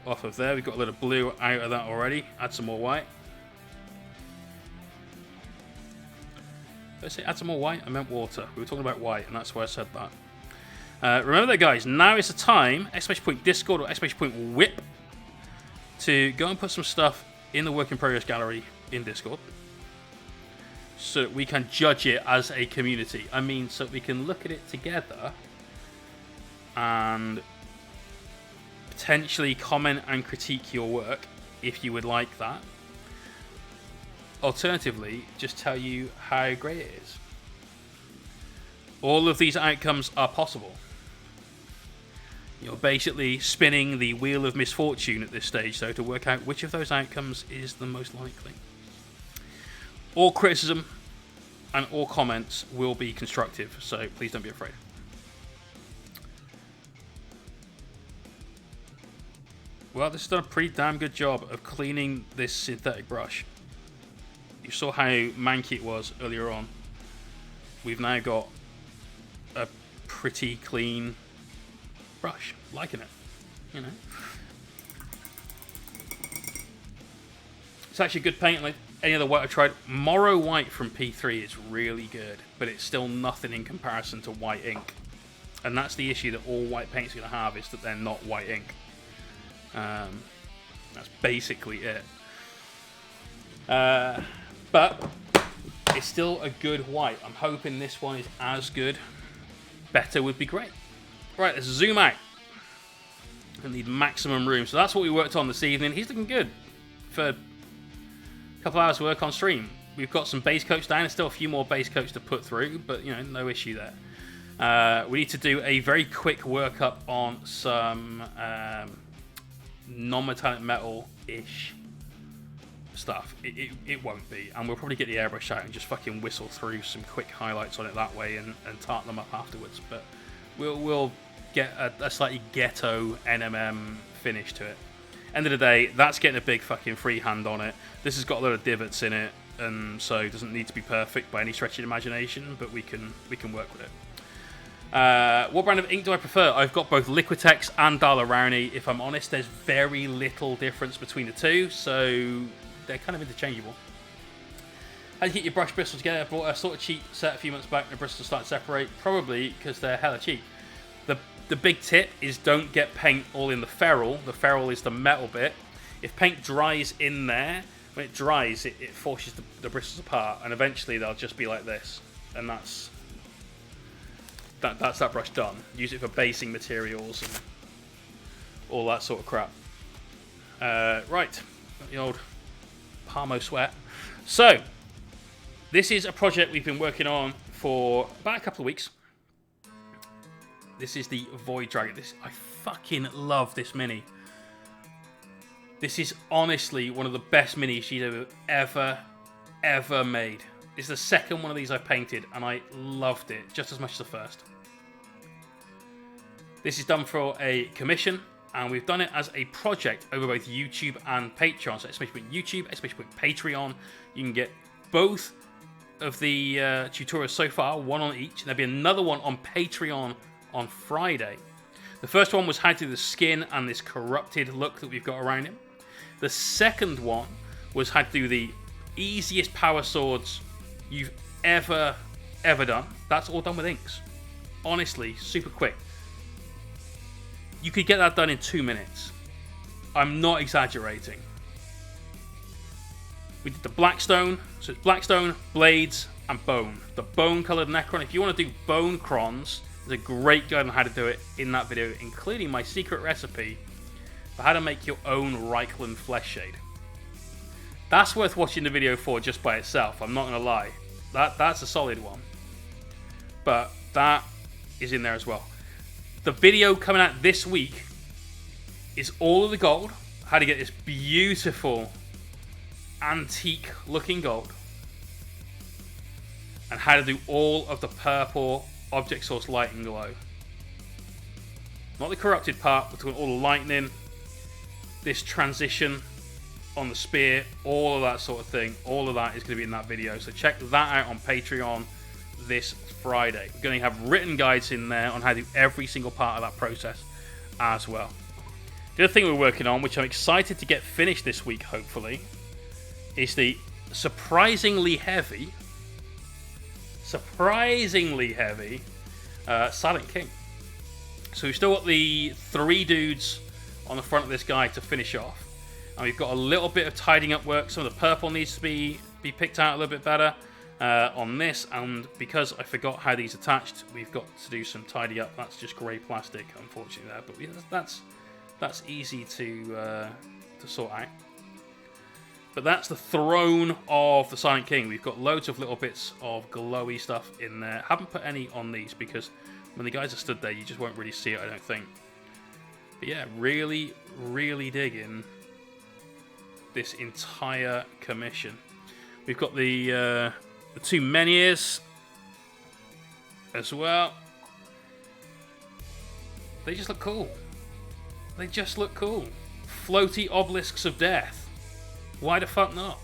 off of there. We've got a little blue out of that already. Add some more white. Did I say add some more white? I meant water. We were talking about white, and that's why I said that. Remember that, guys. Now is the time, !Discord or !Whip, to go and put some stuff in the Work in Progress gallery in Discord so that we can judge it as a community. I mean, so we can look at it together and potentially comment and critique your work if you would like that. Alternatively, just tell you how great it is. All of these outcomes are possible. You're basically spinning the wheel of misfortune at this stage, though, to work out which of those outcomes is the most likely. All criticism and all comments will be constructive, so please don't be afraid. Well, this has done a pretty damn good job of cleaning this synthetic brush. You saw how manky it was earlier on. We've now got a pretty clean brush. Liking it, you know. It's actually a good paint, like any other white I've tried. Morrow White from P3 is really good, but it's still nothing in comparison to white ink. And that's the issue that all white paints are going to have, is that they're not white ink. That's basically it. But it's still a good white. I'm hoping this one is as good. Better would be great. Right, let's zoom out. I need maximum room. So that's what we worked on this evening. He's looking good for a couple hours work on stream. We've got some base coats down. There's still a few more base coats to put through, but, you know, no issue there. We need to do a very quick workup on some non-metallic metal-ish stuff. It won't be, and we'll probably get the airbrush out and just fucking whistle through some quick highlights on it that way and tart them up afterwards. But we'll get a slightly ghetto NMM finish to it. End of the day, that's getting a big fucking freehand on it. This has got a lot of divots in it, and so it doesn't need to be perfect by any stretch of imagination, but we can work with it. What brand of ink do I prefer? I've got both Liquitex and Daler-Rowney. If I'm honest, there's very little difference between the two, so they're kind of interchangeable. How do you get your brush bristles together? I bought a sort of cheap set a few months back and the bristles start to separate. Probably because they're hella cheap. The big tip is don't get paint all in the ferrule. The ferrule is the metal bit. If paint dries in there, when it dries, it forces the bristles apart, and eventually they'll just be like this. And that's that brush done. Use it for basing materials and all that sort of crap. Right, the old Parmo sweat. So, this is a project we've been working on for about a couple of weeks. This is the Void Dragon. I fucking love this mini. This is honestly one of the best minis she's ever made. This is the second one of these I've painted, and I loved it just as much as the first. This is done for a commission, and we've done it as a project over both YouTube and Patreon. So YouTube, Patreon. You can get both of the tutorials so far, one on each. And there'll be another one on Patreon on Friday. The first one was how to do the skin and this corrupted look that we've got around him. The second one was how to do the easiest power swords you've ever done. That's all done with inks. Honestly, super quick. You could get that done in 2 minutes. I'm not exaggerating. We did the Blackstone. So it's Blackstone, Blades, and Bone. The bone-coloured Necron. If you want to do bone crons, there's a great guide on how to do it in that video, including my secret recipe for how to make your own Reichland flesh shade. That's worth watching the video for just by itself. I'm not going to lie. That's a solid one. But that is in there as well. The video coming out this week is all of the gold. How to get this beautiful antique looking gold. And how to do all of the purple object source light and glow. Not the corrupted part, but all the lightning, this transition on the spear, all of that sort of thing. All of that is going to be in that video. So check that out on Patreon this Friday. We're going to have written guides in there on how to do every single part of that process as well. The other thing we're working on, which I'm excited to get finished this week, hopefully, is the surprisingly heavy Silent King. So we've still got the 3 dudes on the front of this guy to finish off. And we've got a little bit of tidying up work. Some of the purple needs to be picked out a little bit better on this. And because I forgot how these attached, we've got to do some tidy up. That's just grey plastic, unfortunately, there. But that's easy to sort out. But that's the throne of the Silent King. We've got loads of little bits of glowy stuff in there. Haven't put any on these because when the guys are stood there, you just won't really see it, I don't think. But yeah, really, really digging this entire commission. We've got the 2 menhirs as well. They just look cool. They just look cool. Floaty obelisks of death. Why the fuck not?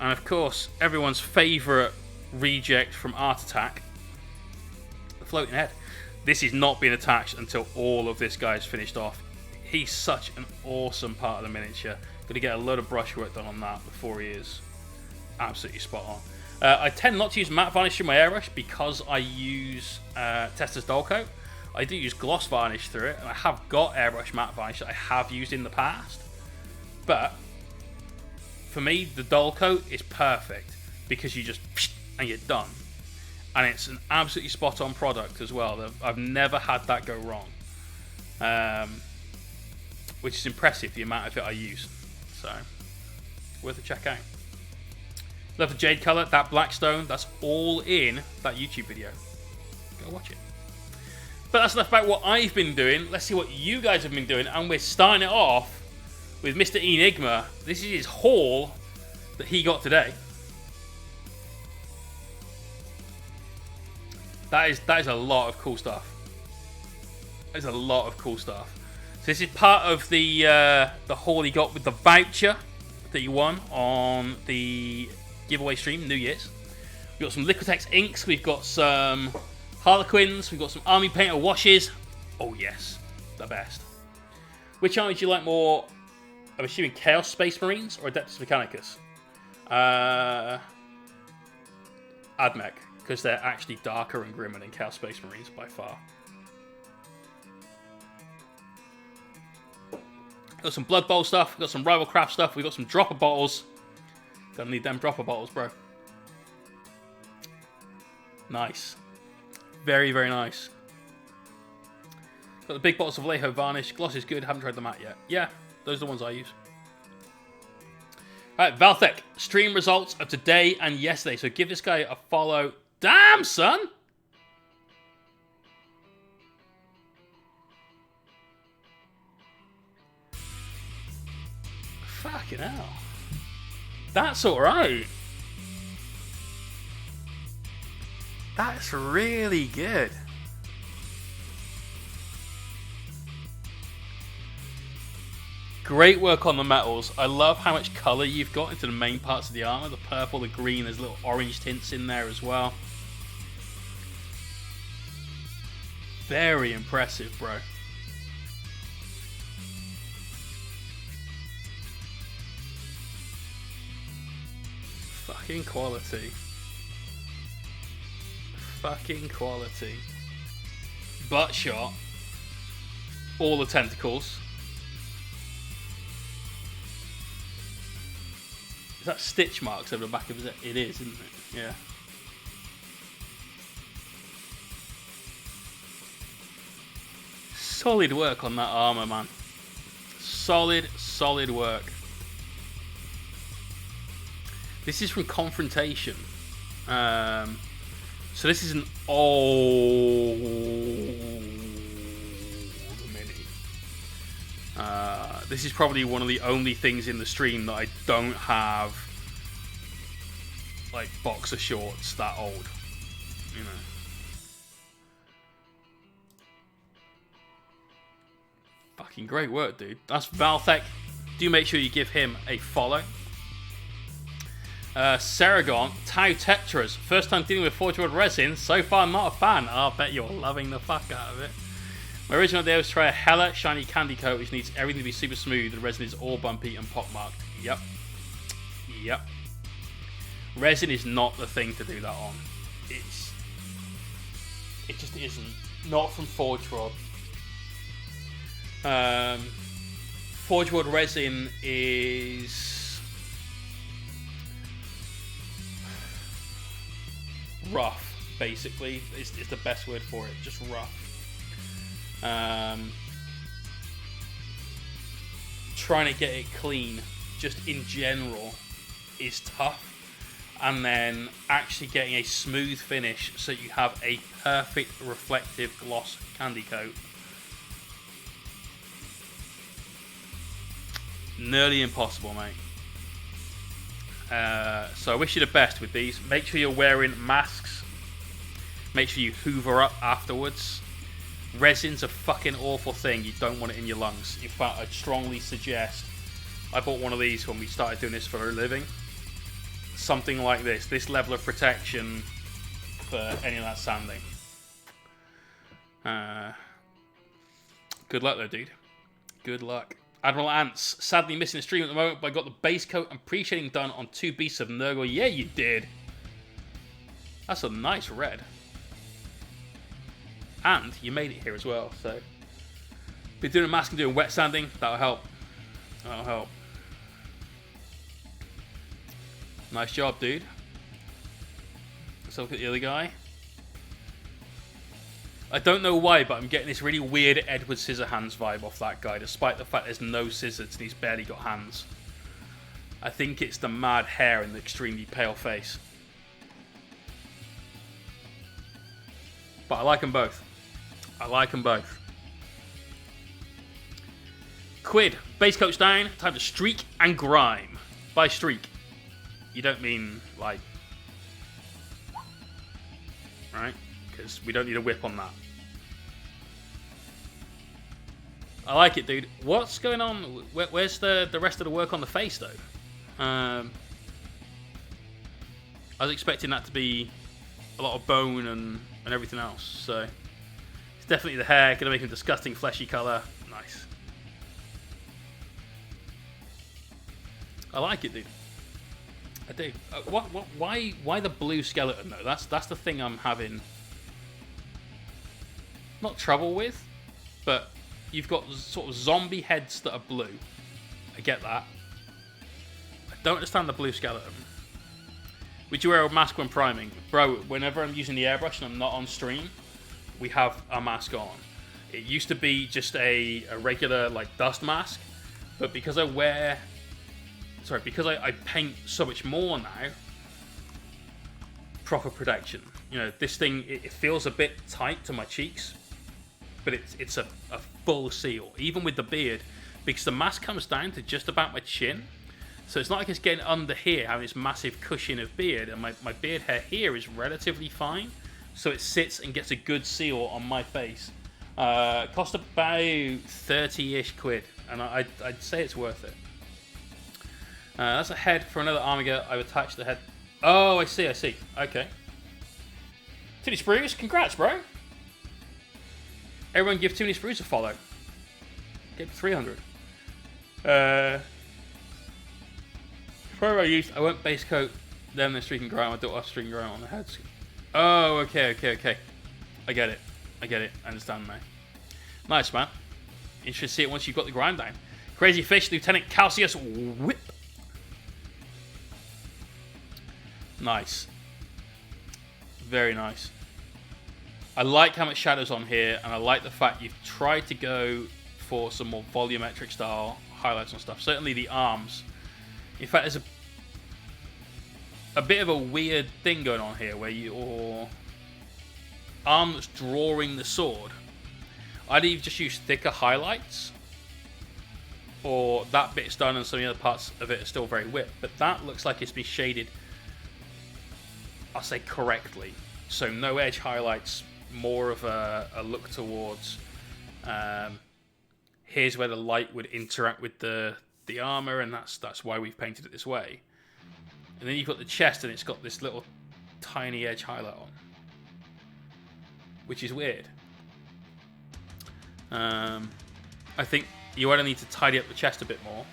And of course, everyone's favourite reject from Art Attack, the floating head. This is not being attached until all of this guy's finished off. He's such an awesome part of the miniature. Going to get a load of brushwork done on that before he is absolutely spot on. I tend not to use matte varnish in my airbrush because I use Tester's Dull Coat. I do use gloss varnish through it, and I have got airbrush matte varnish that I have used in the past. But for me, the Dull Coat is perfect because you just and you're done. And it's an absolutely spot on product as well. I've never had that go wrong. Which is impressive, the amount of it I use. So, worth a check out. Love the jade colour, that Blackstone, that's all in that YouTube video. Go watch it. But that's enough about what I've been doing. Let's see what you guys have been doing. And we're starting it off with Mr. Enigma. This is his haul that he got today. That is a lot of cool stuff. There's a lot of cool stuff. So this is part of the haul he got with the voucher that he won on the giveaway stream, New Year's. We've got some Liquitex inks. We've got some Harlequins, we've got some army painter washes. Oh yes, the best. Which army do you like more? I'm assuming Chaos Space Marines or Adeptus Mechanicus? Admech, because they're actually darker and grimmer than Chaos Space Marines by far. Got some Blood Bowl stuff, got some Rival Craft stuff, we've got some dropper bottles. Gonna need them dropper bottles, bro. Nice. Very, very nice. Got the big bottles of Vallejo Varnish. Gloss is good, haven't tried them out yet. Yeah, those are the ones I use. Alright, Valthek. Stream results of today and yesterday. So give this guy a follow. Damn, son! Fucking hell. That's alright. That's really good. Great work on the metals. I love how much colour you've got into the main parts of the armour. The purple, the green, there's little orange tints in there as well. Very impressive, bro. Fucking quality. Fucking quality. Butt shot. All the tentacles. Is that stitch marks over the back of his head? It is, isn't it? Yeah. Solid work on that armor, man. Solid, solid work. This is from Confrontation. So this is an old mini. This is probably one of the only things in the stream that I don't have like boxer shorts that old. You know. Fucking great work, dude. That's Valthek. Do make sure you give him a follow. Saragon, Tau Tetras. First time dealing with Forge World resin. So far, not a fan. I'll bet you're loving the fuck out of it. My original idea was to try a hella shiny candy coat, which needs everything to be super smooth. The resin is all bumpy and pockmarked. Yep. Yep. Resin is not the thing to do that on. It just isn't. Not from Forge World. Forge World resin is rough, basically. It's the best word for it. Just rough. Trying to get it clean, just in general, is tough. And then actually getting a smooth finish so you have a perfect reflective gloss candy coat. Nearly impossible, mate. So I wish you the best with these. Make sure you're wearing masks. Make sure you hoover up afterwards. Resin's a fucking awful thing. You don't want it in your lungs. In fact, I'd strongly suggest... I bought one of these when we started doing this for a living. Something like this. This level of protection for any of that sanding. Good luck though, dude. Good luck. Admiral Ants, sadly missing the stream at the moment, but I got the base coat and pre-shading done on 2 Beasts of Nurgle. Yeah, you did. That's a nice red. And you made it here as well, so... Been doing a mask and doing wet sanding, that'll help. That'll help. Nice job, dude. Let's look at the other guy. I don't know why, but I'm getting this really weird Edward Scissorhands vibe off that guy, despite the fact there's no scissors and he's barely got hands. I think it's the mad hair and the extremely pale face. But I like them both. I like them both. Quid, base coach down, time to streak and grime. By streak, you don't mean like... Right? Because we don't need a whip on that. I like it, dude. What's going on? Where's the rest of the work on the face, though? I was expecting that to be a lot of bone and and everything else. So it's definitely the hair. Gonna make him disgusting fleshy color. Nice. I like it, dude. I do. Why the blue skeleton though? That's the thing I'm having not trouble with, but you've got sort of zombie heads that are blue. I get that. I don't understand the blue skeleton. Would you wear a mask when priming? Bro, whenever I'm using the airbrush and I'm not on stream, we have a mask on. It used to be just a regular like dust mask, but because I paint so much more now, proper protection. You know, this thing, it feels a bit tight to my cheeks, but it's a full seal, even with the beard, because the mask comes down to just about my chin. So it's not like it's getting under here, having this massive cushion of beard, and my beard hair here is relatively fine. So it sits and gets a good seal on my face. Cost about 30-ish quid, and I'd say it's worth it. That's a head for another Armiger. I've attached the head. Oh, I see. Okay. Too Many Sprues, congrats, bro. Everyone give Too Many Sprues a follow. Get 300. Before I won't base coat them the streaking ground. I don't have streaking ground on the heads. Oh, okay. I get it. I understand now. Nice, man. You should see it once you've got the grind down. Crazy Fish, Lieutenant Calcius Whip. Nice. Very nice. I like how much shadow's on here, and I like the fact you've tried to go for some more volumetric style highlights and stuff. Certainly the arms. In fact, there's a bit of a weird thing going on here where your arm that's drawing the sword, either you've just used thicker highlights, or that bit's done and some of the other parts of it are still very whipped. But that looks like it's been shaded, I'll say, correctly. So no edge highlights, more of a look towards here's where the light would interact with the armor, and that's why we've painted it this way. And then you've got the chest, and it's got this little tiny edge highlight on, which is weird. I think you either need to tidy up the chest a bit more,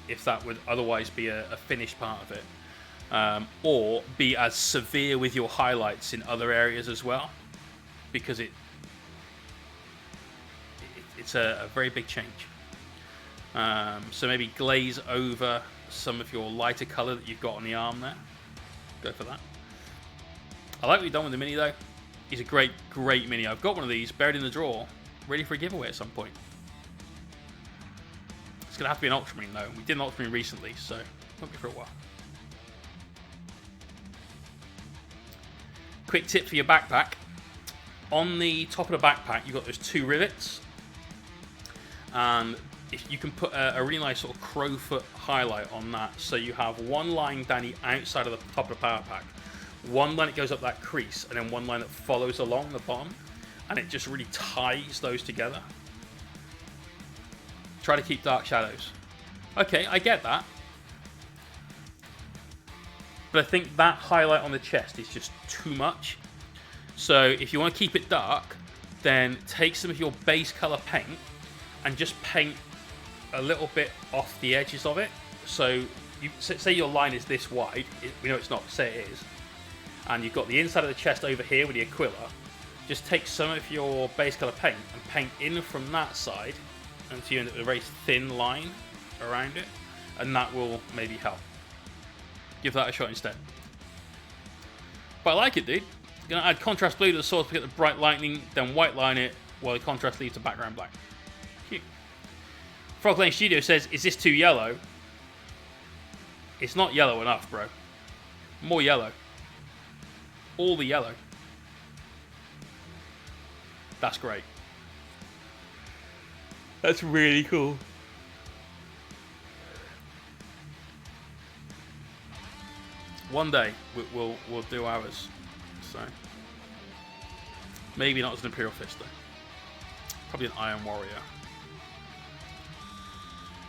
if that would otherwise be a finished part of it, or be as severe with your highlights in other areas as well, because it's a very big change. So maybe glaze over some of your lighter colour that you've got on the arm there. Go for that. I like what you've done with the Mini though. He's a great Mini. I've got one of these buried in the drawer, ready for a giveaway at some point. It's going to have to be an Ultramarine though. We did an Ultramarine recently, so won't be for a while. Quick tip for your backpack. On the top of the backpack, you've got those two rivets. And if you can put a really nice sort of crowfoot highlight on that, so you have one line down the outside of the top of the power pack, one line that goes up that crease, and then one line that follows along the bottom, and it just really ties those together. Try to keep dark shadows. Okay, I get that. But I think that highlight on the chest is just too much. So if you want to keep it dark, then take some of your base color paint and just paint a little bit off the edges of it. So you say your line is this wide. We know it's not, say it is. And you've got the inside of the chest over here with the Aquila. Just take some of your base color paint and paint in from that side until you end up with a very thin line around it, and that will maybe help. Give that a shot instead. But I like it, dude. Gonna add contrast blue to the sword to get the bright lightning, then white line it while the contrast leaves the background black. Cute. Frog Lane Studio says, is this too yellow? It's not yellow enough, bro. More yellow. All the yellow. That's great. That's really cool. One day we'll do ours. So maybe not as an Imperial Fist though. Probably an Iron Warrior.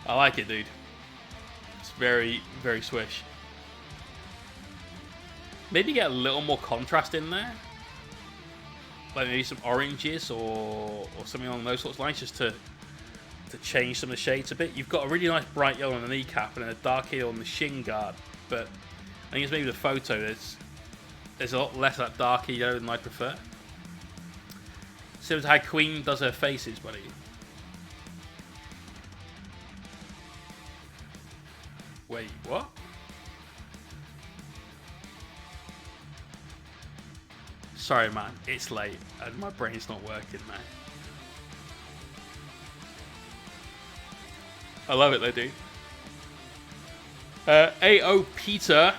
I like it, dude. It's very, very swish. Maybe get a little more contrast in there. like maybe some oranges or something along those sorts of lines, just to change some of the shades a bit. You've got a really nice bright yellow on the kneecap and a dark yellow on the shin guard, but I think it's maybe the photo. There's a lot less of that darker yellow than I prefer. Similar to how Queen does her faces, buddy. Wait, what? Sorry, man. It's late and my brain's not working, man. I love it though, dude. A.O. Peter.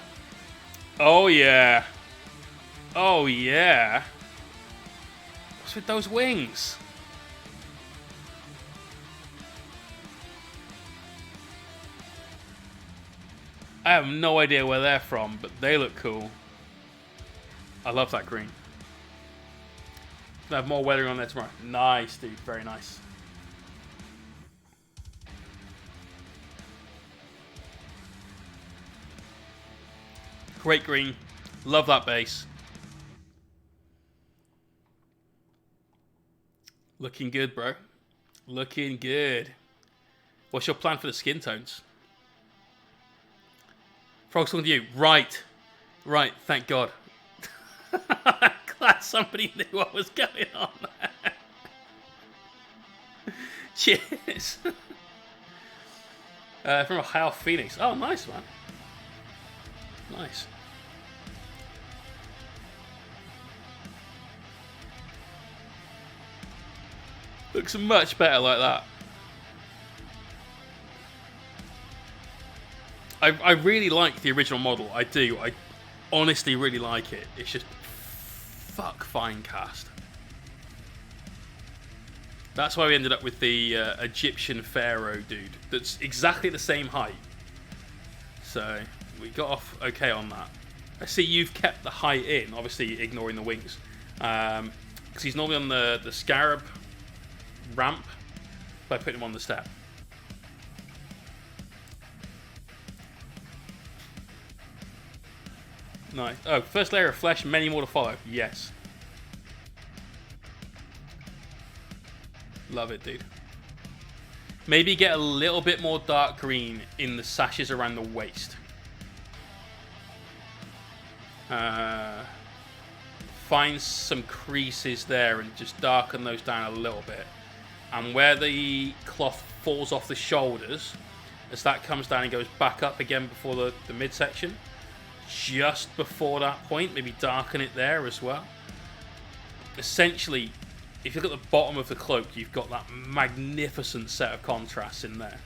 Oh, yeah. Oh, yeah. What's with those wings? I have no idea where they're from, but they look cool. I love that green. Gonna have more weathering on there tomorrow. Nice, dude. Very nice. Great green. Love that base. Looking good, bro. Looking good. What's your plan for the skin tones? Frog's talking to you. Right. Right. Thank God. Glad somebody knew what was going on there. Cheers. From a Hal Phoenix. Oh, nice, man. Nice. Looks much better like that. I really like the original model. I do. I honestly really like it. It's just fuck fine cast. That's why we ended up with the Egyptian pharaoh dude. That's exactly the same height. So we got off okay on that. I see you've kept the height in, obviously ignoring the wings, because he's normally on the scarab ramp by putting him on the step. Nice. Oh, first layer of flesh, many more to follow. Yes. Love it, dude. Maybe get a little bit more dark green in the sashes around the waist. Find some creases there and just darken those down a little bit. And where the cloth falls off the shoulders, as that comes down and goes back up again before the midsection, just before that point, maybe darken it there as well. Essentially, if you look at the bottom of the cloak, you've got that magnificent set of contrasts in there.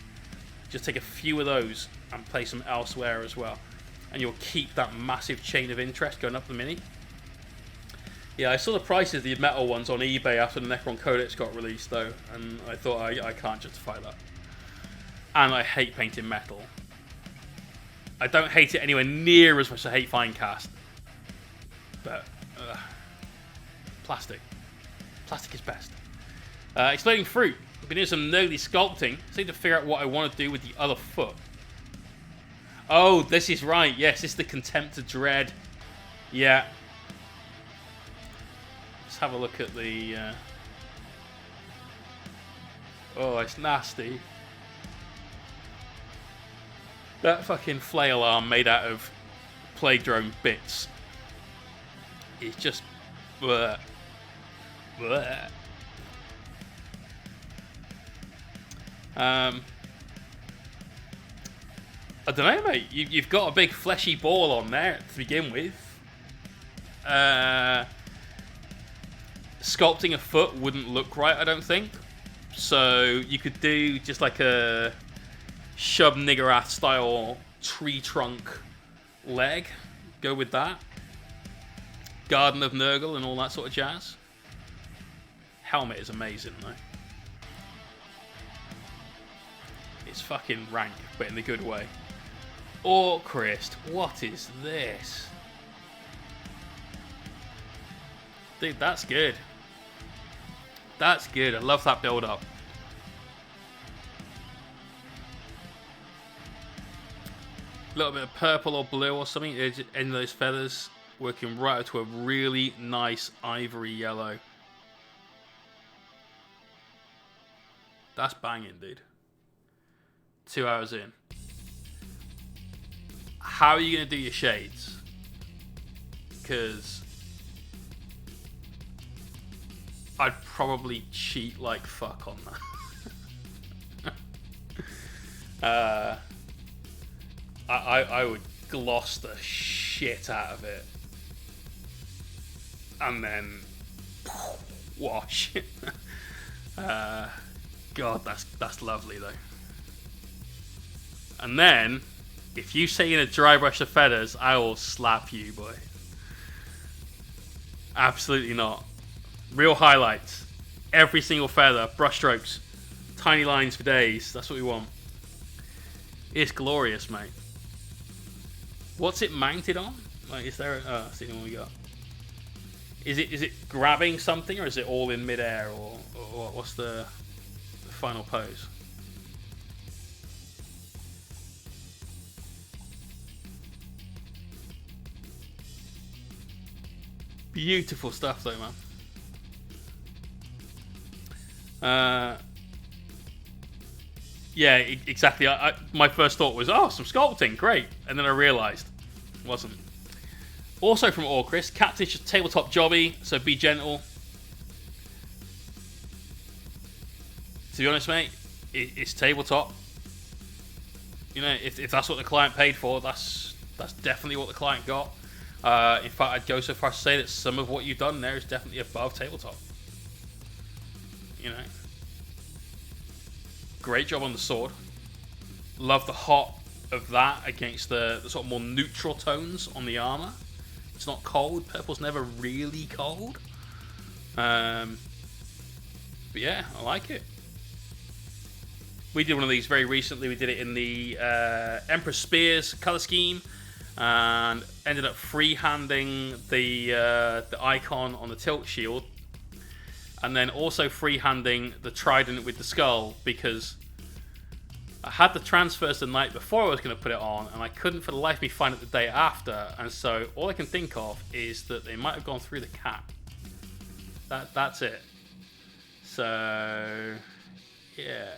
Just take a few of those and place them elsewhere as well, and you'll keep that massive chain of interest going up the mini. Yeah, I saw the prices of the metal ones on eBay after the Necron Codex got released, though, and I thought I can't justify that. And I hate painting metal. I don't hate it anywhere near as much as I hate fine cast. But, plastic. Plastic is best. Exploding fruit. I've been doing some nerdy sculpting. I need to figure out what I want to do with the other foot. Oh, this is right. Yes, this is the Contempt of Dread. Yeah. Let's have a look at the... Oh, it's nasty. That fucking flail arm made out of plague drone bits is just... Bleh. Bleh. I don't know, mate. You've got a big fleshy ball on there to begin with. Sculpting a foot wouldn't look right, I don't think. So you could do just like a Shub Niggurath style tree trunk leg. Go with that. Garden of Nurgle and all that sort of jazz. Helmet is amazing though. It's fucking rank, but in the good way. Oh, Christ, what is this? Dude, that's good. That's good. I love that build up. A little bit of purple or blue or something in those feathers, working right up to a really nice ivory yellow. That's banging, dude. 2 hours in. How are you going to do your shades? Because I'd probably cheat like fuck on that. I would gloss the shit out of it. And then wash. God, that's lovely though. And then, if you say you're gonna dry brush the feathers, I will slap you, boy. Absolutely not. Real highlights. Every single feather, brush strokes, tiny lines for days. That's what we want. It's glorious, mate. What's it mounted on? Like, is there? That's the only one we got. Is it grabbing something, or is it all in midair, or what's the final pose? Beautiful stuff, though, man. Yeah, exactly. My first thought was, oh, some sculpting, great, and then I realised it wasn't. Also from Orcris, Captain's just tabletop jobby, so be gentle. To be honest, mate, it's tabletop. You know, if that's what the client paid for, that's definitely what the client got. In fact, I'd go so far as to say that some of what you've done there is definitely above tabletop. You know, great job on the sword. Love the hot of that against the sort of more neutral tones on the armor. It's not cold. Purple's never really cold. But yeah, I like it. We did one of these very recently. We did it in the Emperor Spears color scheme, and ended up freehanding the icon on the tilt shield, and then also freehanding the trident with the skull, because I had the transfers the night before I was going to put it on, and I couldn't for the life of me find it the day after, and so all I can think of is that they might have gone through the cap. That's it. So yeah,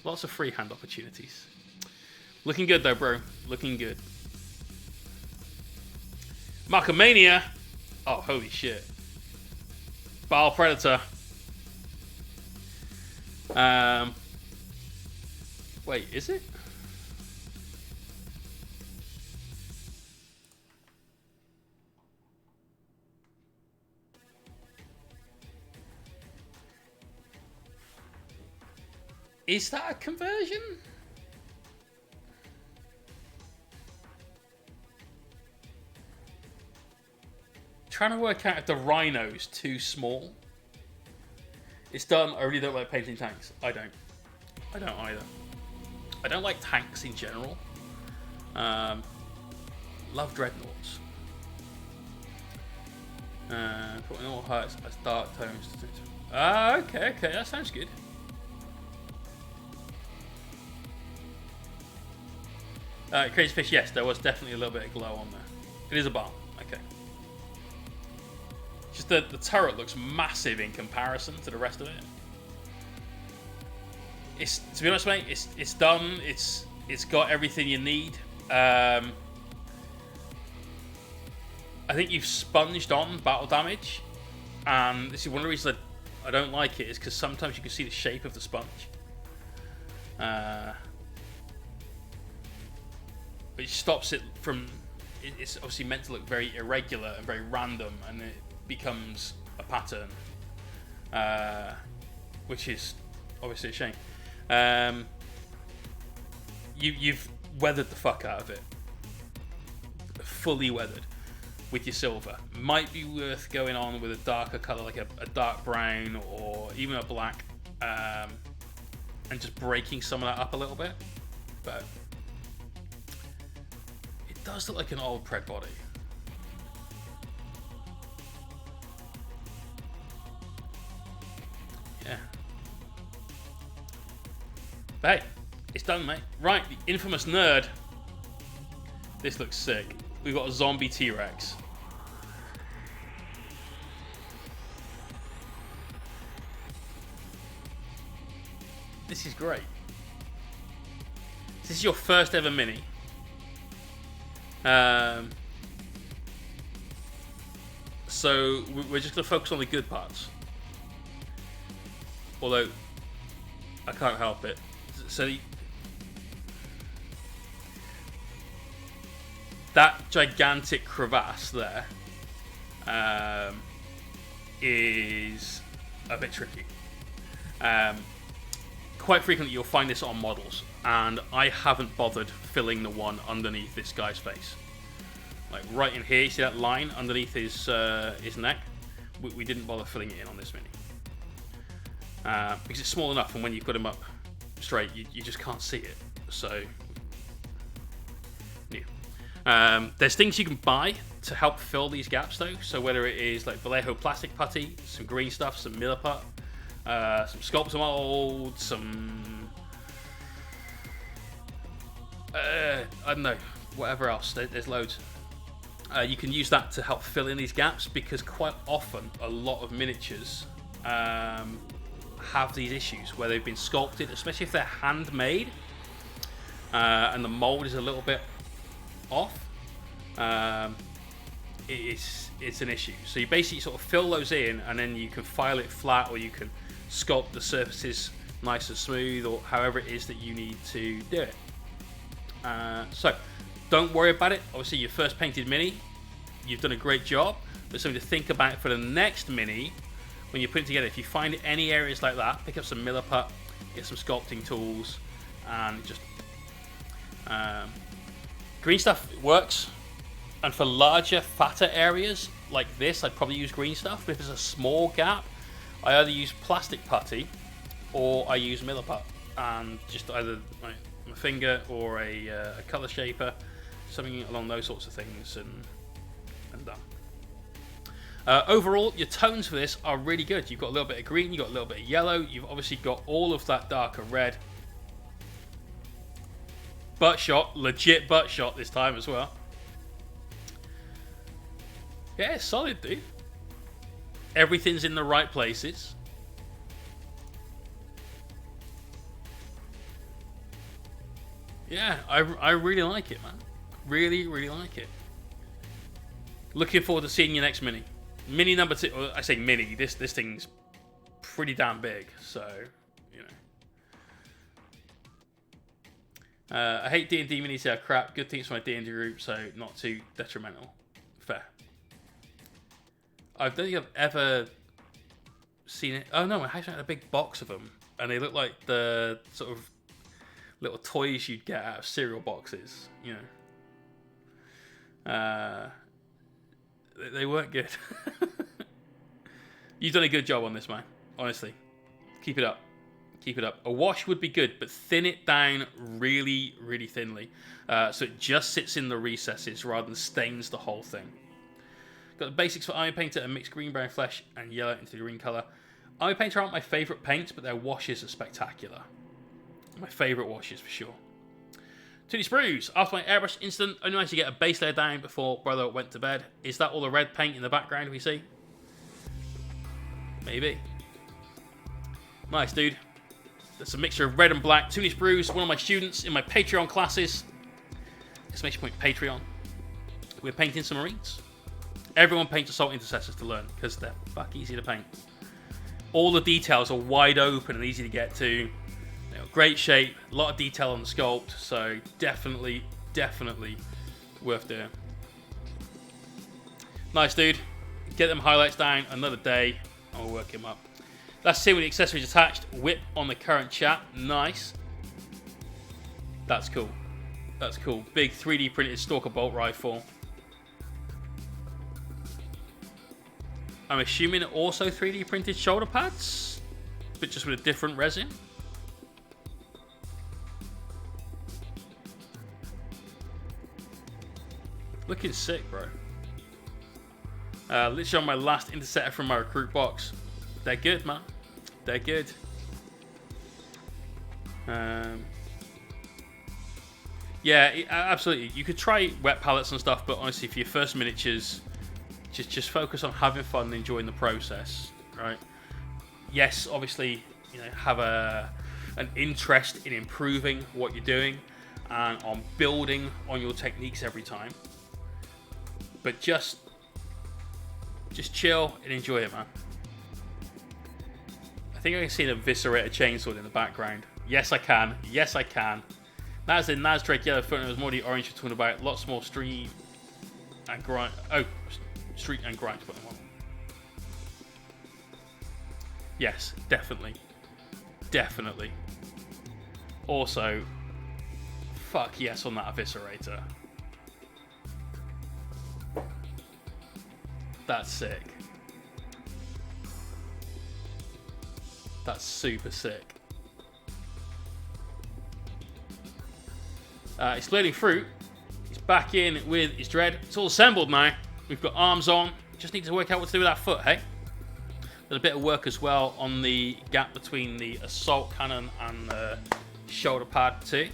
lots of freehand opportunities. Looking good though, bro. Looking good. Markomania. Oh, holy shit. Bile Predator. Wait, is it? Is that a conversion? Trying to work out if the rhino's too small. It's done. I really don't like painting tanks. I don't either. I don't like tanks in general. Love dreadnoughts. Putting all hearts as dark tones. Okay, that sounds good. Crazy Fish, yes, there was definitely a little bit of glow on there. It is a bomb. Okay. Just the turret looks massive in comparison to the rest of it. It's, to be honest, mate, it's done. It's got everything you need. I think you've sponged on battle damage, and this is one of the reasons I don't like it, is because sometimes you can see the shape of the sponge. Which stops it from. It's obviously meant to look very irregular and very random, and it becomes a pattern, which is obviously a shame. You've weathered the fuck out of it, fully weathered with your silver. Might be worth going on with a darker color, like a dark brown or even a black, and just breaking some of that up a little bit. But it does look like an old Pred body. Yeah. But hey, it's done, mate. Right, the infamous nerd. This looks sick. We've got a zombie T-Rex. This is great. This is your first ever mini. So we're just going to focus on the good parts. Although, I can't help it. So that gigantic crevasse there is a bit tricky. Quite frequently you'll find this on models, and I haven't bothered filling the one underneath this guy's face. Like right in here, you see that line underneath his neck? We didn't bother filling it in on this mini. Because it's small enough, and when you put him up straight, you just can't see it. So, yeah. There's things you can buy to help fill these gaps though. So whether it is like Vallejo plastic putty, some green stuff, some Miller some sculptor mold, some I don't know, whatever else. There's loads. You can use that to help fill in these gaps, because quite often a lot of miniatures have these issues where they've been sculpted, especially if they're handmade, and the mold is a little bit off. It's an issue. So you basically sort of fill those in, and then you can file it flat, or you can sculpt the surfaces nice and smooth, or however it is that you need to do it. So don't worry about it. Obviously your first painted mini, you've done a great job, but something to think about for the next mini when you put it together. If you find any areas like that, pick up some Miller Putt, get some sculpting tools, and just green stuff works. And for larger, fatter areas like this, I'd probably use green stuff. But if there's a small gap, I either use plastic putty or I use Miller Putt, and just either my finger or a color shaper, something along those sorts of things, and done. Overall, your tones for this are really good. You've got a little bit of green, you've got a little bit of yellow, you've obviously got all of that darker red. Butt shot, legit butt shot this time as well. Yeah, it's solid, dude. Everything's in the right places. Yeah, I really like it, man. Really, really like it. Looking forward to seeing your next mini. Mini number 2. Well, I say mini. This thing's pretty damn big, so you know. I hate D&D minis. They are crap. Good things for my D&D group, so not too detrimental. Fair. I don't think I've ever seen it. Oh no, I actually had a big box of them, and they look like the sort of little toys you'd get out of cereal boxes, you know. They weren't good. You've done a good job on this, man. Honestly, keep it up. Keep it up. A wash would be good, but thin it down really, really thinly, so it just sits in the recesses rather than stains the whole thing. Got the basics for Iron Painter and mixed green, brown flesh and yellow into the green colour. Iron Painter aren't my favourite paints, but their washes are spectacular. My favourite washes for sure. 2D Sprues. After my airbrush incident, only managed to get a base layer down before brother went to bed. Is that all the red paint in the background we see? Maybe. Nice, dude. That's a mixture of red and black. 2D Sprues, one of my students in my Patreon classes. Exclamation point Patreon. We're painting some Marines. Everyone paints Assault Intercessors to learn, because they're fuck easy to paint. All the details are wide open and easy to get to. You know, great shape, a lot of detail on the sculpt, so definitely worth doing. Nice, dude. Get them highlights down another day, and we'll work him up. That's it with the accessories attached. Whip on the current chat. Nice. That's cool. That's cool. Big 3D printed Stalker bolt rifle. I'm assuming also 3D printed shoulder pads, but just with a different resin. Looking sick, bro. Literally on my last Interceptor from my recruit box. They're good, man. They're good. Yeah, absolutely. You could try wet palettes and stuff, but honestly, for your first miniatures, just focus on having fun and enjoying the process, right? Yes, obviously, you know, have a an interest in improving what you're doing and on building on your techniques every time. But just chill and enjoy it, man. I think I can see an eviscerator chainsaw in the background. Yes, I can. Yes, I can. That's in Nazdrake Yellow Foot. It was more the orange you're talking about. Lots more stream and grind. Oh, street and grind to put them on. Yes, definitely. Definitely. Also, fuck yes on that eviscerator. That's sick. That's super sick. Exploding Fruit. He's back in with his dread. It's all assembled now. We've got arms on. Just need to work out what to do with that foot, hey? There's a bit of work as well on the gap between the assault cannon and the shoulder pad too.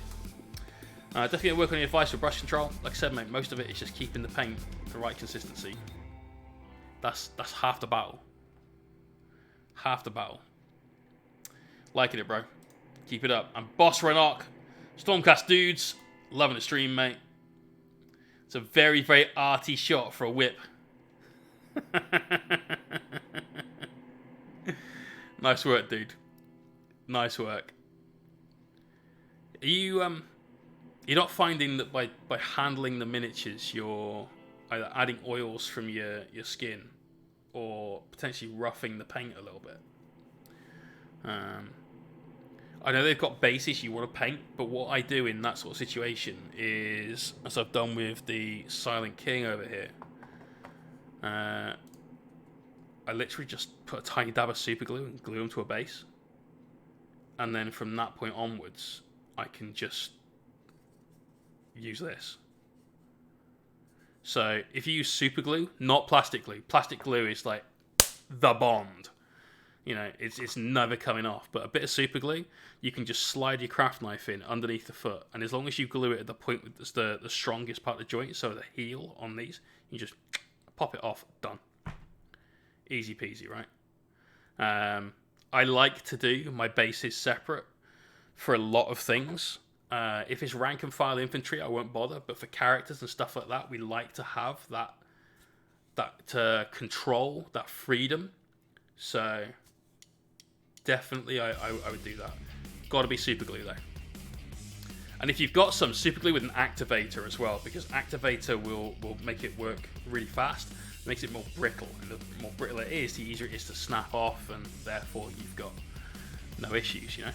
Definitely work on your advice for brush control. Like I said, mate, most of it is just keeping the paint the right consistency. That's half the battle. Half the battle. Liking it, bro. Keep it up. And Boss Renok, Stormcast dudes, loving the stream, mate. It's a very, very arty shot for a whip. Nice work, dude. Nice work. Are you you're not finding that by handling the miniatures you're either adding oils from your skin or potentially roughing the paint a little bit? I know they've got bases you want to paint, but what I do in that sort of situation is, as I've done with the Silent King over here, I literally just put a tiny dab of super glue and glue them to a base. And then from that point onwards, I can just use this. So if you use super glue, not plastic glue is like the bond. You know, it's never coming off. But a bit of super glue, you can just slide your craft knife in underneath the foot. And as long as you glue it at the point that's the strongest part of the joint, so the heel on these, you just pop it off, done. Easy peasy, right? I like to do my bases separate for a lot of things. If it's rank and file infantry, I won't bother. But for characters and stuff like that, we like to have that control, that freedom. So definitely I would do that. Got to be super glue though. And if you've got some, super glue with an activator as well, because activator will make it work really fast. It makes it more brittle, and the more brittle it is, the easier it is to snap off, and therefore you've got no issues, you know.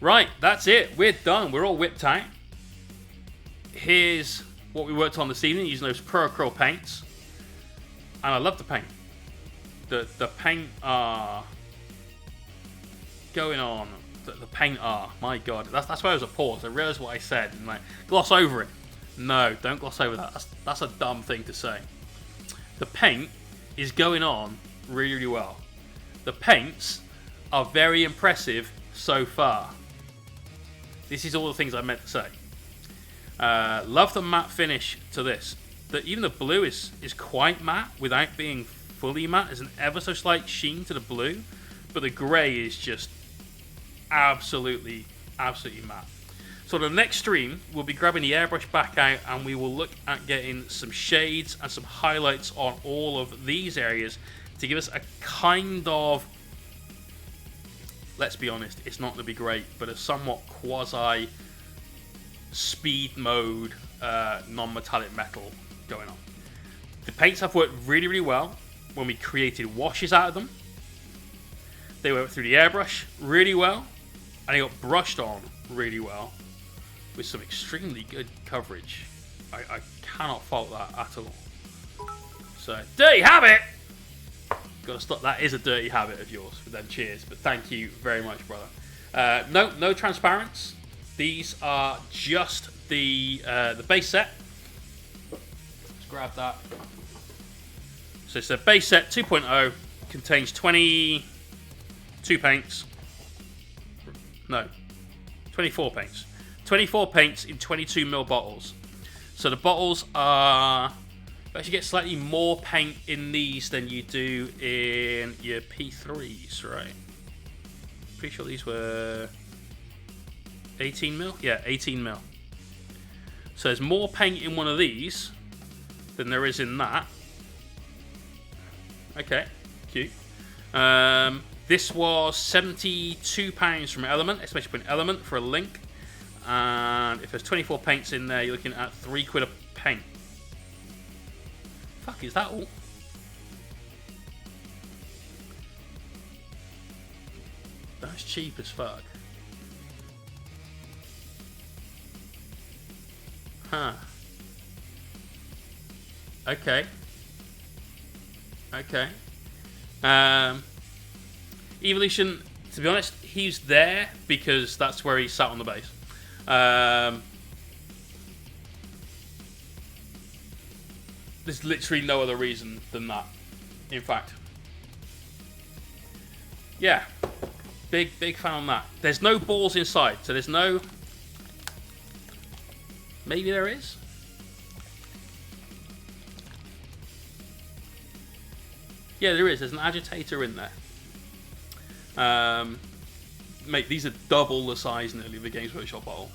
Right, that's it. We're done. We're all whipped out. Here's what we worked on this evening using those Pro Acryl paints, and I love the paint. The paint are going on. The paint are, my god. That's why I was a pause. I realised what I said and like gloss over it. No, don't gloss over that. That's a dumb thing to say. The paint is going on really, really well. The paints are very impressive so far. This is all the things I meant to say. Love the matte finish to this. Even the blue is quite matte without being fully matte. There's an ever so slight sheen to the blue, but the grey is just absolutely matte. So the next stream, we'll be grabbing the airbrush back out and we will look at getting some shades and some highlights on all of these areas to give us a kind of, let's be honest, it's not going to be great, but a somewhat quasi speed mode non-metallic metal going on. The paints have worked really, really well when we created washes out of them. They went through the airbrush really well, and they got brushed on really well with some extremely good coverage. I cannot fault that at all. So, Dirty Habit! Gotta stop. That is a dirty habit of yours. But then cheers. But thank you very much, brother. No transparents. These are just the base set. Let's grab that. So it's a base set 2.0. Contains 22 paints. No, 24 paints. 24 paints in 22ml bottles. So the bottles are... You actually get slightly more paint in these than you do in your P3s, right? Pretty sure these were 18 mil? Yeah, 18 mil. So there's more paint in one of these than there is in that. Okay, cute. This was £72 from Element, especially from Element for a link. And if there's 24 paints in there, you're looking at £3 a paint. Fuck, is that all? That's cheap as fuck. Huh. Okay. Okay. Evolution, to be honest, he's there because that's where he sat on the base. There's literally no other reason than that, in fact. Yeah. Big fan on that. There's no balls inside, so there's no... Maybe there is? Yeah, there is. There's an agitator in there. Mate, these are double the size nearly of the Games Workshop bottle.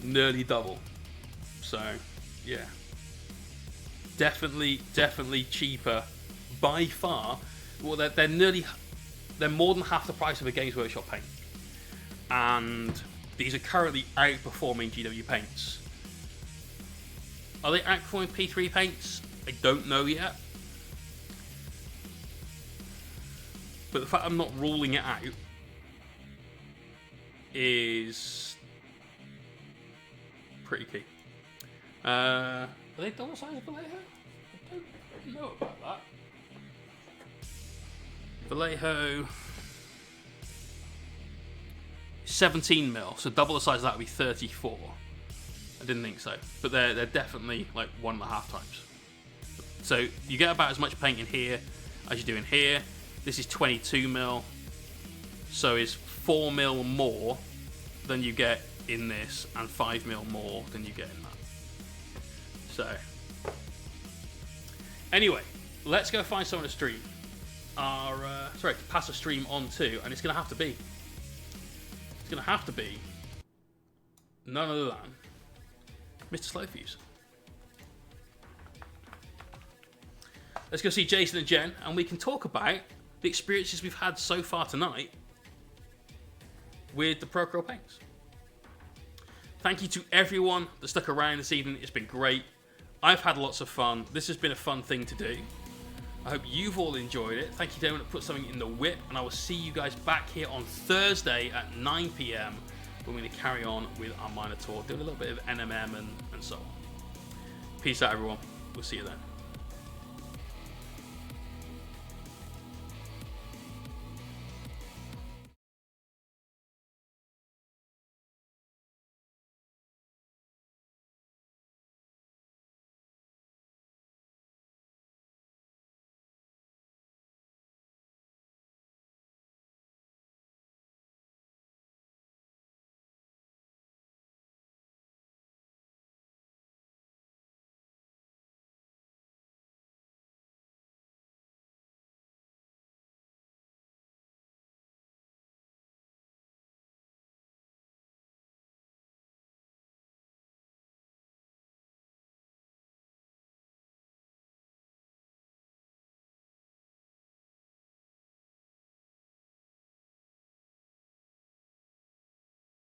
Nearly double. So, yeah. Definitely cheaper by far. Well, they're more than half the price of a Games Workshop paint. And these are currently outperforming GW paints. Are they outperforming P3 paints? I don't know yet. But the fact I'm not ruling it out is pretty key. Are they double size of Vallejo? I don't know about that. Vallejo 17 mil, so double the size of that would be 34. I didn't think so, but they're definitely like 1.5 times. So you get about as much paint in here as you do in here. This is 22 mil, so it's 4 mil more than you get in this, and 5 mil more than you get in that. So, anyway, let's go find someone to stream. To pass a stream on to, and it's going to have to be none other than Mr. Slowfuse. Let's go see Jason and Jen, and we can talk about the experiences we've had so far tonight with the Procreate paints. Thank you to everyone that stuck around this evening. It's been great. I've had lots of fun. This has been a fun thing to do. I hope you've all enjoyed it. Thank you to everyone that put something in the whip, and I will see you guys back here on Thursday at 9 PM when we're going to carry on with our Minotaur, doing a little bit of NMM and so on. Peace out, everyone. We'll see you then.